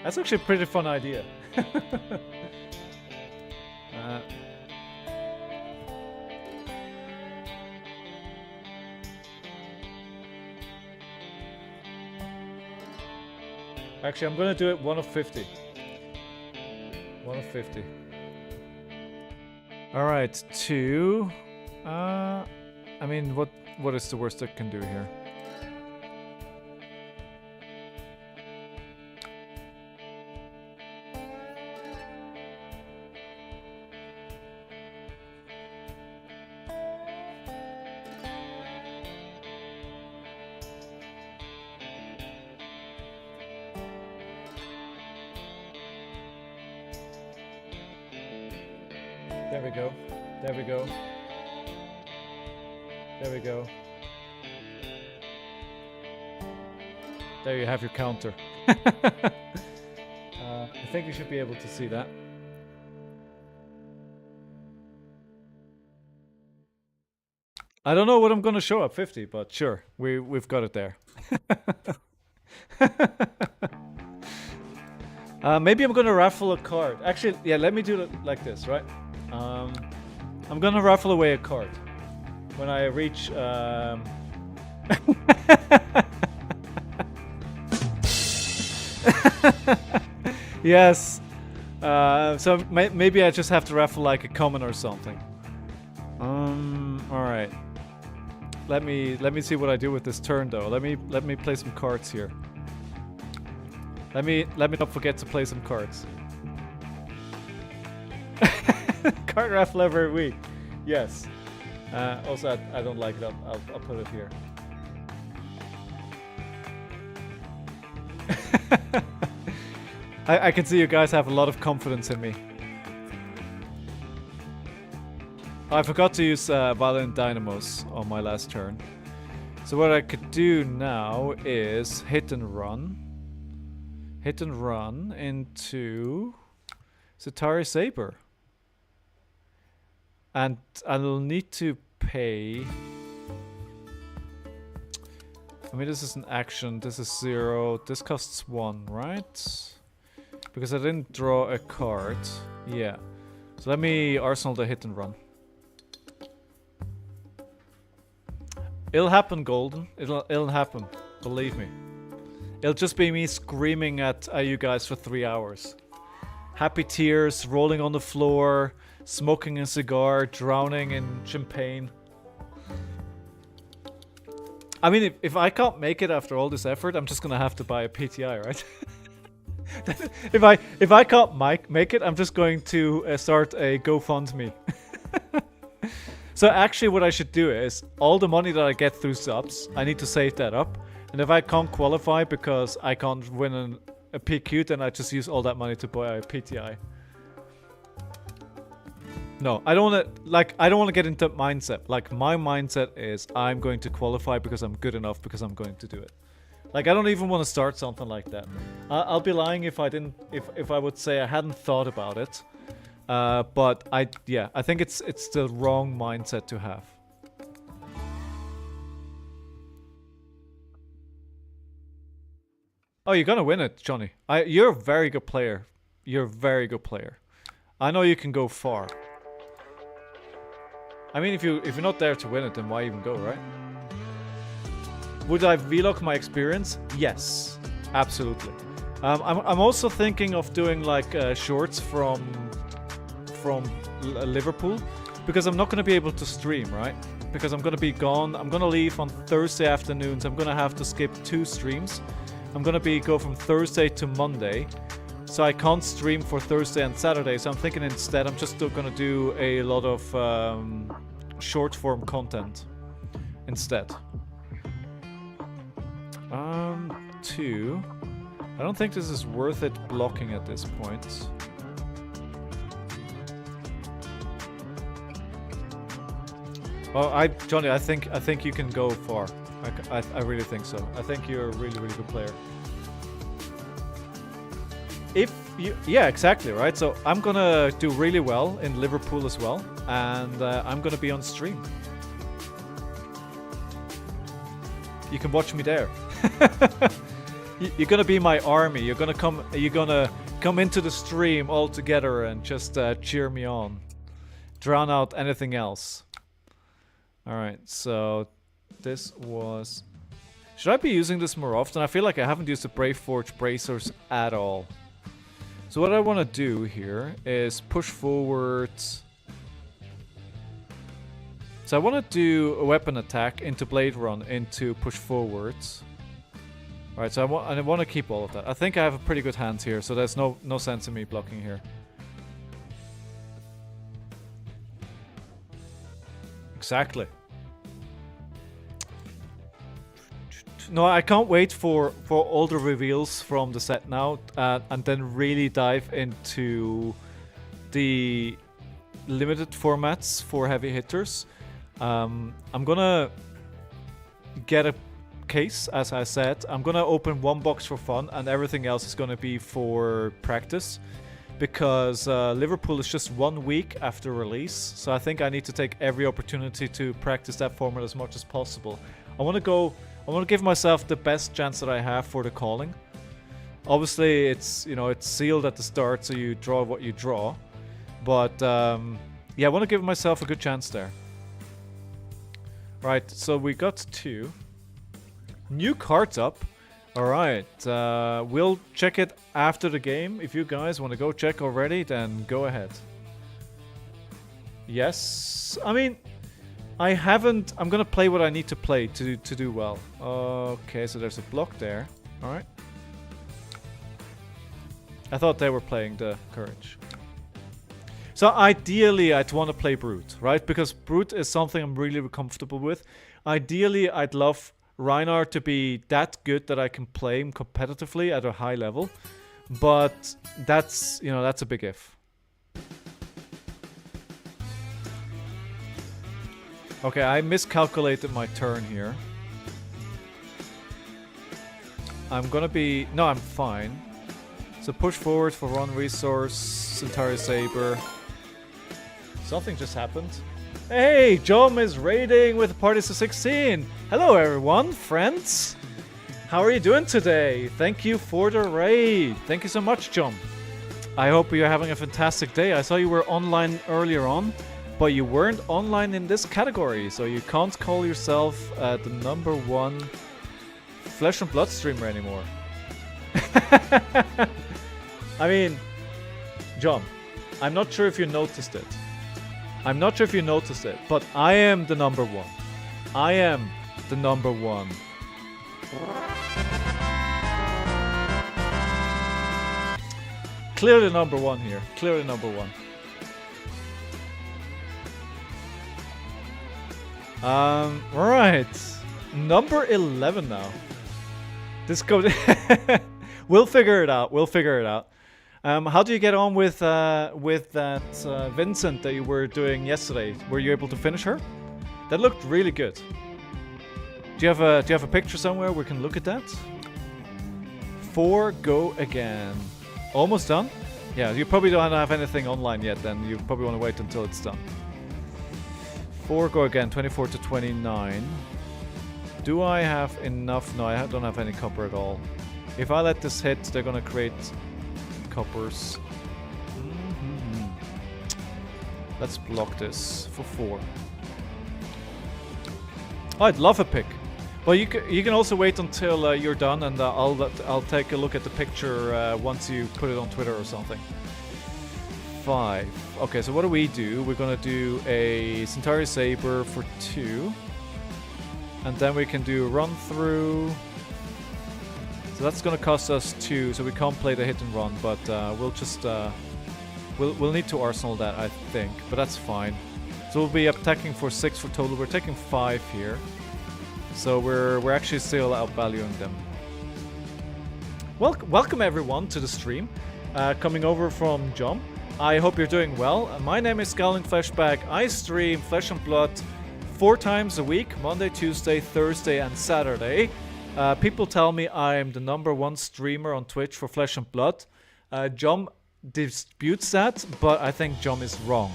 C: That's actually a pretty fun idea. Actually, I'm gonna do it 1 of 50. 1 of 50. Alright, 2. I mean, what is the worst I can do here? There we go. There we go. There we go. There you have your counter. I think you should be able to see that. I don't know what I'm gonna show at 50, but sure, we've got it there. Maybe I'm gonna raffle a card. Actually, yeah, let me do it like this, right? I'm gonna raffle away a card when I reach. Yes. So maybe I just have to raffle like a common or something. All right. Let me see what I do with this turn though. Let me play some cards here. Let me not forget to play some cards. Card raffle every week. Yes. Also, I don't like it. I'll put it here. I can see you guys have a lot of confidence in me. I forgot to use Violent Dynamos on my last turn. So what I could do now is hit and run. Hit and run into Satari Saber. And I'll need to pay. I mean, this is an action. This is 0. This costs 1, right? Because I didn't draw a card. Yeah. So let me arsenal the hit and run. It'll happen, Golden. It'll happen. Believe me. It'll just be me screaming at you guys for 3 hours. Happy tears, rolling on the floor, smoking a cigar, drowning in champagne. I mean, if I can't make it after all this effort, I'm just gonna have to buy a PTI, right? if I can't make it, I'm just going to start a GoFundMe. So actually what I should do is, all the money that I get through subs, I need to save that up. And if I can't qualify because I can't win a PQ, then I just use all that money to buy a PTI. No, I don't want to get into that mindset. Like, my mindset is I'm going to qualify because I'm good enough, because I'm going to do it. Like, I don't even want to start something like that. I'll be lying if I didn't, if I would say I hadn't thought about it. But I think it's the wrong mindset to have. Oh, you're gonna win it, Johnny. You're a very good player. You're a very good player. I know you can go far. I mean, if you're not there to win it, then why even go, right? Would I vlog my experience? Yes, absolutely. I'm also thinking of doing like shorts from Liverpool, because I'm not going to be able to stream, right? Because I'm going to be gone. I'm going to leave on Thursday afternoons. I'm going to have to skip 2 streams. I'm going to go from Thursday to Monday. So I can't stream for Thursday and Saturday. So I'm thinking instead I'm just going to do a lot of short form content instead. 2. I don't think this is worth it blocking at this point. Oh, Johnny, I think you can go far. I really think so. I think you're a really, really good player. If you, yeah, exactly, right? So I'm gonna do really well in Liverpool as well, and I'm gonna be on stream. You can watch me there. You're gonna be my army. You're gonna come into the stream all together and just cheer me on. Drown out anything else. Alright, so this was... Should I be using this more often? I feel like I haven't used the Brave Forge bracers at all. So what I want to do here is push forward. So I want to do a weapon attack into Blade Run into push forwards. Alright, so I want to keep all of that. I think I have a pretty good hand here, so there's no sense in me blocking here. Exactly. No, I can't wait for all the reveals from the set now, and then really dive into the limited formats for heavy hitters. I'm gonna get a case, as I said. I'm gonna open 1 box for fun, and everything else is gonna be for practice. Because Liverpool is just 1 week after release, so I think I need to take every opportunity to practice that format as much as possible. I want to give myself the best chance that I have for the calling. Obviously, it's it's sealed at the start, so you draw what you draw. But yeah, I want to give myself a good chance there. Right, so we got 2 new cards up. Alright, we'll check it after the game. If you guys want to go check already, then go ahead. Yes, I mean, I'm gonna play what I need to play to do well. Okay, so there's a block there. Alright. I thought they were playing the Courage. So ideally, I'd want to play Brute, right? Because Brute is something I'm really comfortable with. Ideally, I'd love Reinhardt to be that good that I can play him competitively at a high level, but that's a big if. Okay, I miscalculated my turn here. I'm fine. So push forward for 1 resource, Centauri Saber. Something just happened. Hey, Jom is raiding with parties of 16. Hello everyone, friends. How are you doing today? Thank you for the raid. Thank you so much, Jom. I hope you're having a fantastic day. I saw you were online earlier on, but you weren't online in this category, so you can't call yourself the #1 Flesh and Blood streamer anymore. I mean, Jom, I'm not sure if you noticed it. But I am the #1. I am the #1. Clearly #1 here. Clearly #1. Right. Number 11 now. This goes... We'll figure it out. How do you get on with that Vincent that you were doing yesterday? Were you able to finish her? That looked really good. Do you have a picture somewhere we can look at that? 4 go again. Almost done? Yeah, you probably don't have anything online yet. Then you probably want to wait until it's done. 4 go again. 24 to 29. Do I have enough? No, I don't have any copper at all. If I let this hit, they're gonna create coppers. Let's block this for 4. Oh, I'd love a pic. Well, you can also wait until you're done, and I'll take a look at the picture once you put it on Twitter or something. 5. Okay, so what do? We're gonna do a Centauri Saber for 2, and then we can do a run through. So that's gonna cost us 2, so we can't play the hit and run, but we'll just we'll need to arsenal that, I think, but that's fine. So we'll be attacking for 6 for total. We're taking 5 here, so we're actually still outvaluing them. Welcome everyone to the stream, coming over from Jump. I hope you're doing well. My name is Scowling Fleshbag. I stream Flesh and Blood 4 times a week, Monday, Tuesday, Thursday, and Saturday. People tell me I'm the #1 streamer on Twitch for Flesh and Blood. Jum disputes that, but I think Jum is wrong.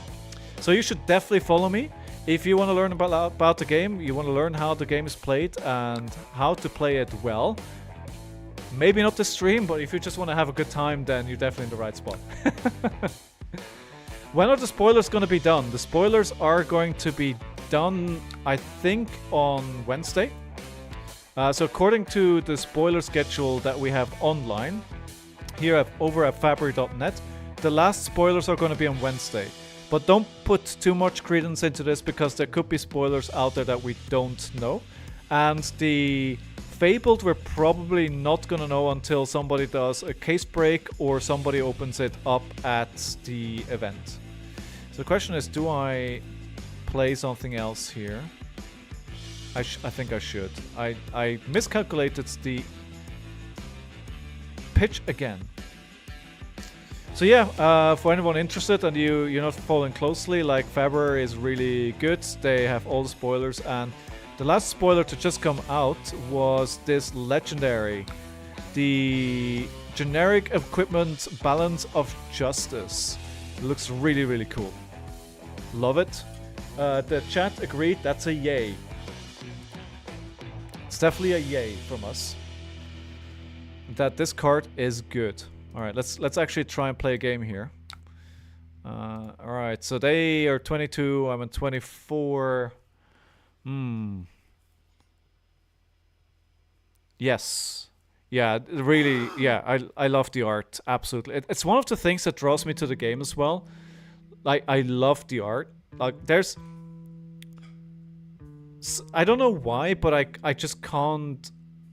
C: So you should definitely follow me. If you want to learn about the game, you want to learn how the game is played and how to play it well. Maybe not the stream, but if you just want to have a good time, then you're definitely in the right spot. When are the spoilers going to be done? The spoilers are going to be done, I think, on Wednesday. So according to the spoiler schedule that we have online, here over at Fabry.net, the last spoilers are going to be on Wednesday. But don't put too much credence into this, because there could be spoilers out there that we don't know. And the Fabled we're probably not going to know until somebody does a case break or somebody opens it up at the event. So the question is, do I play something else here? I think I should. I miscalculated the pitch again. So yeah, for anyone interested and you're not following closely, like, Faber is really good. They have all the spoilers, and the last spoiler to just come out was this legendary, the generic equipment balance of justice. It looks really, really cool. Love it. The chat agreed. That's a yay. It's definitely a yay from us. That this card is good. All right, let's actually try and play a game here. All right, so they are 22. I'm at 24. Yes. Yeah, really. Yeah, I love the art. Absolutely. It's one of the things that draws me to the game as well. Like, I love the art. Like, there's, I don't know why, but I just can't.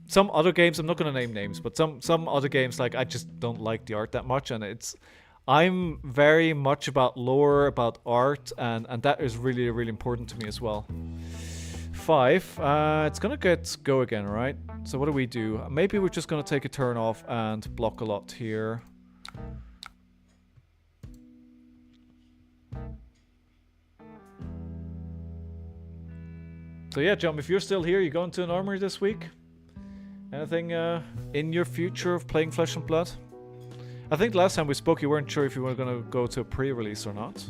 C: Some other games, I'm not gonna name names, but some other games, like, I just don't like the art that much, and I'm very much about lore, about art, and that is really, really important to me as well. 5. It's gonna go again, right? So what do? Maybe we're just gonna take a turn off and block a lot here. So yeah, Jump, if you're still here, you going to an armory this week? Anything in your future of playing Flesh and Blood? I think last time we spoke, you weren't sure if you were going to go to a pre-release or not.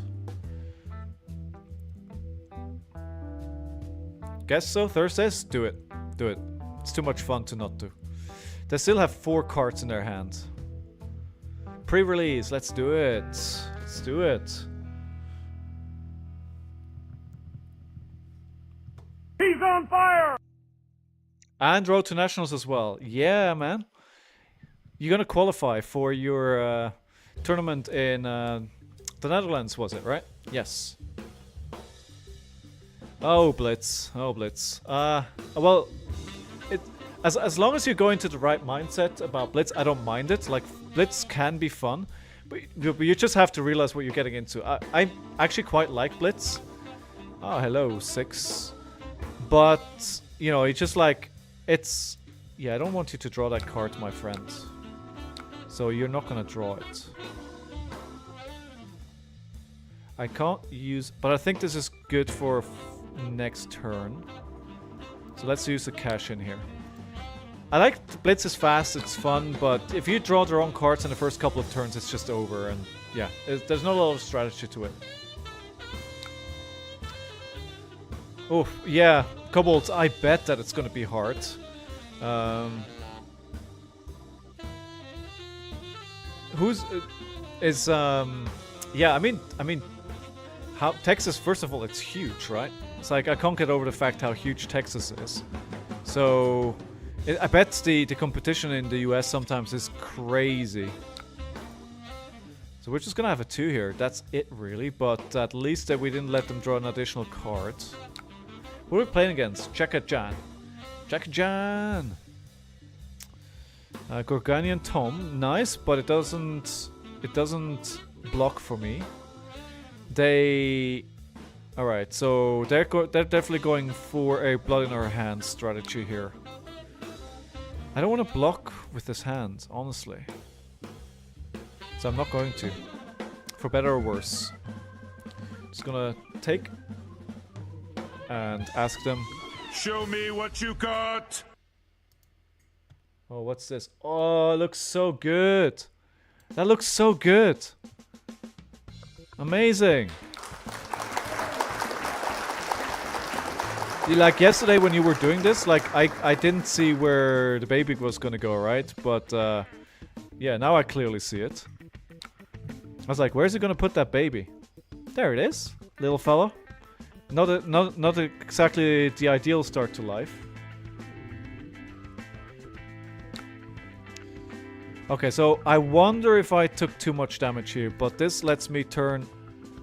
C: Guess so. Thursdays? Do it. Do it. It's too much fun to not do. They still have 4 cards in their hand. Pre-release. Let's do it. Let's do it.
G: He's on fire!
C: And Road to Nationals as well. Yeah, man. You're gonna qualify for your tournament in the Netherlands, was it, right? Yes. Oh, Blitz. Oh, Blitz. Well, as long as you go into the right mindset about Blitz, I don't mind it. Like, Blitz can be fun, but you just have to realize what you're getting into. I actually quite like Blitz. Oh, hello, 6. But, you know, it's just like, it's... Yeah, I don't want you to draw that card, my friend. So you're not gonna draw it. I can't use... But I think this is good for next turn. So let's use the cash in here. I like Blitz is fast, it's fun, but if you draw the wrong cards in the first couple of turns, it's just over. And yeah, there's not a lot of strategy to it. Oh, yeah, Kobolds, I bet that it's gonna be hard. Yeah, I mean, how Texas, first of all, it's huge, right? It's like I can't get over the fact how huge Texas is. So I bet the competition in the US sometimes is crazy. So we're just gonna have a 2 here. That's it really, but at least that we didn't let them draw an additional card. Who are we playing against? Jacka Jan. Jacka Jan! Gorganian Tom. Nice, but it doesn't block for me. They... Alright, so they're definitely going for a blood in our hands strategy here. I don't want to block with this hand, honestly. So I'm not going to. For better or worse. Just gonna take and ask them.
D: Show me what you got!
C: Oh, what's this? Oh, it looks so good. That looks so good. Amazing. Like yesterday when you were doing this, like I didn't see where the baby was gonna go, right? But yeah, now I clearly see it. I was like, where's he gonna put that baby? There it is, little fella. Not exactly the ideal start to life. Okay, so I wonder if I took too much damage here, but this lets me turn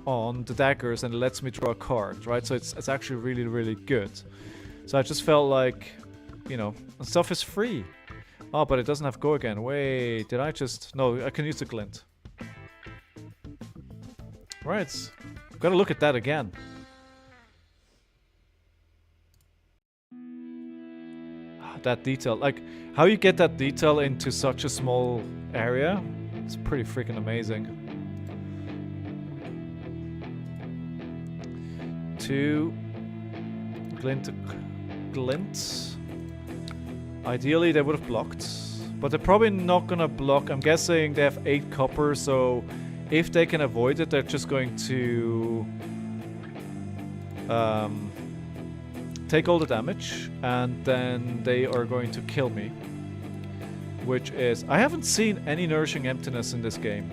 C: on the daggers and it lets me draw a card, right? So it's actually really, really good. So I just felt like, you know, stuff is free. Oh, but it doesn't have go again. Wait, did I just... No, I can use the glint. Right, gotta look at that again. That detail, like how you get that detail into such a small area, it's pretty freaking amazing. 2 glint. Ideally they would have blocked, but they're probably not gonna block. I'm guessing they have 8 copper, so if they can avoid it, they're just going to take all the damage, and then they are going to kill me. Which is... I haven't seen any Nourishing Emptiness in this game.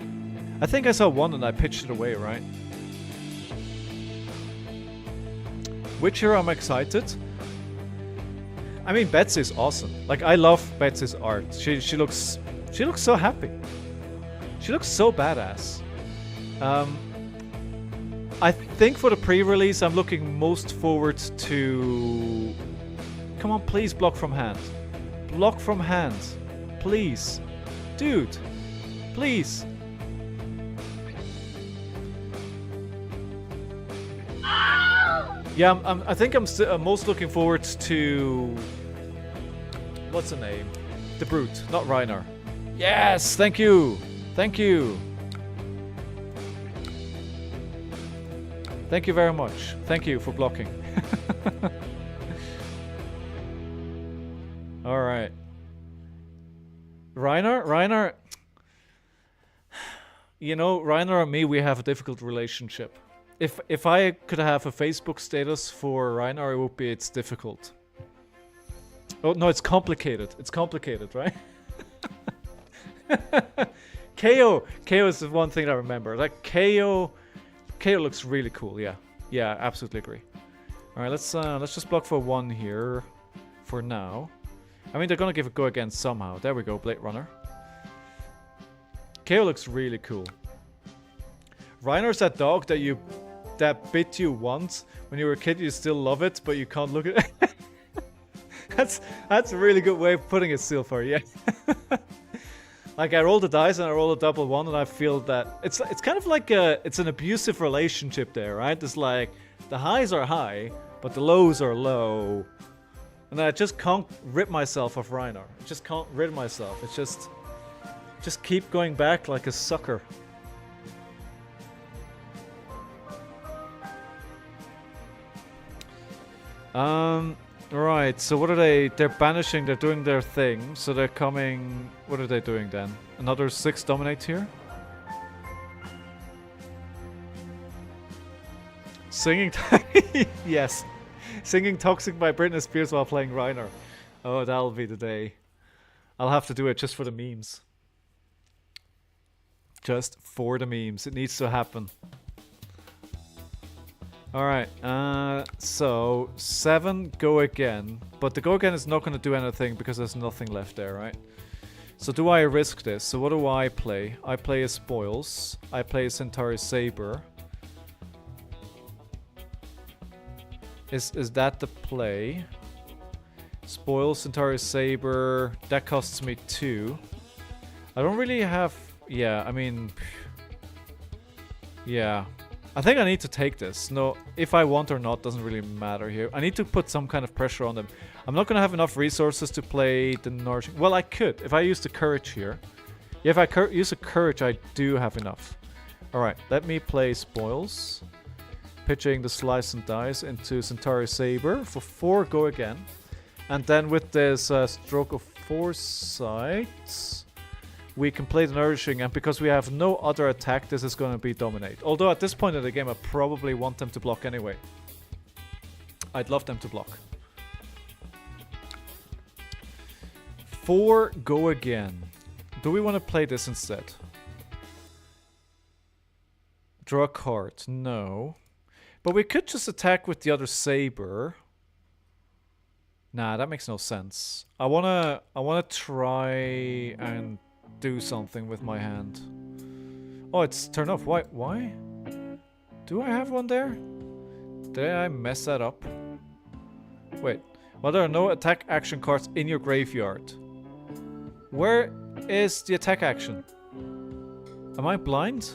C: I think I saw one and I pitched it away, right? Which hero I'm excited? I mean, Betsy's awesome. Like, I love Betsy's art. She looks so happy. She looks so badass. I think for the pre-release, I'm looking most forward to... Come on, please block from hand. Block from hand. Please. Dude. Please. Yeah, I think I'm most looking forward to... What's the name? The Brute, not Reiner. Yes, thank you. Thank you. Thank you very much. Thank you for blocking. Alright. Reiner... You know, Reiner and me, we have a difficult relationship. If I could have a Facebook status for Reiner, it would be it's difficult. Oh, no, it's complicated. It's complicated, right? KO is the one thing I remember. Like, KO looks really cool, yeah. Yeah, absolutely agree. Alright, let's just block for 1 here. For now. I mean, they're gonna give a go again somehow. There we go, Blade Runner. KO looks really cool. Reiner's that dog that bit you once. When you were a kid, you still love it, but you can't look at it. That's a really good way of putting it, Silver, yeah. Like, I roll the dice and I roll a double 1 and I feel that... It's kind of like it's an abusive relationship there, right? It's like, the highs are high, but the lows are low. And I just can't rid myself of Reiner. I just can't rid myself. It's just keep going back like a sucker. Right, so what are they? They're banishing, they're doing their thing. So they're coming... What are they doing then? Another 6 dominate here? Singing... Yes. Singing Toxic by Britney Spears while playing Reiner. Oh, that'll be the day. I'll have to do it just for the memes. Just for the memes. It needs to happen. Alright, so 7 go again. But the go again is not going to do anything because there's nothing left there, right? So do I risk this? So what do I play? I play a Spoils. I play a Centauri Saber. Is that the play? Spoils, Centauri Saber. That costs me 2. I don't really have... Yeah, I mean... Yeah. I think I need to take this. No, if I want or not doesn't really matter here. I need to put some kind of pressure on them. I'm not going to have enough resources to play the Nourishing... Well, I could. If I use the Courage here. Yeah, if I use the Courage, I do have enough. Alright, let me play Spoils. Pitching the Slice and Dice into Centauri Saber for 4 go again. And then with this Stroke of Foresight, we can play the Nourishing, and because we have no other attack, this is going to be Dominate. Although at this point in the game, I probably want them to block anyway. I'd love them to block. 4 go again. Do we want to play this instead? Draw a card. No. But we could just attack with the other Saber. Nah, that makes no sense. I wanna try and do something with my hand. Oh, it's turned off. Why? Do I have one there? Did I mess that up? Wait. Well, there are no attack action cards in your graveyard. Where is the attack action? Am I blind?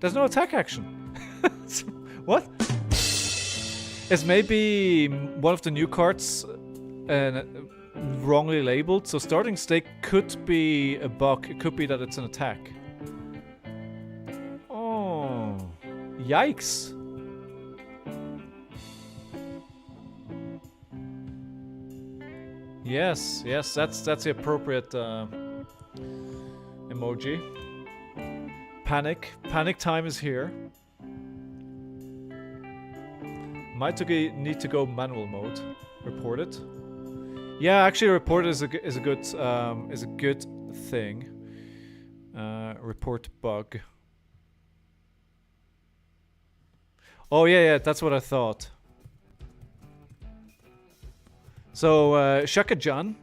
C: There's no attack action. What? Is maybe one of the new cards wrongly labeled? So starting stake could be a bug. It could be that it's an attack. Oh, yikes! Yes, that's the appropriate emoji. Panic time is here. Might need to go manual mode. Report it. Yeah, actually, report it is a good thing. Report bug. Oh yeah, that's what I thought. So Shaka-Jan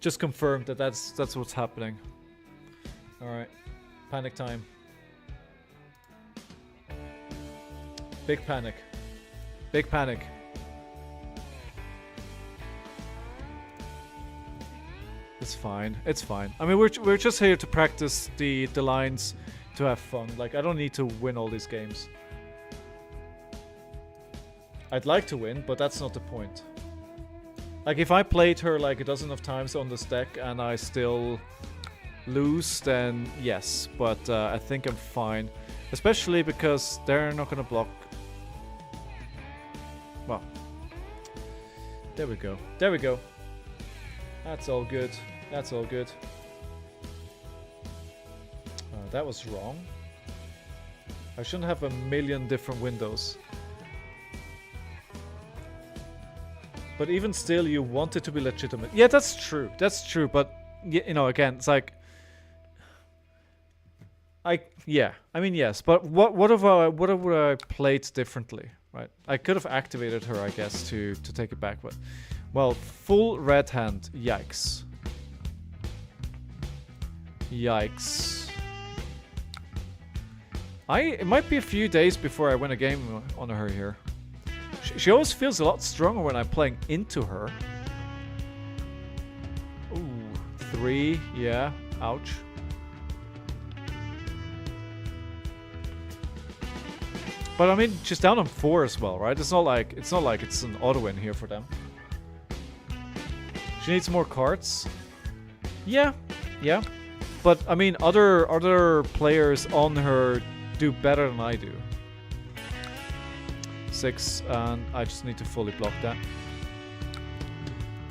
C: just confirmed that that's what's happening. All right, panic time. Big panic. Big panic. It's fine. It's fine. I mean, we're just here to practice the lines, to have fun. Like, I don't need to win all these games. I'd like to win, but that's not the point. Like, if I played her like a dozen of times on this deck and I still lose, then yes. But I think I'm fine. Especially because they're not gonna block. Well, there we go. There we go. That's all good. That's all good. That was wrong. I shouldn't have a million different windows. But even still, you want it to be legitimate. Yeah, that's true. That's true. But, you know, again, it's like... Yeah. I mean, yes. But what have I played differently? Right? I could have activated her, I guess, to take it back. But, well, full red hand. Yikes. Yikes. It might be a few days before I win a game on her here. She always feels a lot stronger when I'm playing into her. Ooh, 3, yeah, ouch. But I mean, she's down on 4 as well, right? It's not like it's an auto win here for them. She needs more cards. Yeah. But I mean, other players on her do better than I do. 6, and I just need to fully block that.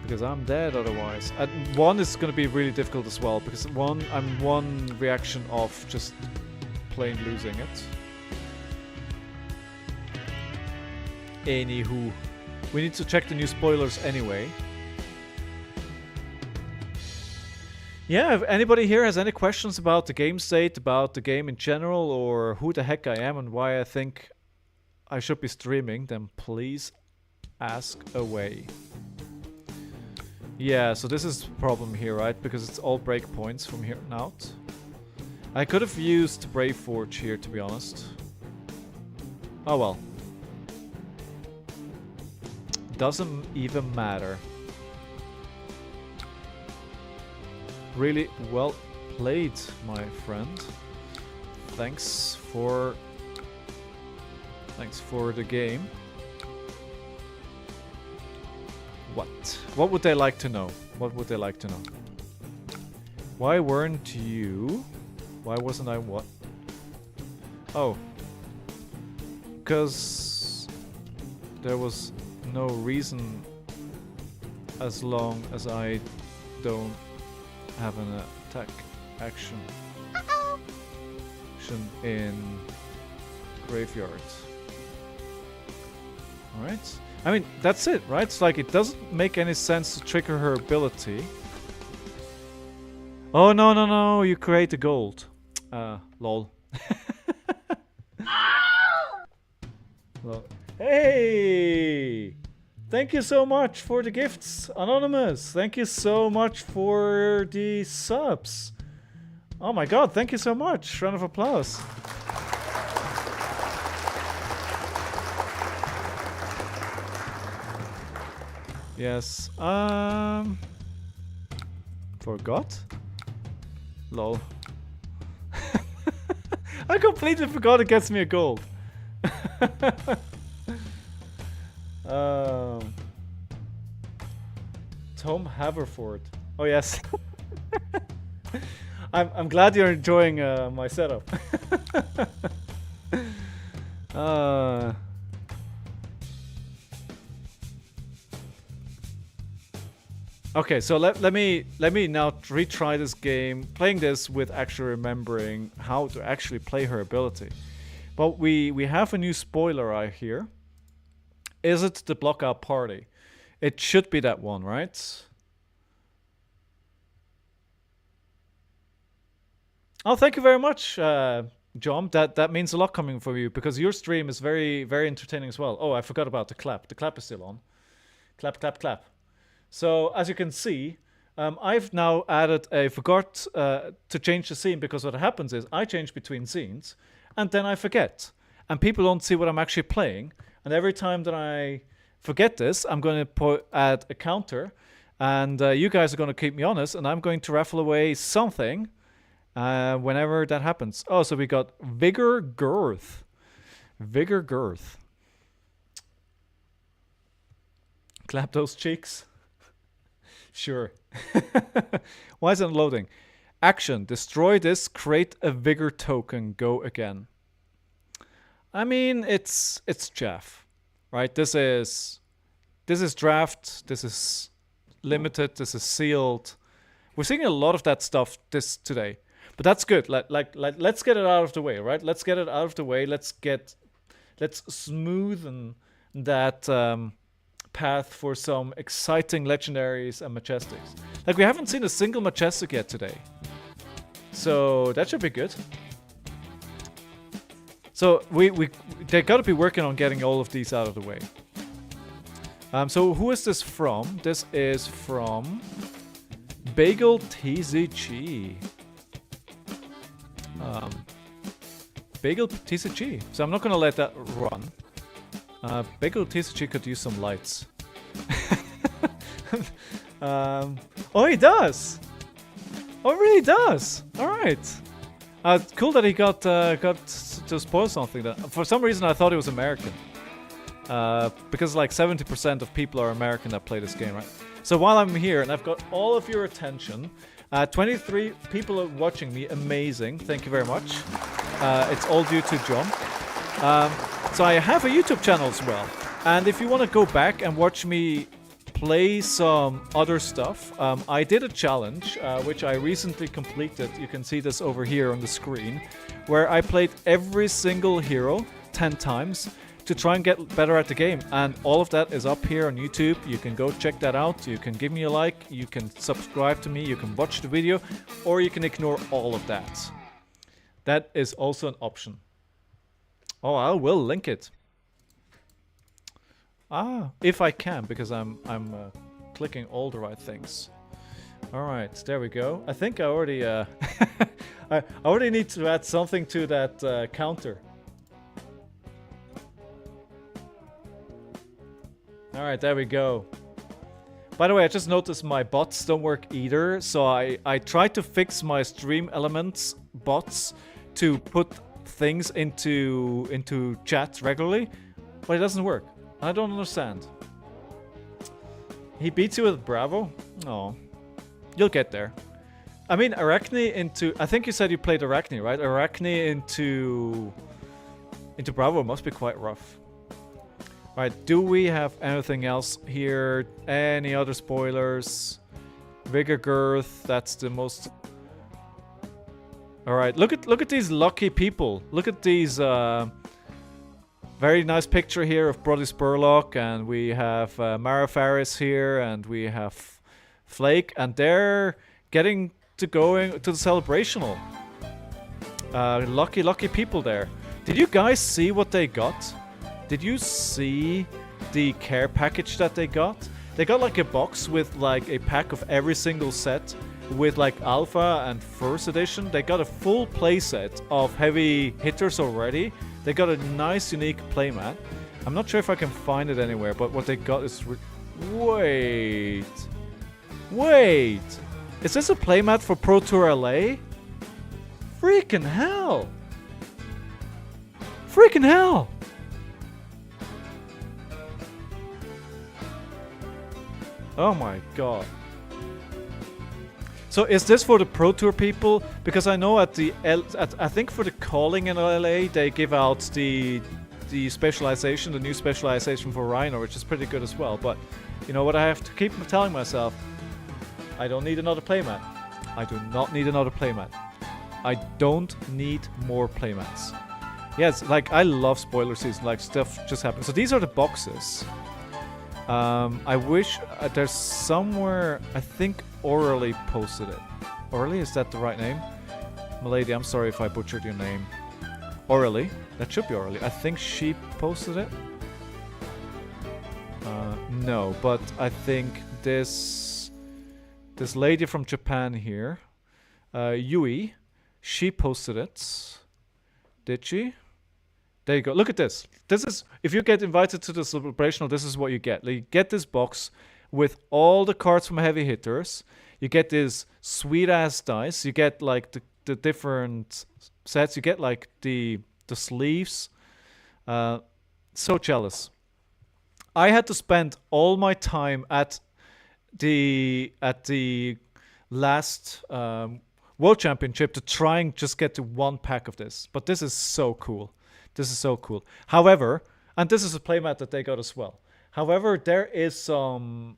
C: Because I'm dead otherwise. At 1 is going to be really difficult as well, because I'm one reaction off just plain losing it. Anywho, we need to check the new spoilers anyway. Yeah, if anybody here has any questions about the game state, about the game in general, or who the heck I am and why I think I should be streaming, then please ask away. Yeah, so this is the problem here, right? Because it's all breakpoints from here on out. I could have used Brave Forge here, to be honest. Oh well. Doesn't even matter. Really well played, my friend. Thanks for the game. What would they like to know? What would they like to know? Why weren't you? Why wasn't I what? Oh. Because there was no reason as long as I don't have an attack action in graveyard. Alright. I mean, that's it, right? It's like it doesn't make any sense to trigger her ability. Oh, no, no, no, you create the gold. Lol. Lol. Hey! Thank you so much for the gifts, Anonymous. Thank you so much for the subs. Oh my god, thank you so much. Round of applause. Yes. Forgot? Lol. I completely forgot it gets me a gold. Tom Haverford. Oh yes. I'm glad you're enjoying my setup. Okay, so let me now retry this game, playing this with actually remembering how to actually play her ability. But we have a new spoiler eye here. Is it the blockout party? It should be that one, right? Oh, thank you very much, John. That means a lot coming from you because your stream is very, very entertaining as well. Oh, I forgot about the clap. The clap is still on. Clap, clap, clap. So as you can see, I've now added a forgot to change the scene because what happens is I change between scenes and then I forget. And people don't see what I'm actually playing. And every time that I forget this, I'm going to add a counter. And you guys are going to keep me honest. And I'm going to raffle away something whenever that happens. Oh, so we got Vigor Girth. Vigor Girth. Clap those cheeks. Sure. Why is it loading? Action. Destroy this. Create a Vigor token. Go again. I mean, it's Jeff, right? This is draft. This is limited. This is sealed. We're seeing a lot of that stuff today, but that's good. Let's get it out of the way, right? Let's get it out of the way. Let's smoothen that path for some exciting legendaries and majestics. Like we haven't seen a single majestic yet today, so that should be good. So they got to be working on getting all of these out of the way. So who is this from? This is from Bagel TZG. Bagel TZG. So I'm not gonna let that run. Bagel TCG could use some lights. Oh, he does! Oh, it really does! Alright. Cool that he got to spoil something. That for some reason I thought he was American. Because like 70% of people are American that play this game, right? So while I'm here and I've got all of your attention, 23 people are watching me. Amazing. Thank you very much. It's all due to John. So I have a YouTube channel as well. And if you want to go back and watch me play some other stuff, I did a challenge, which I recently completed. You can see this over here on the screen, where I played every single hero 10 times to try and get better at the game. And all of that is up here on YouTube. You can go check that out. You can give me a like. You can subscribe to me. You can watch the video. Or you can ignore all of that. That is also an option. Oh, I will link it. Ah, if I can, because I'm clicking all the right things. All right, there we go. I think I already I already need to add something to that counter. All right, there we go. By the way, I just noticed my bots don't work either, so I tried to fix my Stream Elements bots to put things into chat regularly, but it doesn't work. I don't understand. He beats you with Bravo? Oh. You'll get there. I mean, Arachne into... I think you said you played Arachne, right? Arachne into Bravo must be quite rough. Right, do we have anything else here? Any other spoilers? Vigor Girth, that's the most... Alright, look at these lucky people. Look at these... very nice picture here of Brody Spurlock, and we have Mara Faris here, and we have Flake, and they're getting to going to the celebrational. Lucky people there. Did you guys see what they got? Did you see the care package that they got? They got like a box with like a pack of every single set with like Alpha and First Edition. They got a full playset of heavy hitters already. They got a nice unique playmat. I'm not sure if I can find it anywhere, but what they got is... Wait. Is this a playmat for Pro Tour LA? Freaking hell. Oh my god. So is this for the Pro Tour people? Because I know at the I think for the calling in LA they give out the specialization, the new specialization for Rhino, which is pretty good as well. But you know what I have to keep telling myself? I don't need another playmat. I do not need another playmat. I don't need more playmats. Yes, like I love spoiler season, like stuff just happens. So these are the boxes. I wish there's somewhere, I think Orally posted it. Orally, is that the right name? Milady, I'm sorry if I butchered your name. Orally, that should be Orally. I think she posted it. No, but I think this lady from Japan here, Yui, she posted it. Did she? There you go. Look at this. This is, if you get invited to the celebrational, this is what you get. Like, you get this box with all the cards from heavy hitters. You get these sweet ass dice. You get like the different sets. You get like the sleeves. So jealous. I had to spend all my time at the last World Championship to try and just get to one pack of this. But this is so cool. This is so cool. However, and this is a playmat that they got as well. However, there is some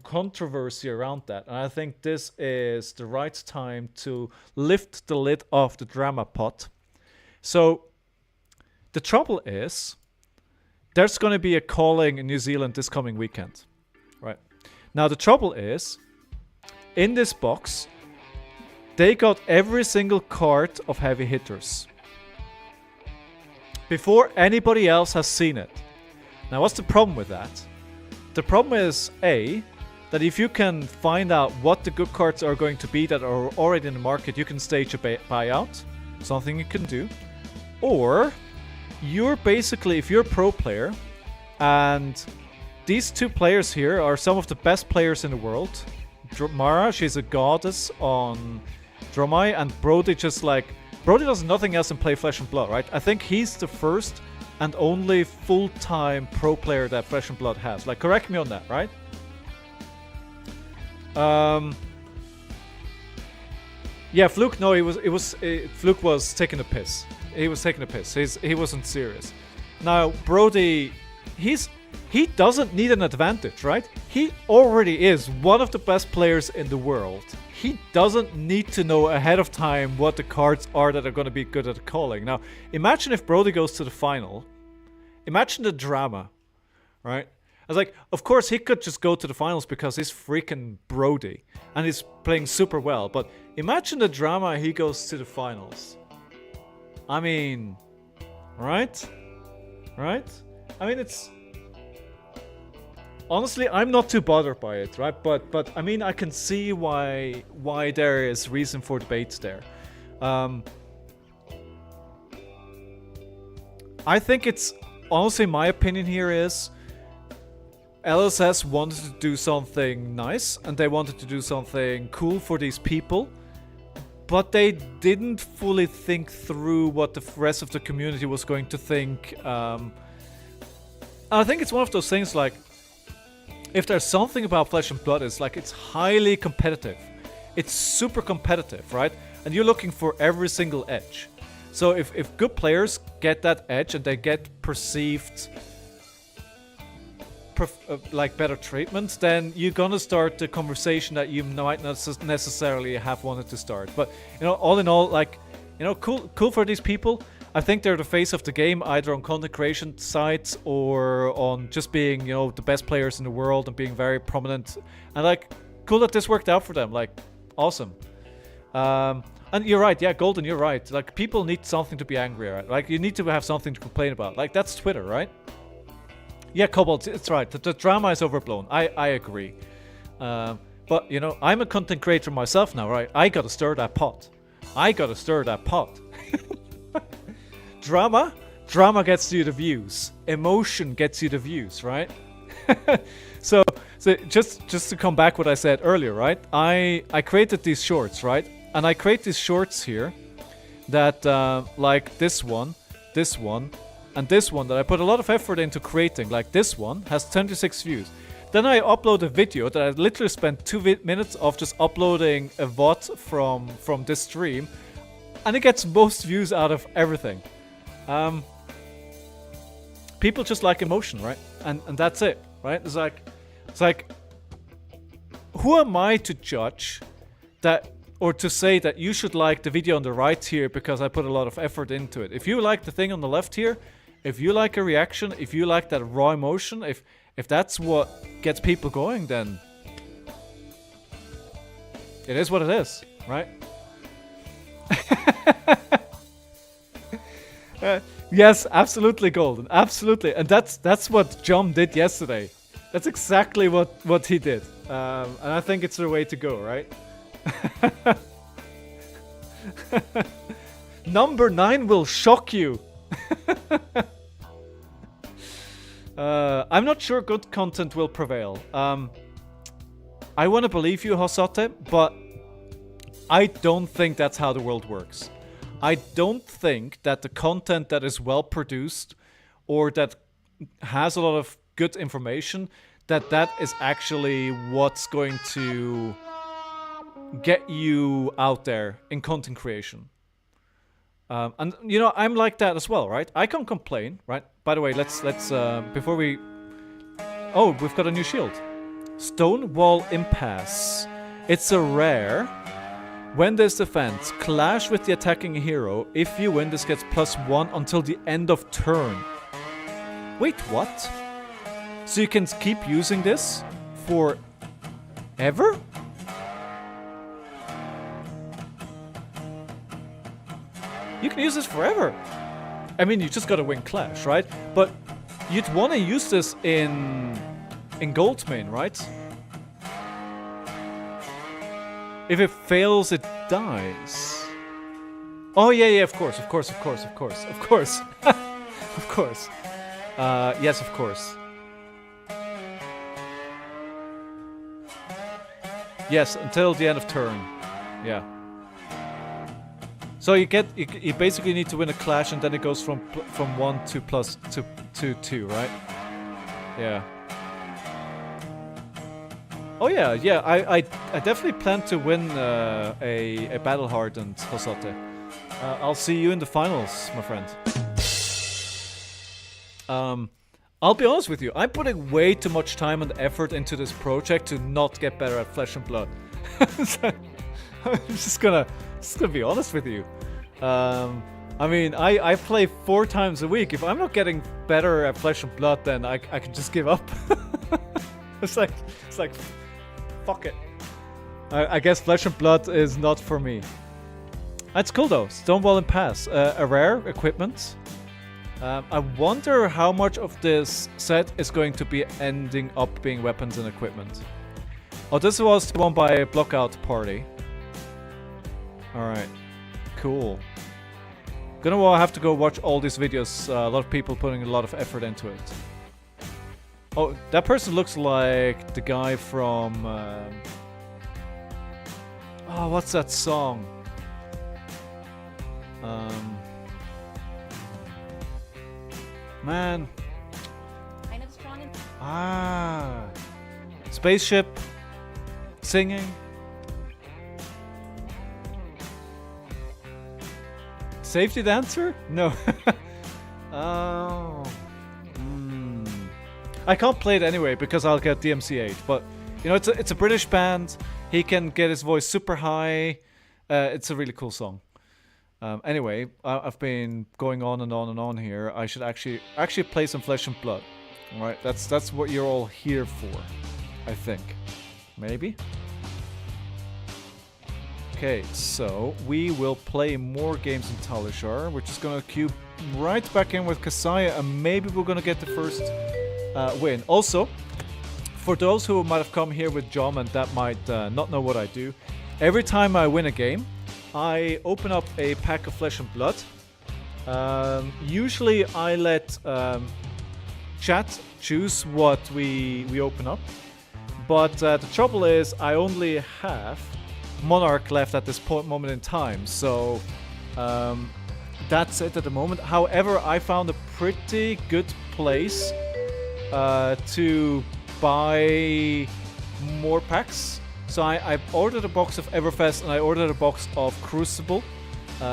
C: controversy around that, and I think this is the right time to lift the lid off the drama pot. So the trouble is, there's going to be a calling in New Zealand this coming weekend, right? Now the trouble is, in this box, they got every single card of heavy hitters before anybody else has seen it. Now, what's the problem with that? The problem is, A, that if you can find out what the good cards are going to be that are already in the market, you can stage a buyout, something you can do. Or, you're basically, if you're a pro player, and these two players here are some of the best players in the world. Mara, she's a goddess on Dromai, and Brody just like... Brody does nothing else than play Flesh and Blood, right? I think he's the first and only full-time pro player that Flesh and Blood has. Like, correct me on that, right? Yeah, Fluke. No, Fluke was taking a piss. He was taking a piss. He wasn't serious. Now, Brody, he doesn't need an advantage, right? He already is one of the best players in the world. He doesn't need to know ahead of time what the cards are that are going to be good at calling. Now, imagine if Brody goes to the final imagine the drama, right? I was like, of course he could just go to the finals because he's freaking Brody and he's playing super well. But imagine the drama he goes to the finals. I mean, right? Right? I mean, it's... Honestly, I'm not too bothered by it, right? But I mean, I can see why there is reason for debates there. I think it's... Honestly, my opinion here is... LSS wanted to do something nice, and they wanted to do something cool for these people, but they didn't fully think through what the rest of the community was going to think. I think it's one of those things like, if there's something about Flesh and Blood, it's like it's highly competitive. It's super competitive, right? And you're looking for every single edge. So if good players get that edge and they get perceived like better treatment, then you're gonna start the conversation that you might not necessarily have wanted to start. But you know, all in all, like, you know, cool for these people. I think they're the face of the game, either on content creation sites or on just being, you know, the best players in the world and being very prominent. And like, cool that this worked out for them. Like, awesome. And you're right, yeah, Golden, you're right. Like, people need something to be angry at. Like, you need to have something to complain about. Like, that's Twitter, right? Yeah, Cobalt, it's right. The drama is overblown. I agree. But, you know, I'm a content creator myself now, right? I gotta stir that pot. Drama gets you the views. Emotion gets you the views, right? so just to come back what I said earlier, right? I created these shorts, right? And I create these shorts here that, like this one, and this one that I put a lot of effort into creating. Like this one has 26 views. Then I upload a video that I literally spent 2 minutes of just uploading a VOD from this stream, and it gets most views out of everything. People just like emotion, right? And that's it, right? It's like, who am I to judge that, or to say that you should like the video on the right here because I put a lot of effort into it? If you like the thing on the left here, if you like a reaction, if you like that raw emotion, if that's what gets people going, then it is what it is, right? Yes, absolutely, Golden, absolutely. And that's what John did yesterday. That's exactly what he did. And I think it's the way to go, right? Number 9 will shock you. I'm not sure good content will prevail. I want to believe you, Hosote, but I don't think that's how the world works. I don't think that the content that is well produced or that has a lot of good information, that is actually what's going to get you out there in content creation. And you know, I'm like that as well, right? I can't complain, right? By the way, let's before we... Oh, we've got a new shield. Stonewall Impasse. It's a rare. When this defense clash with the attacking hero, if you win, this gets +1 until the end of turn. Wait, what? So you can keep using this for ever? You can use this forever. I mean, you just gotta win Clash, right? But you'd want to use this in Goldmain, right? If it fails, it dies. Oh yeah, of course. Of course. Of course. Yes, of course. Yes, until the end of turn. Yeah. So you basically need to win a clash, and then it goes from 1 to +2, right? Yeah. Oh yeah. I definitely plan to win a battle hardened Hosote. I'll see you in the finals, my friend. I'll be honest with you. I'm putting way too much time and effort into this project to not get better at Flesh and Blood. So, I'm just gonna be honest with you. I mean, I play 4 times a week. If I'm not getting better at Flesh and Blood, then I can just give up. it's like, fuck it. I guess Flesh and Blood is not for me. That's cool though. Stonewall and Pass, a rare equipment. I wonder how much of this set is going to be ending up being weapons and equipment. Oh, this was the one by Blockout Party. Alright, cool. Gonna have to go watch all these videos. A lot of people putting a lot of effort into it. Oh, that person looks like the guy from... oh, what's that song? Man.
B: Kind of strong and
C: Ah. Spaceship. Singing. Safety dancer? No. Oh. I can't play it anyway because I'll get DMCA'd. But you know, it's a British band. He can get his voice super high. It's a really cool song. Anyway, I've been going on and on and on here. I should actually play some Flesh and Blood. All right, that's what you're all here for, I think. Maybe. Okay, so we will play more games in Talishar. We're just gonna queue right back in with KASSAI, and maybe we're gonna get the first win. Also, for those who might have come here with Jom and that might not know what I do, every time I win a game, I open up a pack of Flesh and Blood. Usually I let chat choose what we open up, but the trouble is I only have Monarch left at this moment in time, so that's it at the moment. However, I found a pretty good place to buy more packs. So I ordered a box of Everfest and I ordered a box of Crucible,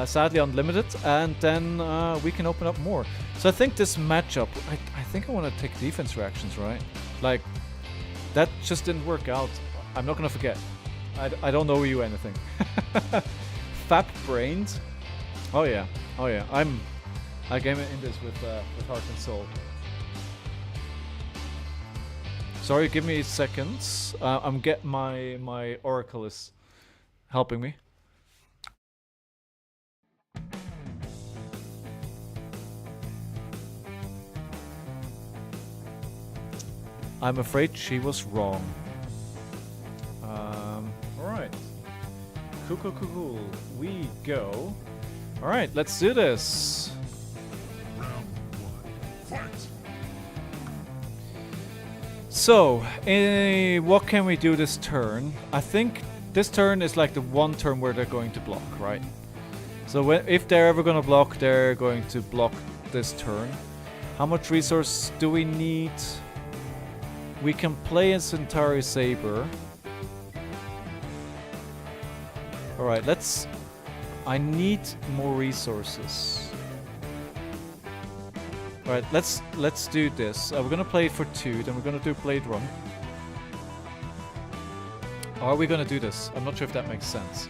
C: sadly unlimited, and then we can open up more. So I think this matchup, I think I want to take defense reactions, right? Like, that just didn't work out. I'm not gonna forget. I don't owe you anything. Fap brained. Oh yeah, oh yeah. I game in this with heart and soul. Sorry, give me seconds. I'm getting my Oracle is helping me. I'm afraid she was wrong. Alright. Cool. We go. Alright, let's do this.
D: Round 1. Fight!
C: So, what can we do this turn? I think this turn is like the one turn where they're going to block, right? So if they're ever going to block, they're going to block this turn. How much resource do we need? We can play a Centauri Saber. Alright, I need more resources. Alright, let's do this. We're gonna play it for 2, then we're gonna do Blade Run. Are we gonna do this? I'm not sure if that makes sense.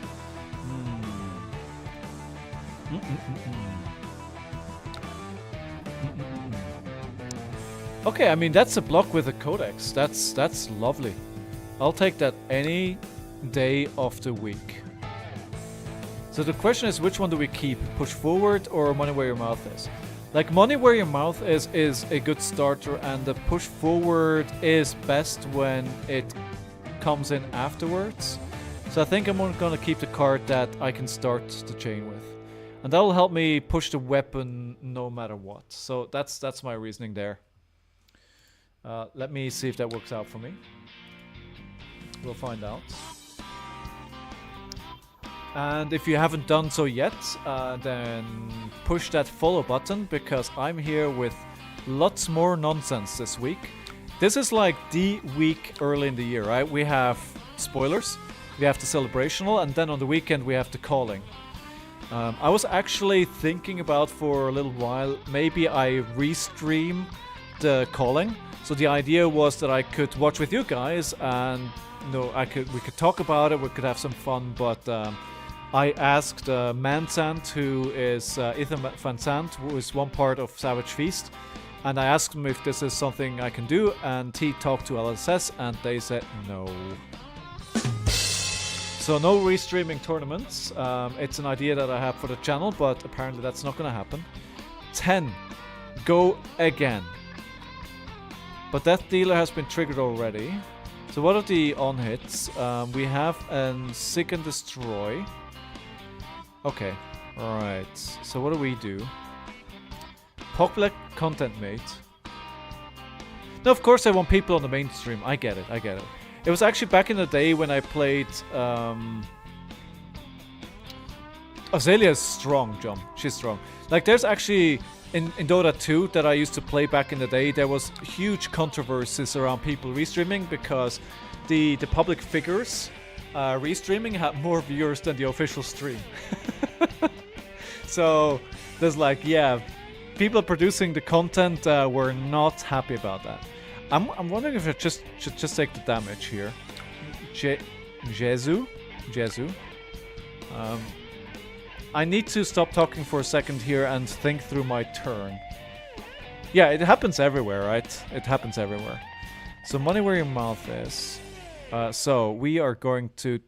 C: Okay, I mean that's a block with a Codex. That's lovely. I'll take that any day of the week. So the question is, which one do we keep? Push Forward or Money Where Your Mouth Is? Like, Money Where Your Mouth is a good starter, and the Push Forward is best when it comes in afterwards. So I think I'm gonna keep the card that I can start the chain with. And that'll help me push the weapon no matter what. So that's my reasoning there. Let me see if that works out for me. We'll find out. And if you haven't done so yet, then push that follow button, because I'm here with lots more nonsense this week. This is like the week early in the year, right? We have spoilers, we have the celebrational, and then on the weekend we have the calling. I was actually thinking about for a little while, maybe I restream the calling. So the idea was that I could watch with you guys, and you know, we could talk about it, we could have some fun, but I asked Mansant, who is Ethan Van Sant, who is one part of Savage Feast, and I asked him if this is something I can do, and he talked to LSS, and they said no. So no restreaming tournaments. It's an idea that I have for the channel, but apparently that's not going to happen. 10. Go again. But that dealer has been triggered already. So what are the on hits? We have an Seek and Destroy. Okay, alright. So what do we do? Popular content mate. No, of course I want people on the mainstream. I get it, I get it. It was actually back in the day when I played... Azalea is strong, John. She's strong. Like, there's actually... In Dota 2 that I used to play back in the day, there was huge controversies around people restreaming because the public figures restreaming had more viewers than the official stream. So there's like, yeah, people producing the content were not happy about that. I'm wondering if I should just take the damage here. Jesu. I need to stop talking for a second here and think through my turn. Yeah, it happens everywhere, right? It happens everywhere. So money where your mouth is. So we are going to...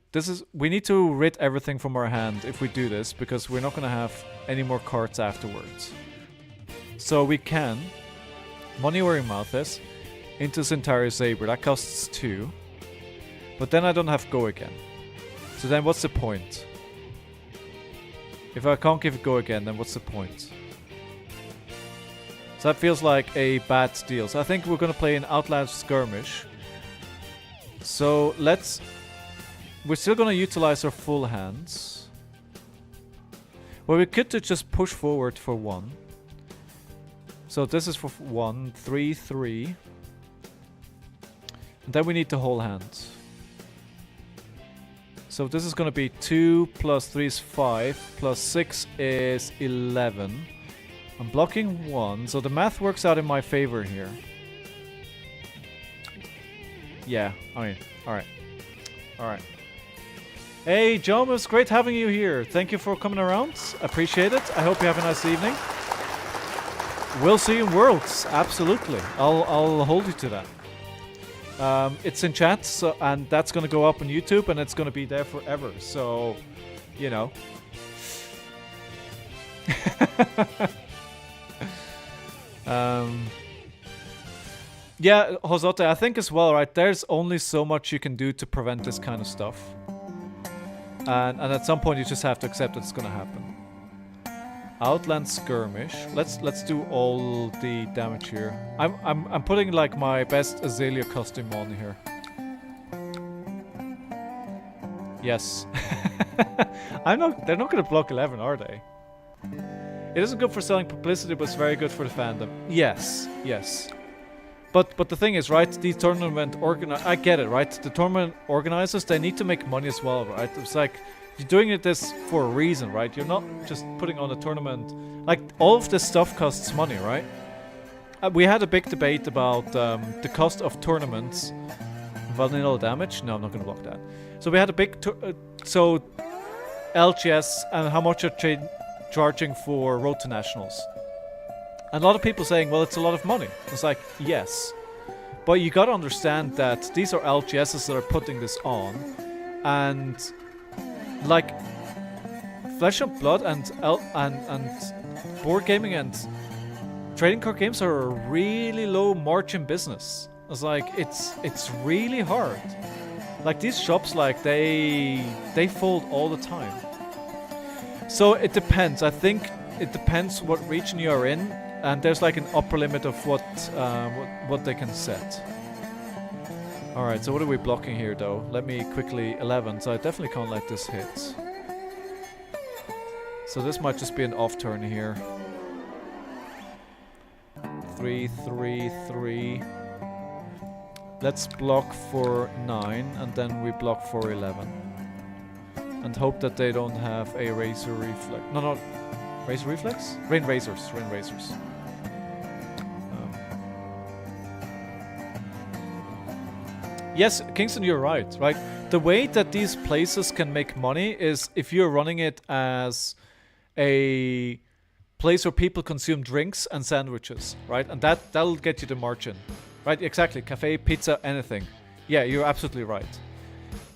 C: We need to rid everything from our hand if we do this, because we're not going to have any more cards afterwards. So we can... Money where your mouth is. Into this entire Saber. That costs 2. But then I don't have go again. So then what's the point? If I can't give it go again, then what's the point? So that feels like a bad deal. So I think we're going to play an Outland Skirmish. So let's... We're still going to utilize our full hands. Well, we could just push forward for 1. So this is for 1, 3, 3. And then we need the whole hand. So this is going to be 2 plus 3 is 5, plus 6 is 11. I'm blocking 1, so the math works out in my favor here. Yeah, I mean, alright. Alright. Hey, John, it was great having you here. Thank you for coming around. Appreciate it. I hope you have a nice evening. We'll see you in Worlds, absolutely. I'll hold you to that. It's in chat, so, and that's going to go up on YouTube, and it's going to be there forever. So, you know. Yeah, Hosote, I think as well, right? There's only so much you can do to prevent this kind of stuff. And at some point you just have to accept that it's going to happen. Outland Skirmish. Let's do all the damage here. I'm putting like my best Azalea costume on here. Yes. They're not gonna block 11, are they? It isn't good for selling publicity, but it's very good for the fandom. Yes, yes. But the thing is, right, these tournament I get it, right? The tournament organizers, they need to make money as well, right? It's like you're doing this for a reason, right? You're not just putting on a tournament. Like, all of this stuff costs money, right? We had a big debate about the cost of tournaments. Vanilla damage? No, I'm not going to block that. So we had a big... so, LGS and how much are charging for Road to Nationals. And a lot of people saying, well, it's a lot of money. It's like, yes. But you got to understand that these are LGSs that are putting this on. And... like, Flesh and Blood and board gaming and trading card games are a really low margin business. It's like, it's really hard. Like, these shops, like, they fold all the time. So it depends. I think it depends what region you are in, and there's like an upper limit of what they can set. Alright, so what are we blocking here though? Let me quickly... 11, so I definitely can't let this hit. So this might just be an off turn here. 3, 3, 3. Let's block for 9, and then we block for 11. And hope that they don't have a Razor Reflex. No, no. Razor Reflex? Rain Razors. Rain Razors. Yes, Kingston, you're right. Right. The way that these places can make money is if you're running it as a place where people consume drinks and sandwiches, right? And that'll get you the margin, right? Exactly. Cafe, pizza, anything. Yeah, you're absolutely right.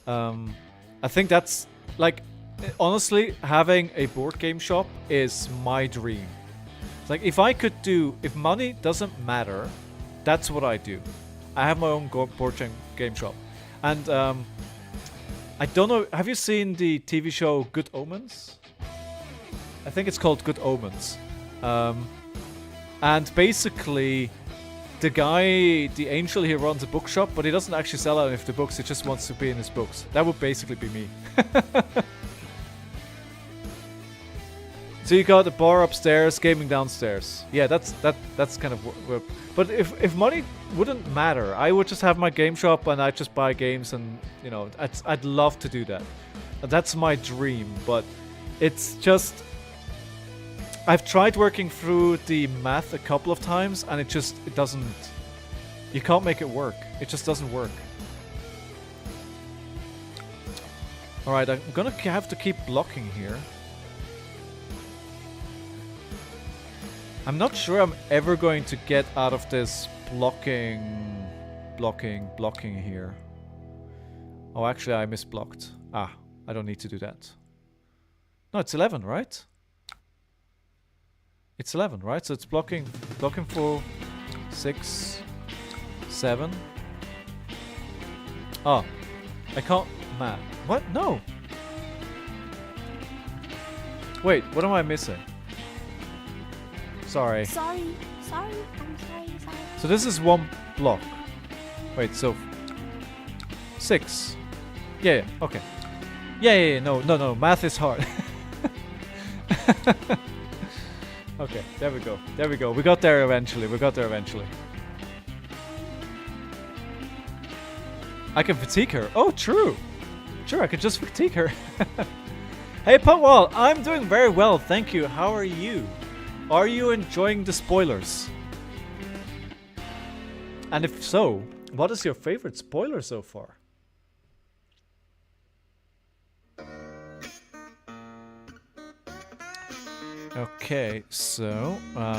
C: I think that's like, honestly, having a board game shop is my dream. It's like if money doesn't matter, that's what I do. I have my own board game shop, and I don't know. Have you seen the TV show Good Omens? I think it's called Good Omens. And basically, the angel, he runs a bookshop, but he doesn't actually sell any of the books. He just wants to be in his books. That would basically be me. So you got the bar upstairs, gaming downstairs. Yeah, that's kind of. But if money wouldn't matter, I would just have my game shop and I'd just buy games, and you know, I'd love to do that. That's my dream, but it's just. I've tried working through the math a couple of times, and it doesn't. You can't make it work. It just doesn't work. All right, I'm gonna have to keep blocking here. I'm not sure I'm ever going to get out of this blocking here. Oh, actually, I misblocked. Ah, I don't need to do that. No, it's 11, right? It's 11, right? So it's blocking for 6, 7. Oh, I can't. Man, what? No. Wait, what am I missing? Sorry.
B: Sorry. I'm sorry.
C: So this is one block. Wait, so 6. Yeah, okay. Yeah, no. Math is hard. Okay, there we go. We got there eventually. I can fatigue her. Oh, true. Sure, I could just fatigue her. Hey, Potwall, I'm doing very well, thank you. How are you? Are you enjoying the spoilers? And if so, what is your favorite spoiler so far? Okay, so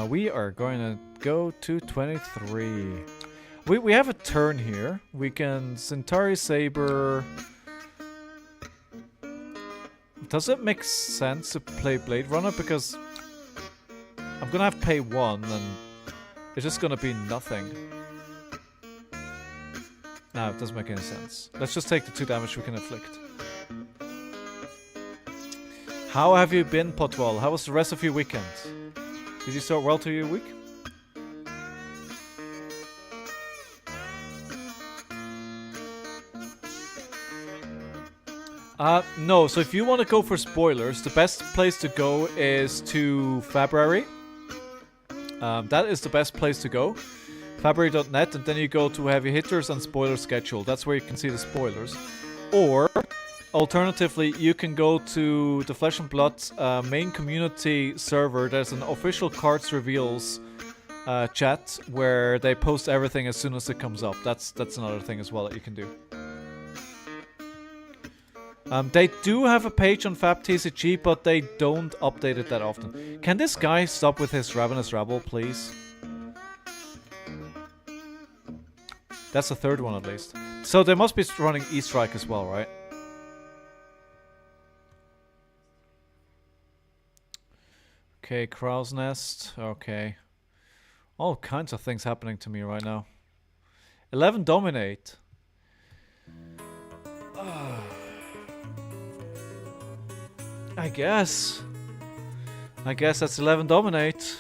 C: we are going to go to 23. We have a turn here. We can Centauri Saber. Does it make sense to play Blade Runner? Because I'm gonna have to pay 1 and it's just gonna be nothing. No, it doesn't make any sense. Let's just take the 2 damage we can inflict. How have you been, Potwall? How was the rest of your weekend? Did you start well to your week? No, so if you want to go for spoilers, the best place to go is to February. That is the best place to go. February.net, and then you go to Heavy Hitters and Spoiler Schedule. That's where you can see the spoilers. Or, alternatively, you can go to the Flesh and Blood main community server. There's an official cards reveals chat where they post everything as soon as it comes up. That's another thing as well that you can do. They do have a page on FabTCG, but they don't update it that often. Can this guy stop with his Ravenous Rabble, please? That's the third one at least. So they must be running E-Strike as well, right? Okay, Crow's Nest. Okay. All kinds of things happening to me right now. 11 Dominate. I guess that's 11 Dominate.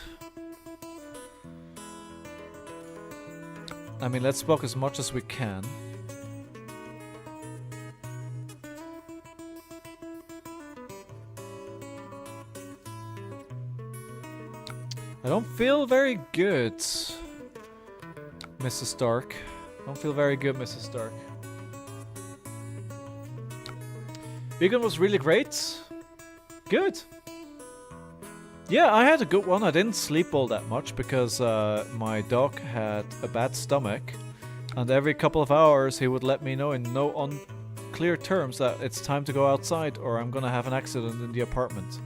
C: I mean, let's block as much as we can. I don't feel very good, Mrs. Stark. Don't feel very good, Mrs. Stark. Vegan was really great. Good. Yeah, I had a good one. I didn't sleep all that much because my dog had a bad stomach. And every couple of hours he would let me know in no unclear terms that it's time to go outside or I'm gonna have an accident in the apartment.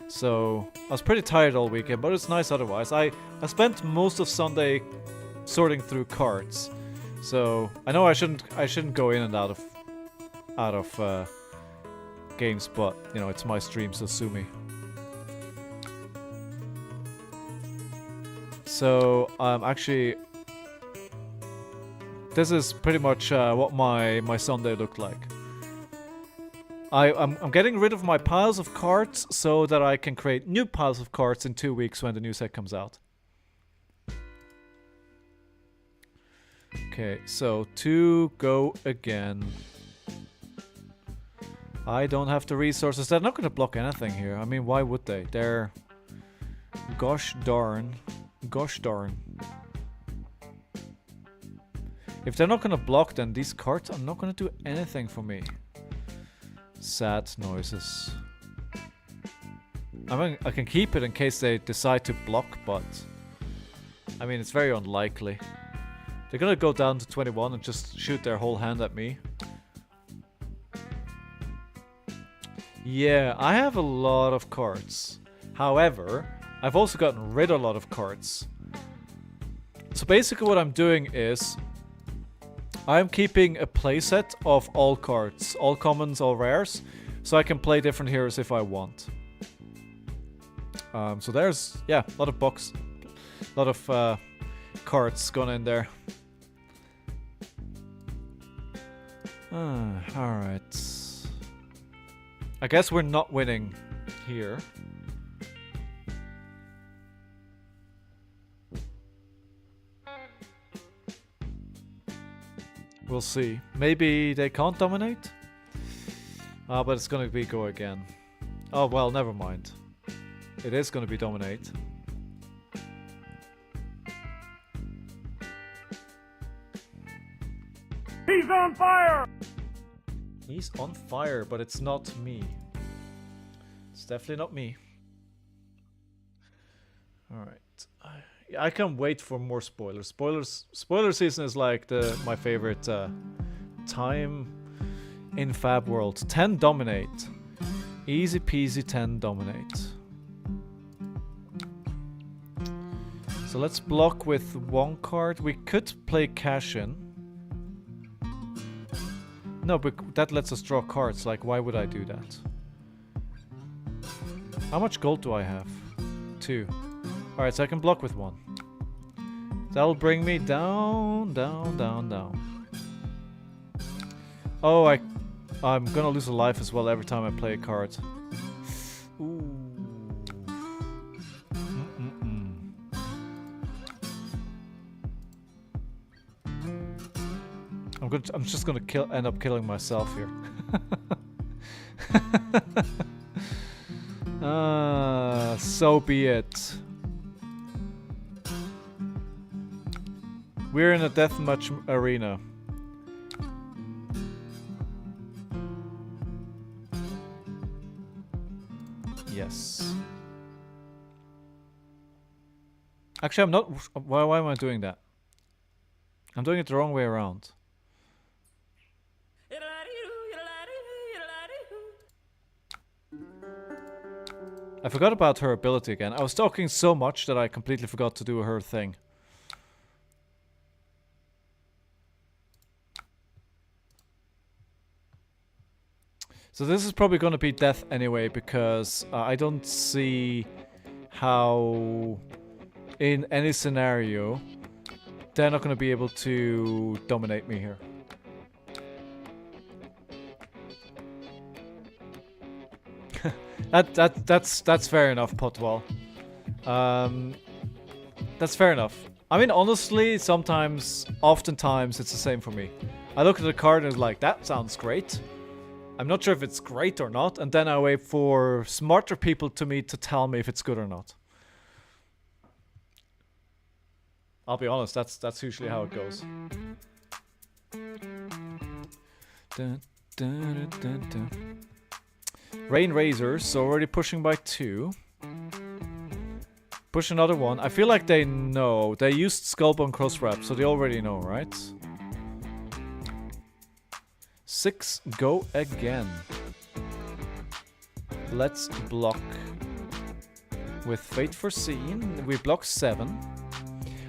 C: So I was pretty tired all weekend, but it's nice otherwise. I spent most of Sunday sorting through cards. So I know I shouldn't go in and out of games, but you know, it's my stream, so sue me. So actually, this is pretty much what my Sunday looked like. I'm getting rid of my piles of cards so that I can create new piles of cards in 2 weeks when the new set comes out. Okay, so to go again. I don't have the resources. They're not going to block anything here. I mean, why would they? They're... Gosh darn. Gosh darn. If they're not going to block, then these cards are not going to do anything for me. Sad noises. I mean, I can keep it in case they decide to block, but... I mean, it's very unlikely. They're gonna go down to 21 and just shoot their whole hand at me. Yeah, I have a lot of cards. However, I've also gotten rid of a lot of cards. So basically what I'm doing is... I'm keeping a playset of all cards. All commons, all rares. So I can play different heroes if I want. So there's... yeah, a lot of box. A lot of cards gone in there. Alright. I guess we're not winning here. We'll see. Maybe they can't dominate? But it's gonna be go again. Oh, well, never mind. It is gonna be dominate.
G: He's on fire!
C: He's on fire, but it's not me. It's definitely not me. Alright. I can't wait for more spoilers. Spoiler season is like my favorite time in Fab World. 10 dominate. Easy peasy 10 dominate. So let's block with one card. We could play cash in. No, but that lets us draw cards. Like, why would I do that? How much gold do I have? 2. Alright, so I can block with 1. That'll bring me down, down, down, down. Oh, I'm gonna lose a life as well every time I play a card. Ooh. I'm just gonna end up killing myself here. So be it. We're in a deathmatch arena. Yes. Actually, I'm not. Why am I doing that? I'm doing it the wrong way around. I forgot about her ability again. I was talking so much that I completely forgot to do her thing. So this is probably going to be death anyway, because I don't see how in any scenario they're not going to be able to dominate me here. That's fair enough, Potwall. That's fair enough. I mean, honestly, oftentimes, it's the same for me. I look at the card and it's like, that sounds great. I'm not sure if it's great or not, and then I wait for smarter people to tell me if it's good or not. I'll be honest, that's usually how it goes. Dun, dun, dun, dun, dun. Rain Razors, already pushing by 2. Push another one. I feel like they know. They used Skullbone Crosswrap, so they already know, right? 6, go again. Let's block with Fate Foreseen. We block 7.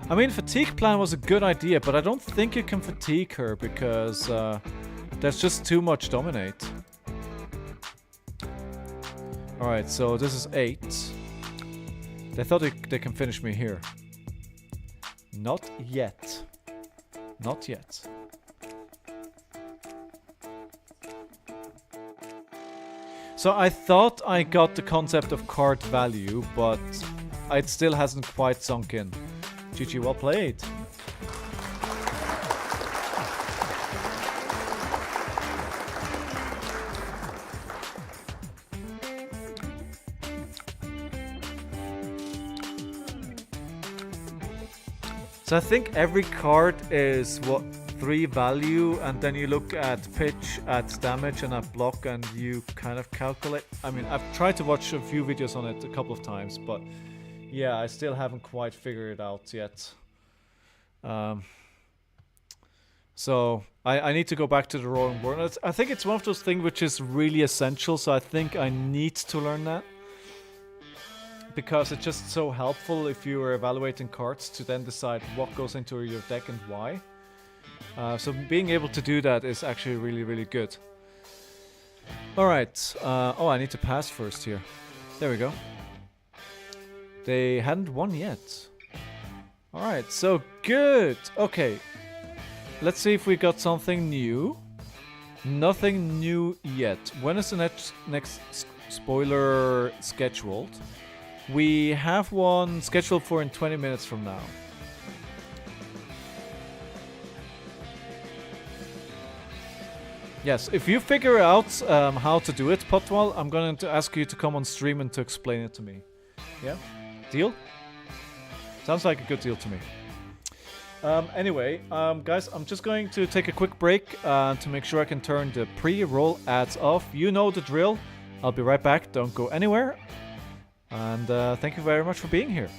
C: I mean, Fatigue Plan was a good idea, but I don't think you can fatigue her because there's just too much Dominate. Alright, so this is 8. They thought they can finish me here. Not yet. Not yet. So I thought I got the concept of card value, but it still hasn't quite sunk in. GG, well played. So I think every card is what, 3 value, and then you look at pitch, at damage, and at block, and you kind of calculate. I mean, I've tried to watch a few videos on it a couple of times, but yeah, I still haven't quite figured it out yet. So I need to go back to the drawing board. I think it's one of those things which is really essential, so I think I need to learn that. Because it's just so helpful if you are evaluating cards to then decide what goes into your deck and why. So being able to do that is actually really, really good. Alright, oh, I need to pass first here. There we go. They hadn't won yet. Alright, so good. Okay, let's see if we got something new. Nothing new yet. When is the next spoiler scheduled? We have one scheduled for in 20 minutes from now. Yes, if you figure out how to do it, Potwal, I'm going to ask you to come on stream and to explain it to me. Yeah? Deal? Sounds like a good deal to me. Anyway, guys, I'm just going to take a quick break to make sure I can turn the pre-roll ads off. You know the drill. I'll be right back. Don't go anywhere. And thank you very much for being here.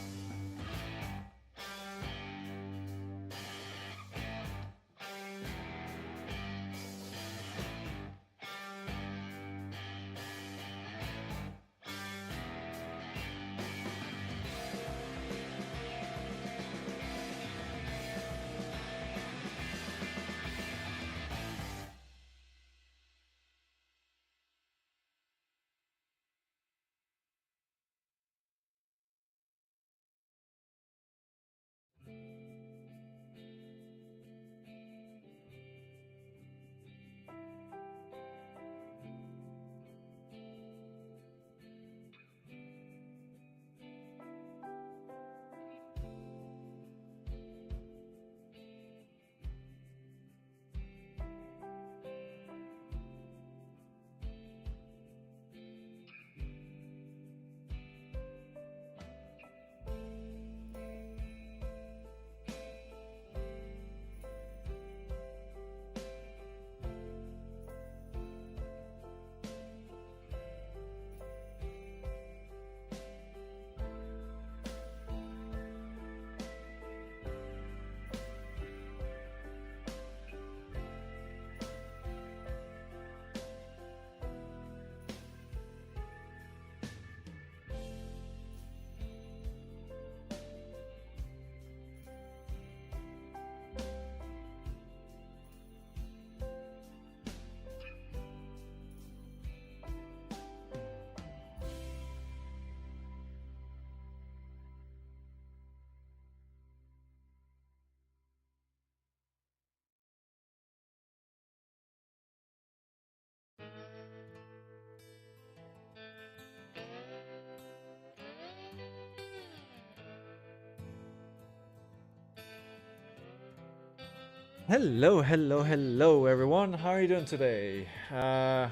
C: Hello, hello, hello, everyone. How are you doing today? I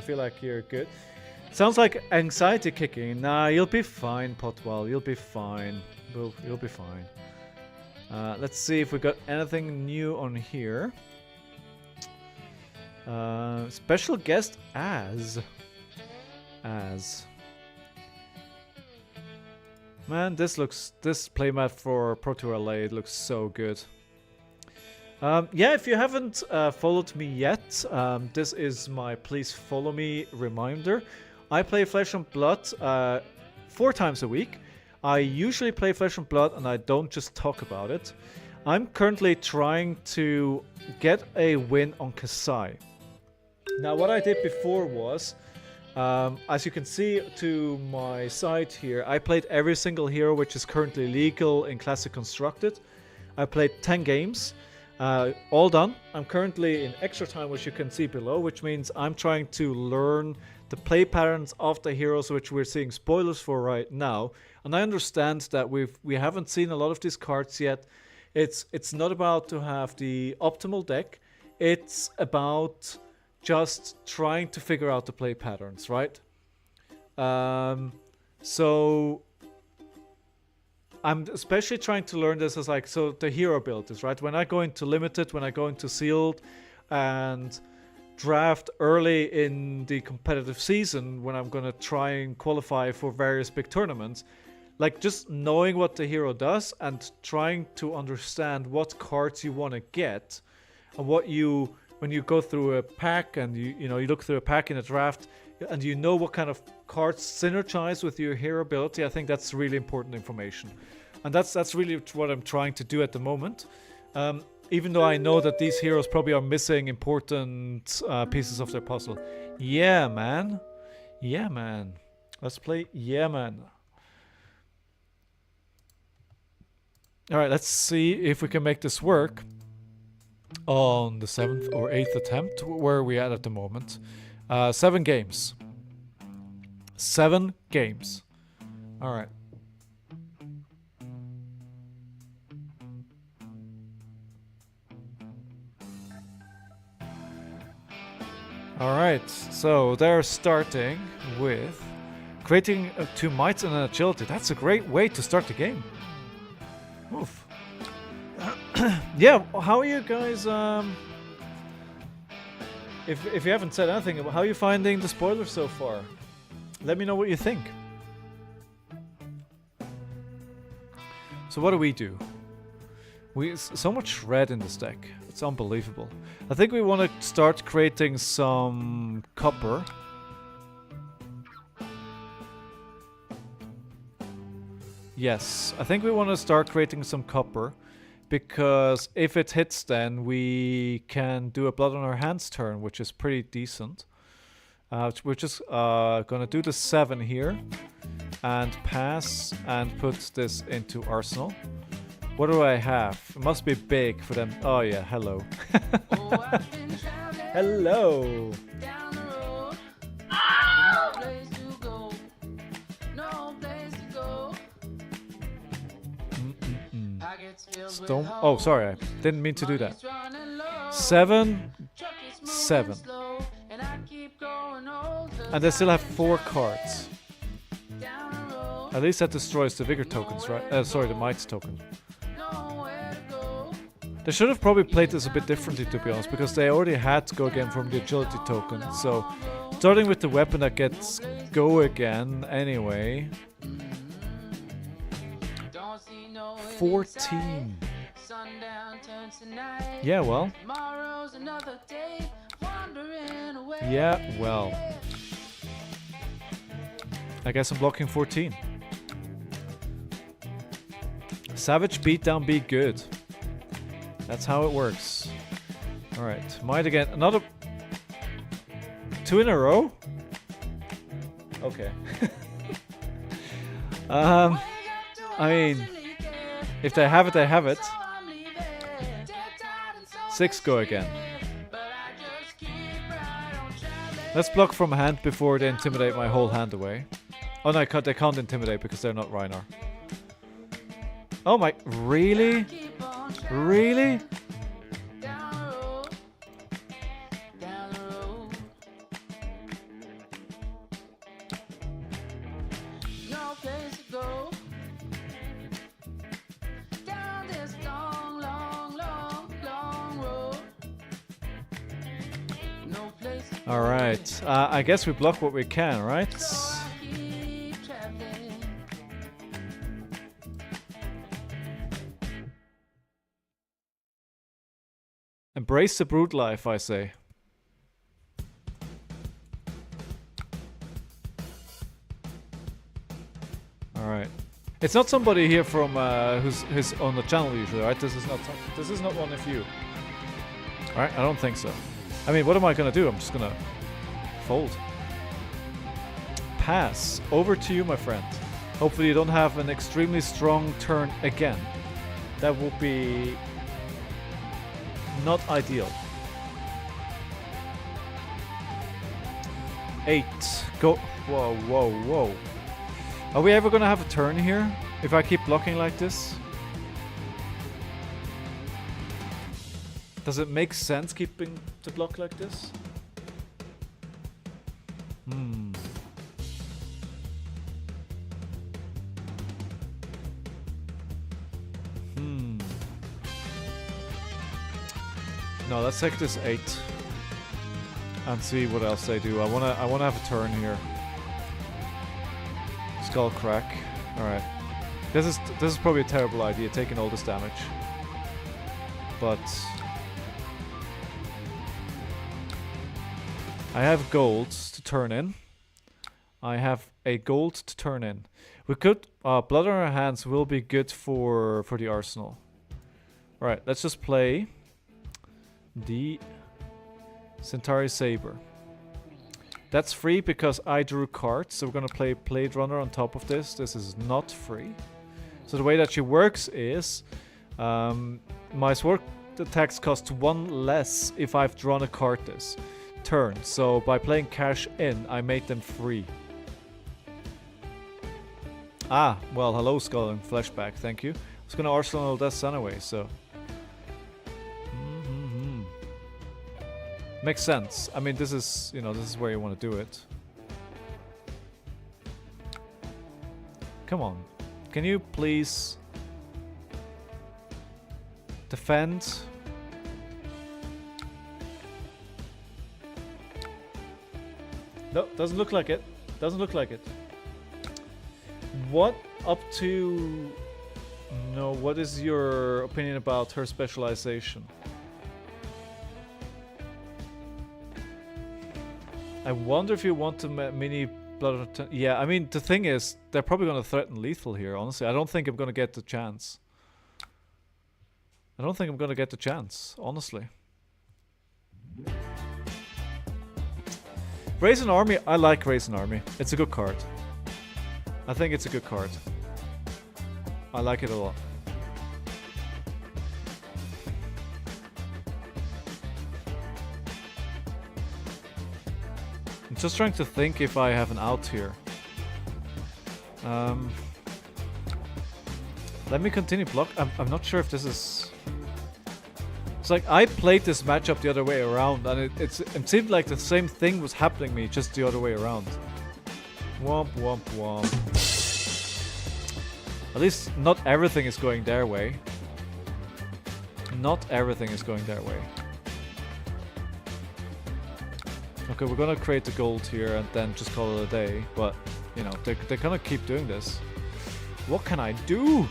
C: feel like you're good. Sounds like anxiety kicking. Nah, you'll be fine, Potwell. You'll be fine. You'll be fine. Let's see if we got anything new on here. Special guest as. Man, this playmat for Pro Tour LA looks so good. Yeah, if you haven't followed me yet, this is my please follow me reminder. I play Flesh and Blood 4 times a week. I usually play Flesh and Blood and I don't just talk about it. I'm currently trying to get a win on KASSAI. Now, what I did before was, as you can see to my side here, I played every single hero which is currently legal in Classic Constructed. I played 10 games. All done. I'm currently in extra time, which you can see below, which means I'm trying to learn the play patterns of the heroes, which we're seeing spoilers for right now. And I understand that we haven't seen a lot of these cards yet. It's not about to have the optimal deck. It's about just trying to figure out the play patterns, right? So I'm especially trying to learn this as like, so the hero abilities, right? When I go into limited, when I go into sealed and draft early in the competitive season, when I'm going to try and qualify for various big tournaments, like just knowing what the hero does and trying to understand what cards you want to get and what you, when you go through a pack and you look through a pack in a draft and you know what kind of cards synergize with your hero ability, I think that's really important information. And that's really what I'm trying to do at the moment. Even though I know that these heroes probably are missing important pieces of their puzzle. Yeah, man. Yeah, man. Let's play Yeah, man. Alright, let's see if we can make this work on the 7th or 8th attempt. Where are we at the moment? 7 games. 7 games. Alright. Alright, so they're starting with creating 2 might and an agility. That's a great way to start the game. Oof. Yeah, how are you guys, if you haven't said anything, how are you finding the spoilers so far? Let me know what you think. So what do? So much red in this deck. It's unbelievable. I think we want to start creating some copper. Yes, I think we want to start creating some copper, because if it hits then we can do a blood on our hands turn, which is pretty decent. We're just gonna do the 7 here and pass and put this into arsenal. What do I have? It must be big for them. Oh yeah, hello. Hello. Don't. Oh, sorry, I didn't mean to do that. 7, 7. And they still have 4 cards. At least that destroys the vigor tokens, right? Sorry, the might token. They should have probably played this a bit differently, to be honest, because they already had to go again from the agility token. So, starting with the weapon that gets go again anyway. 14. Yeah, well. Yeah, well. I guess I'm blocking 14. Savage beatdown be good. That's how it works. Alright, might again. Another 2 in a row? Okay. I mean, if they have it, they have it. 6 go again. Let's block from hand before they intimidate my whole hand away. Oh no, they can't intimidate because they're not Reinar. Oh my, really? Really? Alright, I guess we block what we can, right? Embrace the brute life, I say. Alright. It's not somebody here from who's on the channel usually, right? This is not one of you. Alright, I don't think so. I mean, what am I gonna do? I'm just gonna fold. Pass. Over to you, my friend. Hopefully you don't have an extremely strong turn again. That would be not ideal. 8. Go. Whoa, whoa, whoa. Are we ever gonna have a turn here? If I keep blocking like this? Does it make sense keeping to block like this? Hmm. No, let's take this 8 and see what else they do. I wanna have a turn here. Skull crack. All right. This is probably a terrible idea, taking all this damage. But I have golds to turn in. I have a gold to turn in. We could blood on our hands will be good for the arsenal. All right, let's just play the Centauri Saber. That's free because I drew cards, so we're gonna play Blade Runner on top of this. This is not free. So the way that she works is my sword attacks cost 1 less if I've drawn a card this turn. So by playing cash in, I made them free. Ah, well, hello Skull and Flashback, thank you. I was gonna arsenal this anyway, so makes sense. I mean, this is, you know, this is where you want to do it. Come on. Can you please defend? No, doesn't look like it. Doesn't look like it. What up to... No, what is your opinion about her specialization? I wonder if you want to mini blood. Yeah, I mean, the thing is, they're probably going to threaten lethal here, honestly. I don't think I'm going to get the chance. I don't think I'm going to get the chance, honestly. Raise an Army. I like Raise an Army. It's a good card. I think it's a good card. I like it a lot. Just trying to think if I have an out here. Let me continue block. I'm not sure if this is... It's like I played this matchup the other way around and it seemed like the same thing was happening to me, just the other way around. Womp womp womp. At least not everything is going their way. Not everything is going their way. Okay, we're gonna create the gold here and then just call it a day, but, you know, they're gonna keep doing this. What can I do?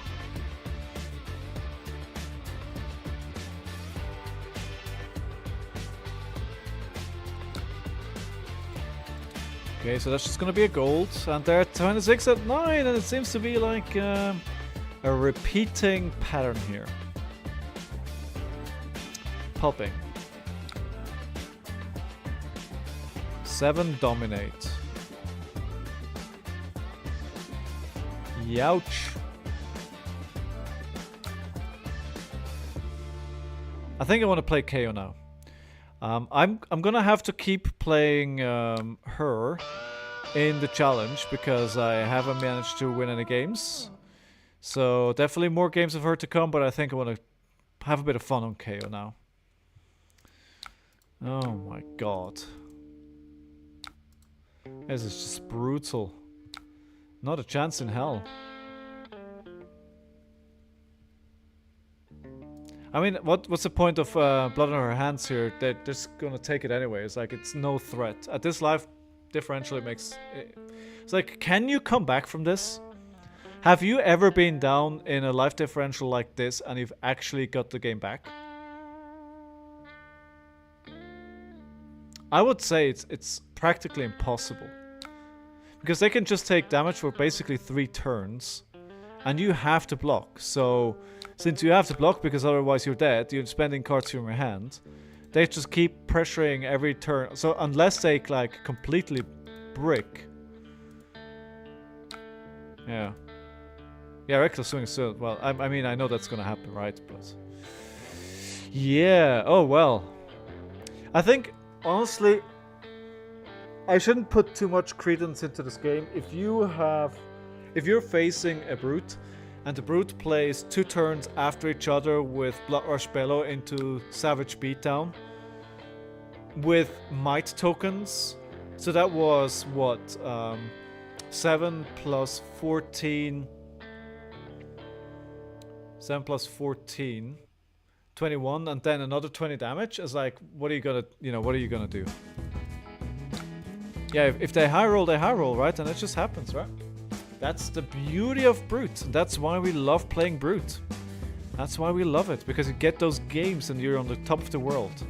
C: Okay, so that's just gonna be a gold, and they're at 26 at 9, and it seems to be like a repeating pattern here. Pulping. 7 dominate. Youch. I think I want to play KO now. I'm gonna have to keep playing her in the challenge because I haven't managed to win any games. So definitely more games of her to come, but I think I want to have a bit of fun on KO now. Oh my god. This is just brutal. Not a chance in hell. I mean, what's the point of blood on her hands here? They're just gonna take it anyway. It's like, it's no threat. At this life differential, it makes... It's like, can you come back from this? Have you ever been down in a life differential like this and you've actually got the game back? I would say it's practically impossible. Because they can just take damage for basically 3 turns. And you have to block. So, since you have to block because otherwise you're dead, you're spending cards from your hand. They just keep pressuring every turn. So, unless they, like, completely brick. Yeah. Yeah, reckless swing is still... Well, I mean, I know that's gonna happen, right? But... Yeah. Oh, well. I think, honestly... I shouldn't put too much credence into this game. If you're facing a brute, and the brute plays 2 turns after each other with Blood Rush Bellow into Savage Beatdown with might tokens, so that was what 7 plus 14, 7 plus 14, 21, and then another 20 damage. Is like, what are you gonna do? Yeah, if they high roll, right? And it just happens, right? That's the beauty of Brute. That's why we love playing Brute. That's why we love it, because you get those games and you're on the top of the world.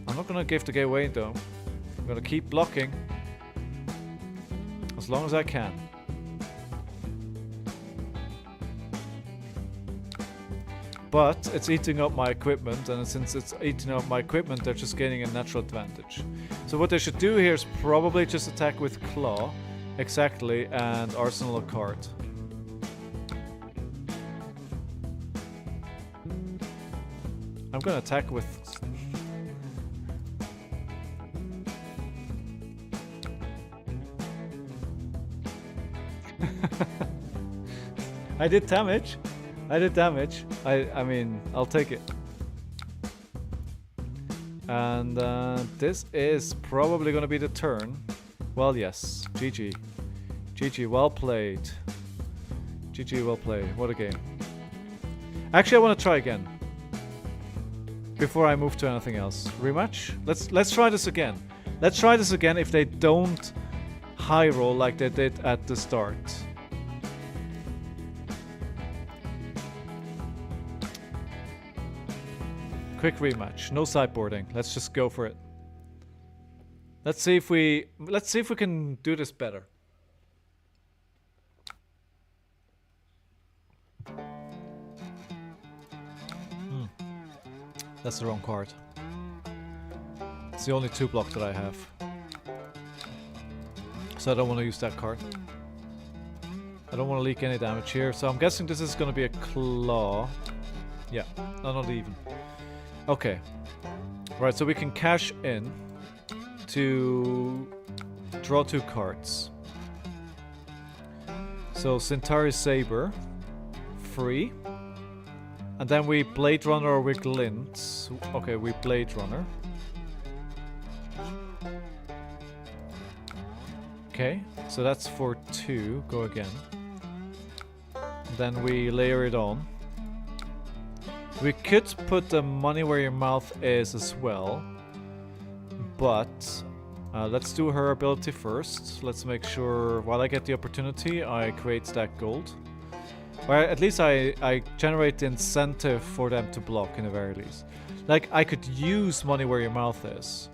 C: I'm not gonna give the game away though. I'm gonna keep blocking as long as I can. But it's eating up my equipment, and since it's eating up my equipment, they're just gaining a natural advantage. So what they should do here is probably just attack with Claw, exactly, and Arsenal a card. I'm gonna attack with... I did damage. I mean, I'll take it. And this is probably gonna be the turn. Well, yes. GG. GG, well played. GG, well played. What a game. Actually, I want to try again. Before I move to anything else. Rematch? Let's try this again. Let's try this again if they don't high roll like they did at the start. Quick rematch, no sideboarding. Let's just go for it. Let's see if we can do this better. That's the wrong card. It's the only 2 block that I have. So I don't want to use that card. I don't want to leak any damage here. So I'm guessing this is going to be a claw. Yeah, no, not even. Okay. Right, so we can cash in to draw 2 cards. So Centauri Saber, free. And then we Blade Runner or we Glint. Okay, we Blade Runner. Okay, so that's for 2. Go again. Then we layer it on. We could put the money where your mouth is as well. But let's do her ability first. Let's make sure while I get the opportunity, I create stack gold. Or at least I generate the incentive for them to block in the very least. Like, I could use money where your mouth is.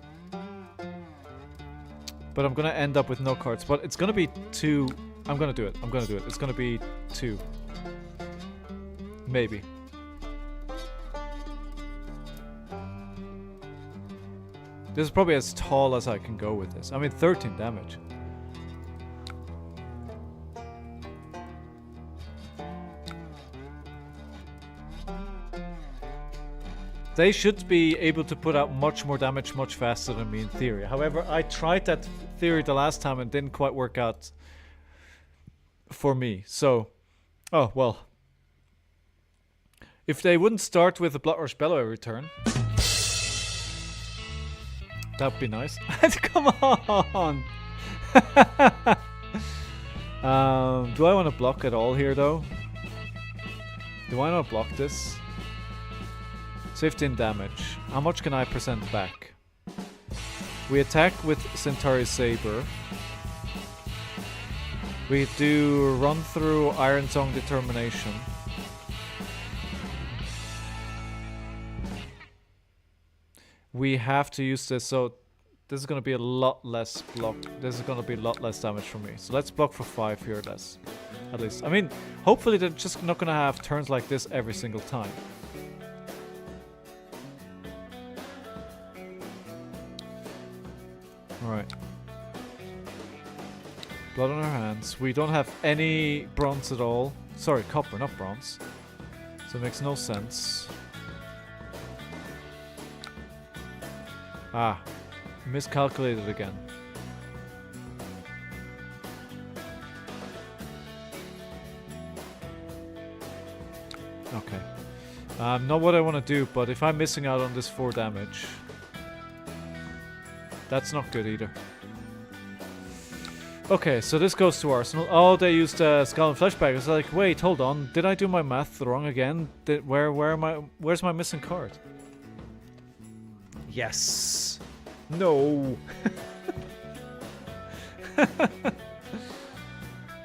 C: But I'm gonna end up with no cards. But it's gonna be 2. I'm gonna do it. It's gonna be 2. Maybe. This is probably as tall as I can go with this. I mean, 13 damage. They should be able to put out much more damage much faster than me in theory. However, I tried that theory the last time and didn't quite work out for me. So, oh, well. If they wouldn't start with a Blood Rush Bellow every turn... That'd be nice. Come on! Do I want to block at all here, though? Do I not block this? 15 damage. How much can I present back? We attack with Centauri Saber. We do run through Iron Song Determination. we have to use this. So this is going to be a lot less block. This is going to be a lot less damage for me. So let's block for 5 here less. At least. I mean, hopefully they're just not going to have turns like this every single time. Alright. Blood on our hands. We don't have any bronze at all. Sorry, copper, not bronze. So it makes no sense. Ah. Miscalculated again. Okay. Not what I want to do, but if I'm missing out on this 4 damage, that's not good either. Okay, so this goes to Arsenal. Oh, they used Skull and Fleshbag. It's like, wait, hold on. Did I do my math wrong again? Where's my missing card? Yes. No.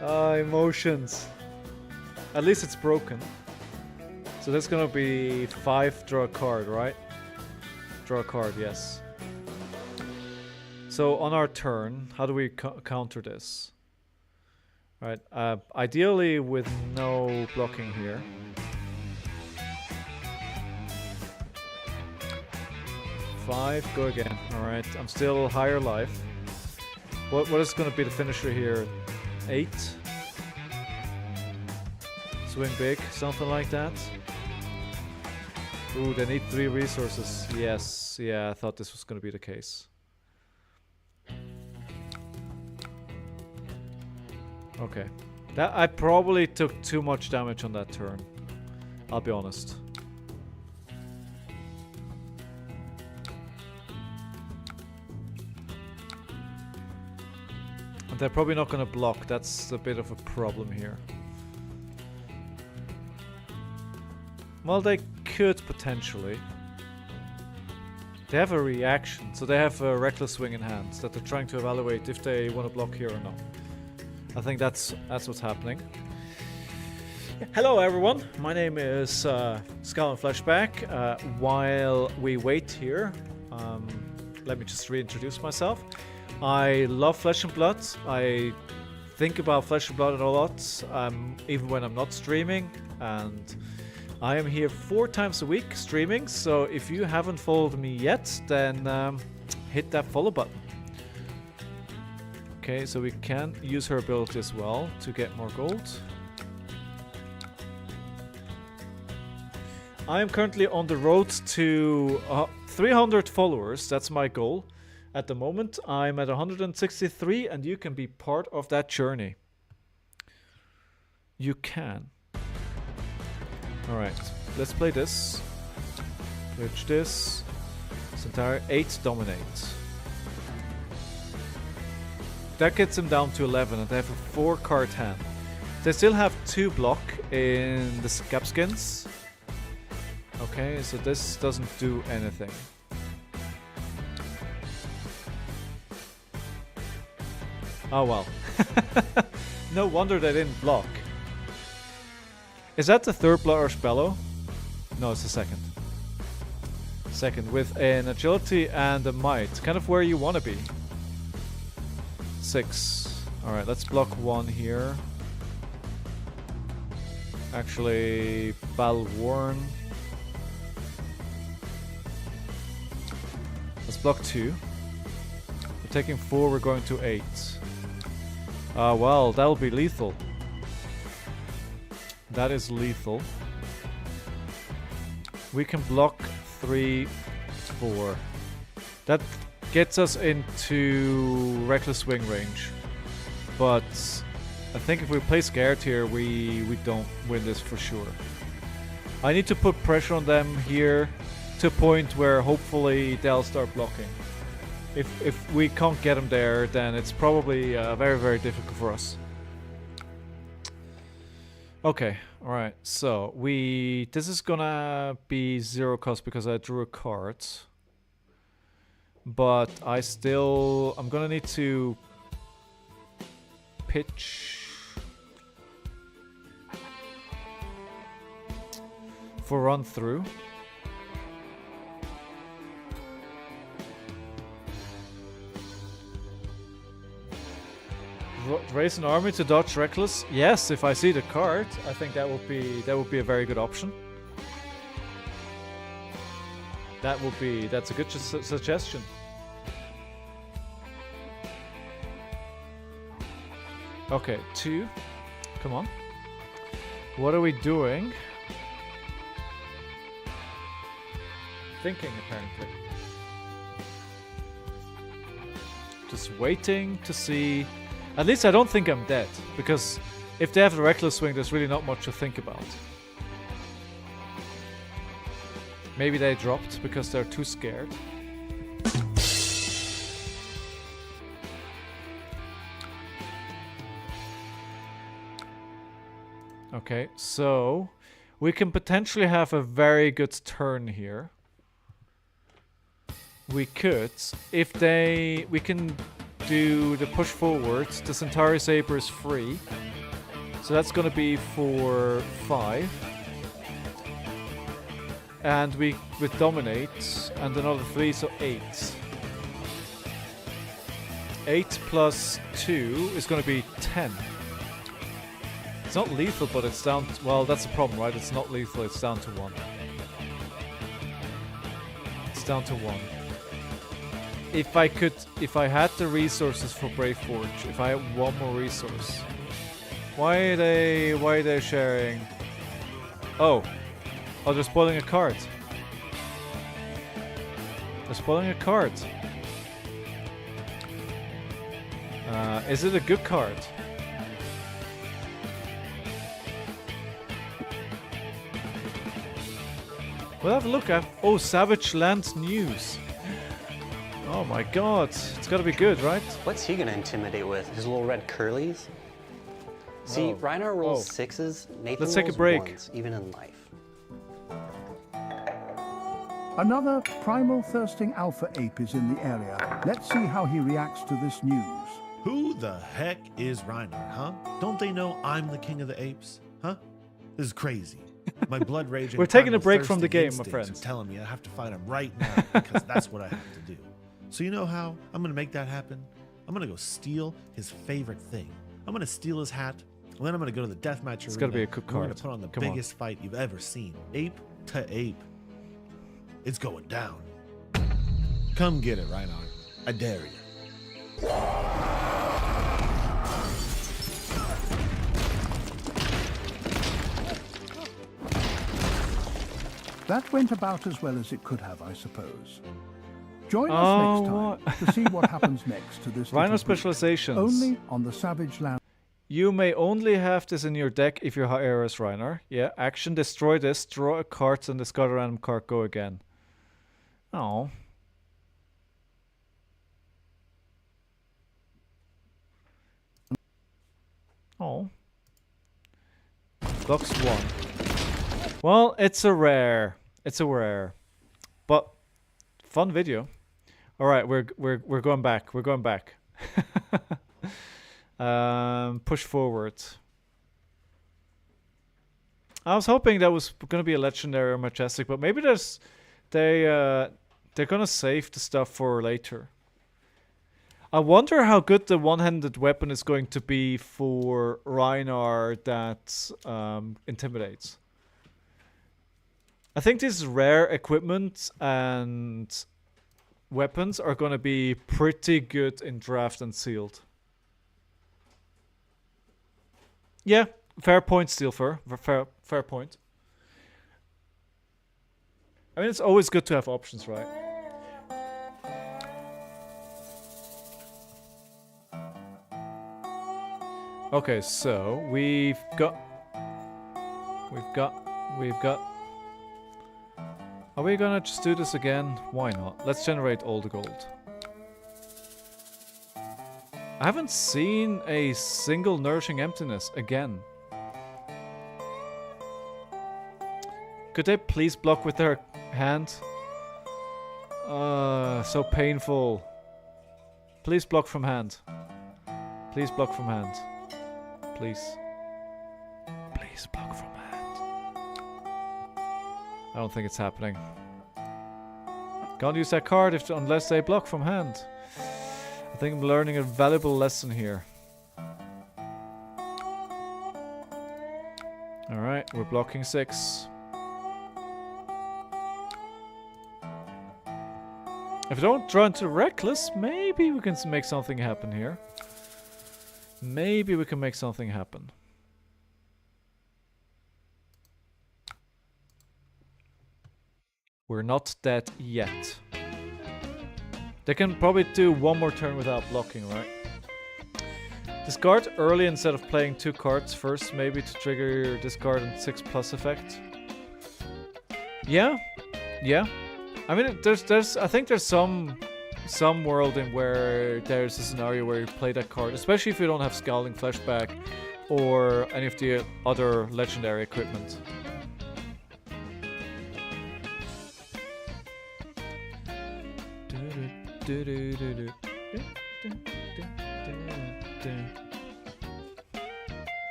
C: Emotions. At least it's broken. So that's gonna be 5, draw a card, right? Draw a card, yes. So on our turn, how do we counter this? Right, ideally with no blocking here. Five, go again. Alright, I'm still higher life. What is gonna be the finisher here? 8? Swing big, something like that. Ooh, they need 3 resources. Yes, yeah, I thought this was gonna be the case. Okay. That I probably took too much damage on that turn. I'll be honest. And they're probably not gonna block. That's a bit of a problem here. Well, they could potentially. They have a reaction, so they have a reckless swing in hand that they're trying to evaluate if they want to block here or not. I think that's what's happening. Hello everyone, my name is Skull and Fleshback. While we wait here, let me just reintroduce myself. I love Flesh and Blood. I think about Flesh and Blood a lot, even when I'm not streaming. And I am here 4 times a week streaming, so if you haven't followed me yet, then hit that follow button. Okay, so we can use her ability as well to get more gold. I am currently on the road to 300 followers, that's my goal. At the moment, I'm at 163 and you can be part of that journey. You can. Alright, let's play this. Switch this. This entire 8 dominate. That gets them down to 11 and they have a 4 card hand. They still have 2 block in the Scapskins. Okay, so this doesn't do anything. Oh well. No wonder they didn't block. Is that the 3rd blood rush bellow? No, it's the 2nd. 2nd with an agility and a might. Kind of where you want to be. 6. Alright, let's block 1 here. Actually, Balworn. Let's block 2. We're taking 4, we're going to 8. Well, that'll be lethal. That is lethal. We can block 3, 4. That gets us into reckless swing range. But I think if we play scared here, we don't win this for sure. I need to put pressure on them here to a point where hopefully they'll start blocking. If we can't get them there, then it's probably very, very difficult for us. Okay, alright, so this is gonna be 0 cost because I drew a card. But I'm gonna need to pitch for run through. Raise an army to dodge reckless? Yes, if I see the card, I think that would be a very good option. That's a good suggestion. Okay, 2. Come on. What are we doing? Thinking, apparently. Just waiting to see. At least I don't think I'm dead, because if they have the reckless swing, there's really not much to think about. Maybe they dropped because they're too scared. Okay, so we can potentially have a very good turn here. We could, we can do the push forwards. The Centauri Saber is free. So that's gonna be for 5. And we with dominate and another 3, so 8. 8 plus 2 is gonna be 10. It's not lethal, but it's down to, well, that's the problem, right? It's not lethal, it's down to 1. It's down to 1. If I had the resources for Brave Forge, if I had one more resource. Why are they sharing? Oh, they're spoiling a card. They're spoiling a card. Is it a good card? We'll have a look at. Oh, Savage Land News. Oh my god, it's gotta be good, right?
H: What's he gonna intimidate with? His little red curlies? See, Reinhardt rolls 6s, Nathan
C: Let's take a
H: rolls
C: break.
H: 1s, even in life.
I: Another primal thirsting alpha ape is in the area. Let's see how he reacts to this news.
J: Who the heck is Reinhardt, huh? Don't they know I'm the king of the apes? Huh? This is crazy. My blood rage.
C: We're taking a break from the game, my friends.
J: Are telling me I have to fight him right now because that's what I have to do. So you know how I'm gonna make that happen? I'm gonna go steal his favorite thing. I'm gonna steal his hat, and then I'm gonna go to the deathmatch arena.
C: It's gotta be a good card.
J: We're gonna put on the biggest fight you've ever seen. Ape to ape. It's going down. Come get it, Reinhardt. I dare you.
I: That went about as well as it could have, I suppose. Join us next time to see what happens next to this
C: Rhino
I: little
C: specializations.
I: group, only on the Savage Land.
C: You may only have this in your deck if you're high as Reiner. Yeah, action, destroy this, draw a card, and discard a random card, go again. Oh. Oh. Blocks 1. Well, it's a rare. It's a rare. But fun video. Alright, we're going back. We're going back. Push forward. I was hoping that was gonna be a legendary or majestic, but maybe they're gonna save the stuff for later. I wonder how good the one-handed weapon is going to be for Reinar that intimidates. I think these rare equipment and weapons are gonna be pretty good in draft and sealed. Yeah, fair point, Steelfur. Fair point. I mean, it's always good to have options, right? Okay, so we've got. Are we gonna just do this again? Why not? Let's generate all the gold. I haven't seen a single nourishing emptiness again. Could they please block with their hand? So painful. Please block from hand. Please block from hand. Please. Please block from hand. I don't think it's happening. Can't use that card unless they block from hand. I think I'm learning a valuable lesson here. Alright, we're blocking 6. If I don't draw into Reckless, maybe we can make something happen here. Maybe we can make something happen. We're not dead yet. They can probably do one more turn without blocking, right? Discard early instead of playing 2 cards first, maybe to trigger your discard and 6+ effect. Yeah, yeah. I mean, I think there's some world in where there's a scenario where you play that card, especially if you don't have Scalding Flashback or any of the other legendary equipment.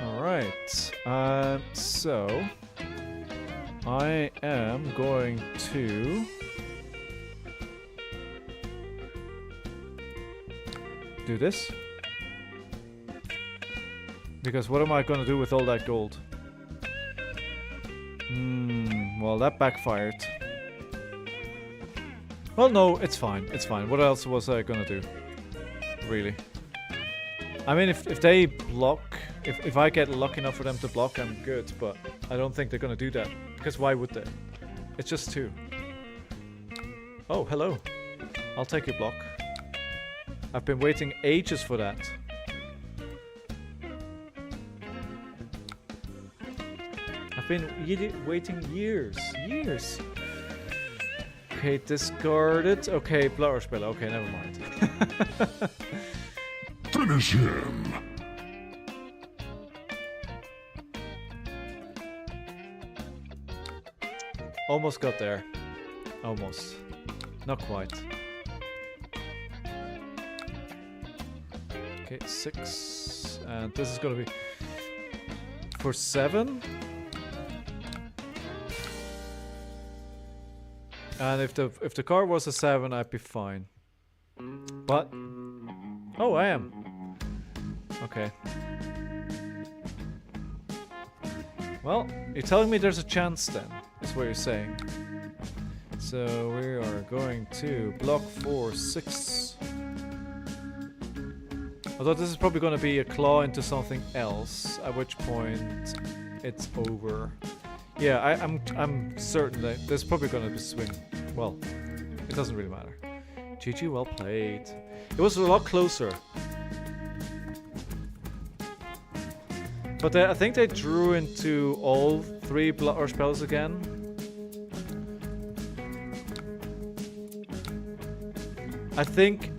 C: Alright, so I am going to do this. Because what am I gonna do with all that gold? Well, that backfired. Well, no, it's fine. It's fine. What else was I gonna do? Really? I mean, if they block, if I get lucky enough for them to block, I'm good. But I don't think they're gonna do that. Because why would they? It's just 2. Oh, hello. I'll take your block. I've been waiting ages for that. I've been waiting years. Okay, discard it. Okay, Blood Rush Bella. Okay, never mind.
D: Finish him.
C: Almost got there. Almost. Not quite. Okay, 6. And this is gonna be for 7. And if the card was a 7, I'd be fine. But oh, I am. Okay. Well, you're telling me there's a chance then, is what you're saying. So we are going to block 4, 6. Although this is probably going to be a claw into something else, at which point it's over. Yeah, I'm certain that there's probably going to be swing. Well, it doesn't really matter. GG, well played. It was a lot closer. But I think they drew into all 3 Blood Rush spells again. I think...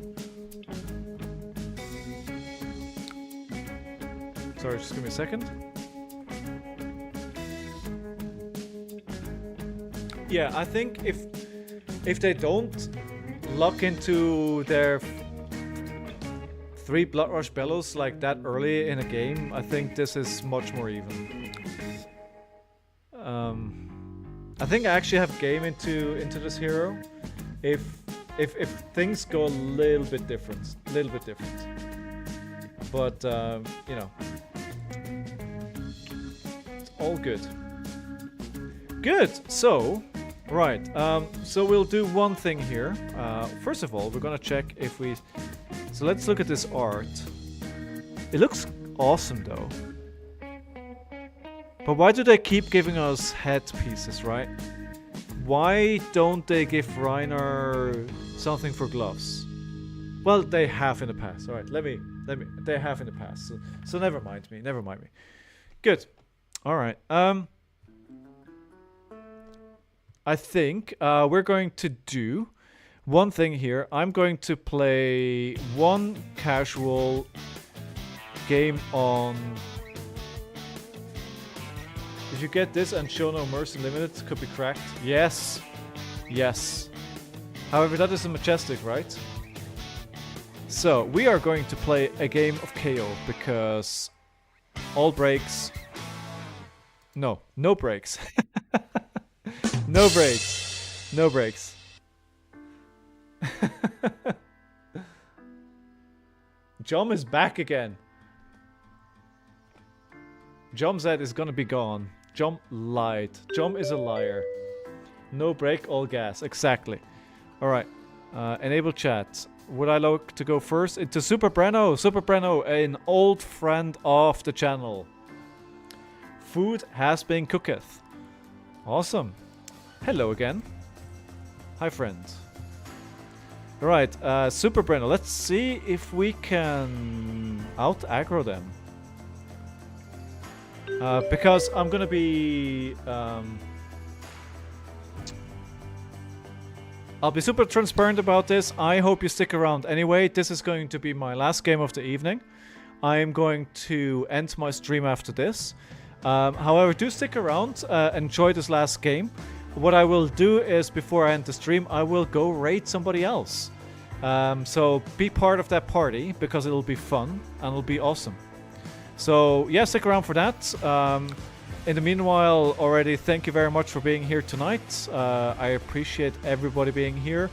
C: Sorry, just give me a second. Yeah, I think if they don't lock into their 3 Blood Rush Bellows like that early in a game, I think this is much more even. I think I actually have game into this hero if things go a little bit different. But you know, it's all good. Good. So. Right, so we'll do one thing here. First of all, we're gonna check if we... So let's look at this art. It looks awesome though. But why do they keep giving us head pieces, right? Why don't they give Reiner something for gloves? Well, they have in the past. Alright, let me... They have in the past. So never mind me. Good. Alright, I think we're going to do one thing here. I'm going to play one casual game on... Did you get this? And Show No Mercy Limited could be cracked. Yes. Yes. However, that is a Majestic, right? So, we are going to play a game of KO because all breaks... No breaks. No breaks. Jom is back again. Jom said is gonna be gone. Jom lied. Jom is a liar. No break, all gas. Exactly. Alright. Enable chat. Would I like to go first? Into Super Breno. Super Breno, an old friend of the channel. Food has been cooketh. Awesome. Hello again. Hi, friend. Alright, Super Breno. Let's see if we can out-aggro them. Because I'm gonna be... I'll be super transparent about this. I hope you stick around anyway. This is going to be my last game of the evening. I am going to end my stream after this. However, do stick around. Enjoy this last game. What I will do is, before I end the stream, I will go raid somebody else. So be part of that party, because it'll be fun and it'll be awesome. So yeah, stick around for that. In the meanwhile, already, thank you very much for being here tonight. I appreciate everybody being here,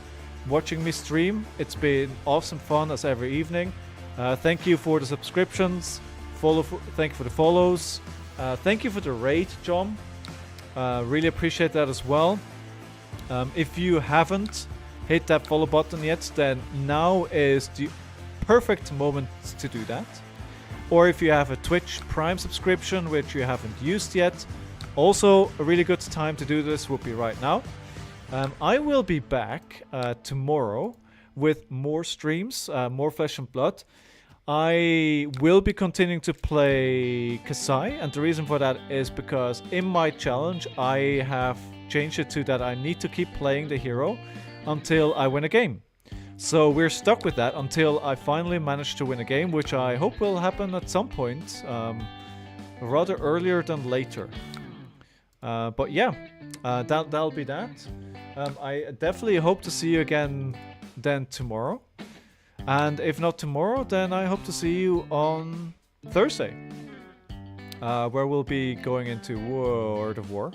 C: watching me stream. It's been awesome fun as every evening. Thank you for the subscriptions. Thank you for the follows. Thank you for the raid, John. Really appreciate that as well. If you haven't hit that follow button yet, then now is the perfect moment to do that. Or if you have a Twitch Prime subscription, which you haven't used yet, also a really good time to do this would be right now. I will be back tomorrow with more streams, more Flesh and Blood. I will be continuing to play KASSAI, and the reason for that is because in my challenge I have changed it to that I need to keep playing the hero until I win a game. So we're stuck with that until I finally manage to win a game, which I hope will happen at some point, rather earlier than later. But yeah, that'll be that. I definitely hope to see you again then tomorrow. And if not tomorrow, then I hope to see you on Thursday, where we'll be going into World of War,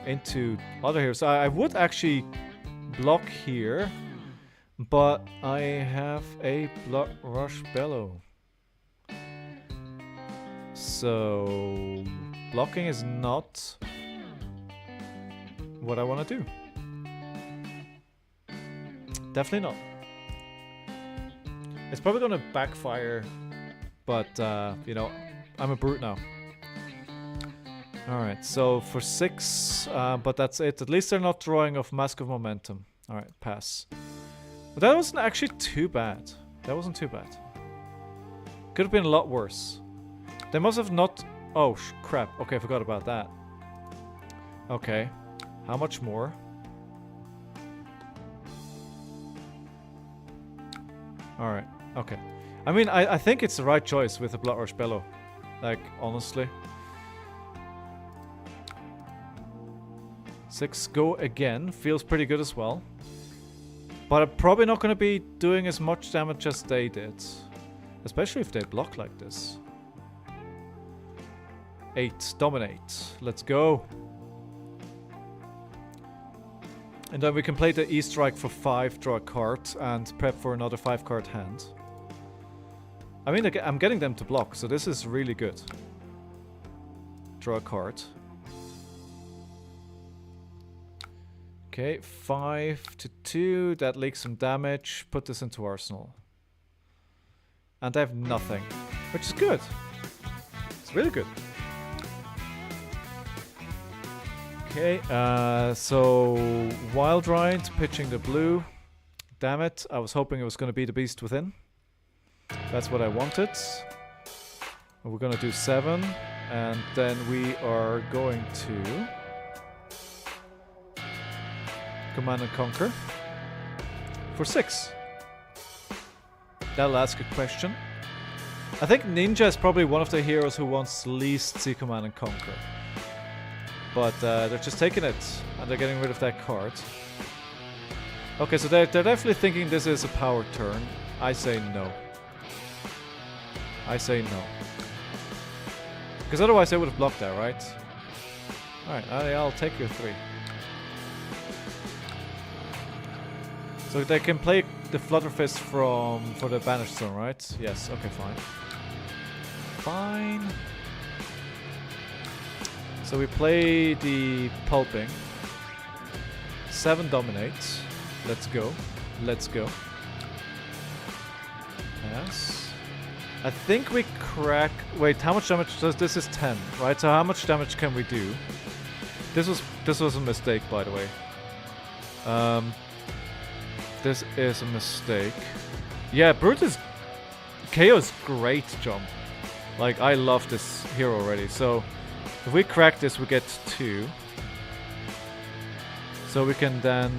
C: into other heroes. I would actually block here, but I have a Blood Rush Bellow. So blocking is not what I want to do. Definitely not. It's probably going to backfire, but you know, I'm a brute now. Alright, so for 6, but that's it. At least they're not drawing off Mask of Momentum. Alright, pass. But that wasn't actually too bad. That wasn't too bad. Could have been a lot worse. They must have not... Oh, crap. Okay, I forgot about that. Okay. How much more? Alright, okay. I mean, I think it's the right choice with the Blood Rush Bellow. Like, honestly. 6 go again. Feels pretty good as well. But I'm probably not going to be doing as much damage as they did. Especially if they block like this. 8. Dominate. Let's go. And then we can play the E-Strike for 5, draw a card, and prep for another 5-card hand. I mean, I'm getting them to block, so this is really good. Draw a card. Okay, 5 to 2. That leaks some damage. Put this into Arsenal. And I have nothing, which is good. It's really good. Okay, so Wild Ride pitching the blue. Damn it, I was hoping it was going to be the Beast Within. That's what I wanted. We're going to do 7, and then we are going to Command and Conquer for 6. That'll ask a question. I think Ninja is probably one of the heroes who wants least see Command and Conquer. But they're just taking it, and they're getting rid of that card. Okay, so they're definitely thinking this is a power turn. I say no. I say no. Because otherwise they would have blocked that, right? Alright, I'll take your 3. So they can play the Flutterfist for the Banished Zone, right? Yes, okay, fine. Fine. So we play the Pulping. 7 dominates. Let's go. Let's go. Yes. I think we crack... Wait, how much damage does... This is 10, right? So how much damage can we do? This was a mistake, by the way. This is a mistake. Yeah, Brute is... KO is great jump. Like, I love this hero already. So, if we crack this, we get 2. So we can then...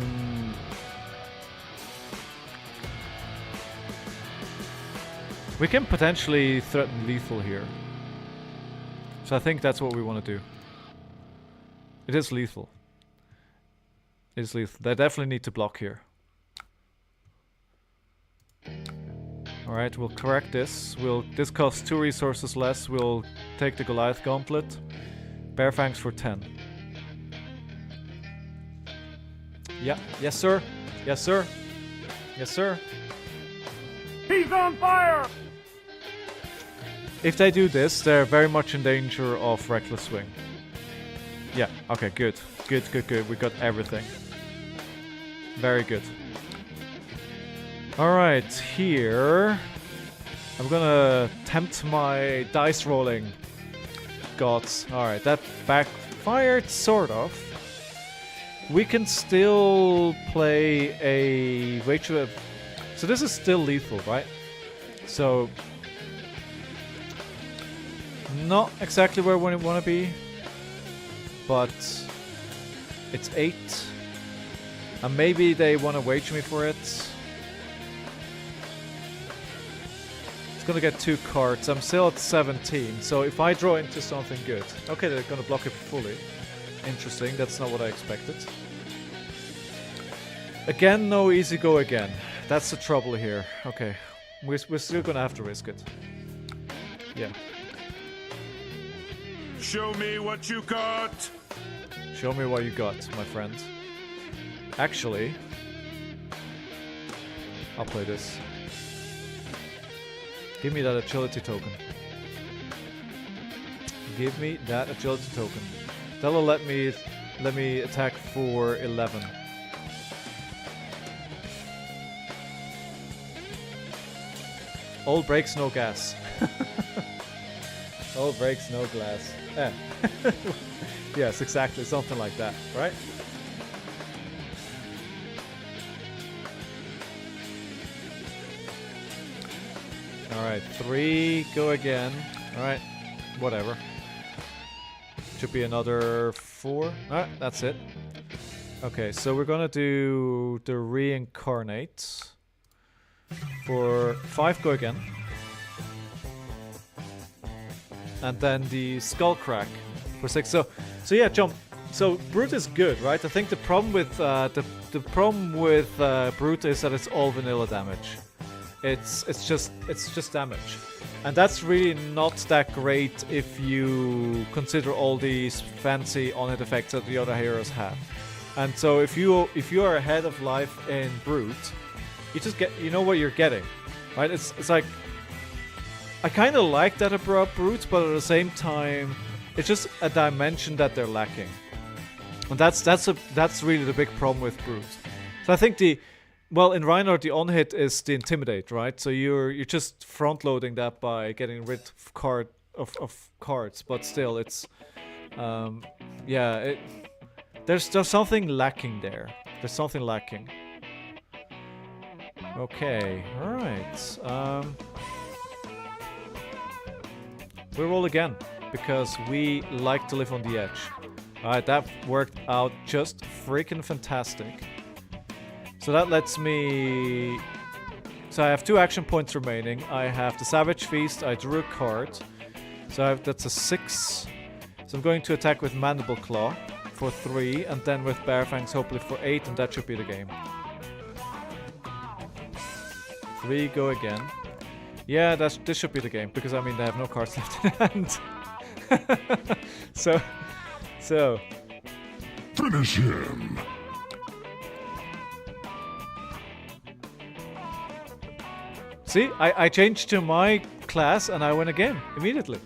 C: We can potentially threaten lethal here. So I think that's what we want to do. It is lethal. It is lethal. They definitely need to block here. Alright, we'll correct this. This costs 2 resources less. We'll take the Goliath Gauntlet. Bear Fangs for 10. Yeah, yes sir. Yes sir. Yes sir.
G: He's on fire!
C: If they do this, they're very much in danger of Reckless Swing. Yeah, okay, good. Good, good, good. We got everything. Very good. Alright, here... I'm gonna tempt my dice rolling gods. Alright, that backfired, sort of. We can still play a... So this is still lethal, right? So... Not exactly where we want to be, but it's 8, and maybe they want to wage me for it. It's gonna get 2 cards. I'm still at 17, so if I draw into something good, okay, they're gonna block it fully. Interesting. That's not what I expected. Again, no easy go again. That's the trouble here. Okay, we're still gonna have to risk it. Yeah.
D: Show me what you got.
C: Show me what you got, my friend. Actually, I'll play this. Give me that agility token. Give me that agility token. That'll let me attack for 11. All breaks, no gas. All breaks, no glass. Yes, exactly, something like that, right? Alright, 3, go again. Alright, whatever. Should be another 4. Alright, that's it. Okay, so we're gonna do the reincarnate. For 5, go again. And then the skull crack for 6. So yeah, jump. So Brute is good, right? I think the problem with Brute is that it's all vanilla damage. It's just damage, and that's really not that great if you consider all these fancy on-hit effects that the other heroes have. And so if you are ahead of life in Brute, you know what you're getting, right? It's like, I kind of like that about Brute, but at the same time, it's just a dimension that they're lacking, and that's really the big problem with Brute. So I think in Reinhardt the on-hit is the Intimidate, right? So you're just front-loading that by getting rid of cards, but still, it's there's something lacking there. There's something lacking. Okay, all right. We roll again, because we like to live on the edge. Alright, that worked out just freaking fantastic. So that lets me... So I have 2 action points remaining. I have the Savage Feast, I drew a card. So that's a 6. So I'm going to attack with Mandible Claw for 3, and then with Bear Fangs hopefully for 8, and that should be the game. 3, go again. Yeah, this should be the game, because I mean they have no cards left in hand. So
D: Finish him.
C: See, I changed to my class and I win a game immediately.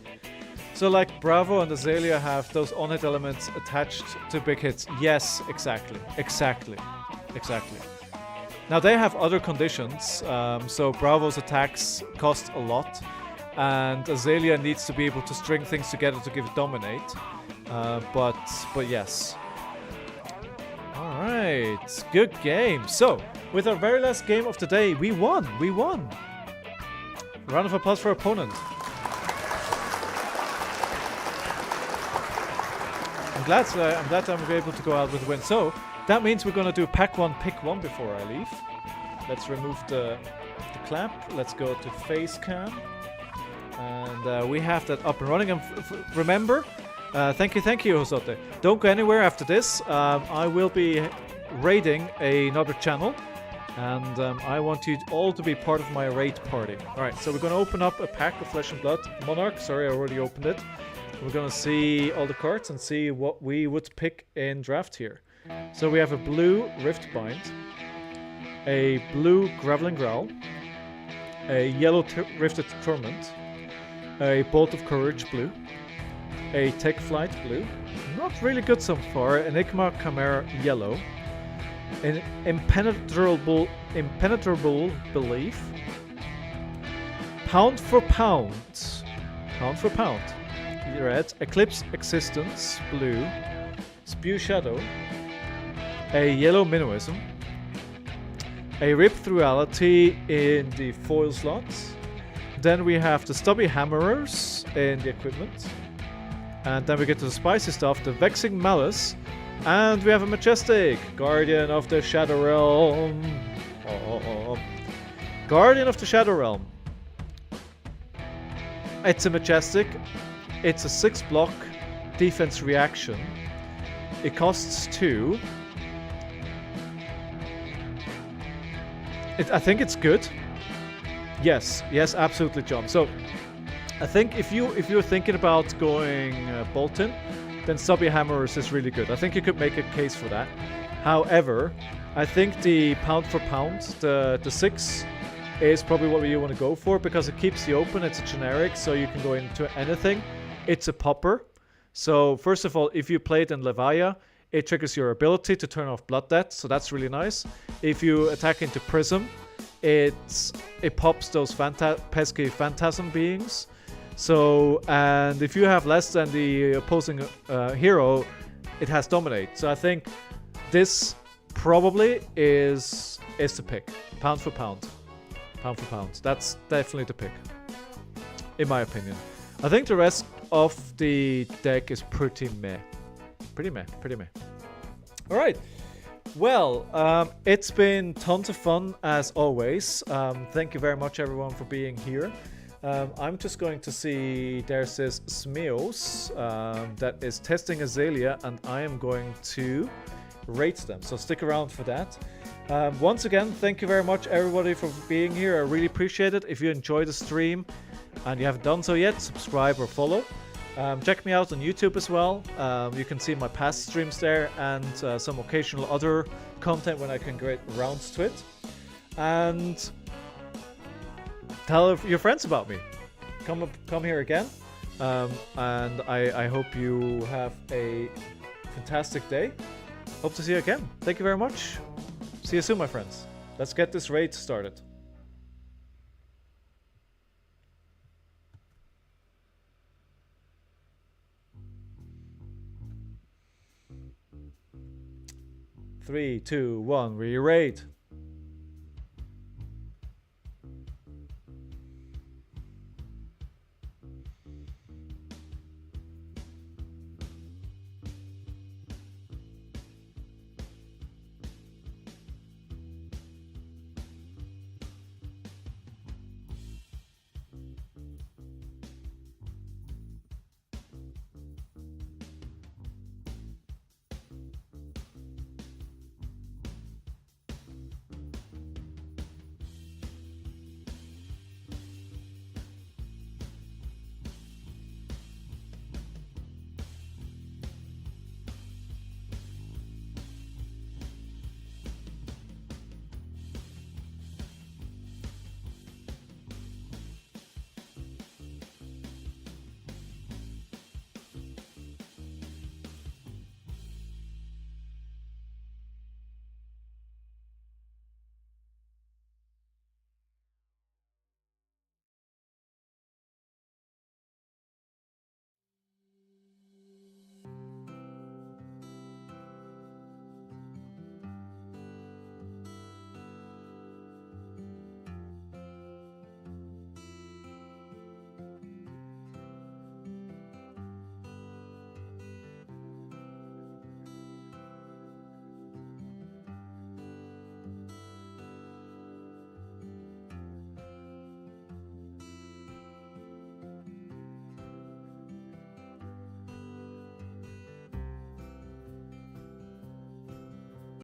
C: So like Bravo and Azalea have those on-hit elements attached to big hits. Yes, exactly. Now they have other conditions. So Bravo's attacks cost a lot. And Azalea needs to be able to string things together to give it dominate. But yes. Alright, good game. So, with our very last game of the day, we won. Round of applause for our opponent. I'm glad I'm able to go out with a win. So, that means we're going to do pack 1, pick 1 before I leave. Let's remove the clap. Let's go to face cam. And we have that up and running. And remember, thank you, Hosote. Don't go anywhere after this. I will be raiding another channel. And I want you all to be part of my raid party. Alright, so we're going to open up a pack of Flesh and Blood. Monarch, sorry, I already opened it. We're going to see all the cards and see what we would pick in draft here. So we have a blue Riftbind, a blue Graveling Growl, a yellow Rifted Torment, a Bolt of Courage blue, a Take Flight blue, not really good so far, Enigma Chimera yellow, an impenetrable belief, pound for pound, red, Eclipse Existence blue, Spew Shadow, a yellow Minnowism, a Rip Through Reality in the foil slots. Then we have the Stubby Hammerers in the equipment. And then we get to the spicy stuff, the Vexing Malice. And we have a Majestic, Guardian of the Shadow Realm. Guardian of the Shadow Realm. It's a Majestic. It's a 6-block defense reaction. It costs 2. I think it's good. Yes, absolutely, John. So, I think if you're thinking about going Bolton, then Stubby Hammers is really good. I think you could make a case for that. However, I think the pound for pound, the 6, is probably what you want to go for because it keeps you open. It's a generic, so you can go into anything. It's a popper. So first of all, if you play it in Levaya, it triggers your ability to turn off Blood Debt, so that's really nice. If you attack into Prism, it pops those pesky Phantasm beings. So, and if you have less than the opposing hero, it has Dominate. So I think this probably is the pick. Pound for pound. That's definitely the pick, in my opinion. I think the rest of the deck is pretty meh. Pretty meh. Alright. Well, it's been tons of fun as always. Thank you very much everyone for being here. I'm just going to see, there's this Smeos that is testing Azalea, and I am going to rate them. So stick around for that. Once again, thank you very much everybody for being here. I really appreciate it. If you enjoyed the stream and you haven't done so yet, subscribe or follow. Check me out on YouTube as well. You can see my past streams there and some occasional other content when I can get rounds to it. And tell your friends about me. Come here again. And I hope you have a fantastic day. Hope to see you again. Thank you very much. See you soon, my friends. Let's get this raid started. Three, two, one, we raid.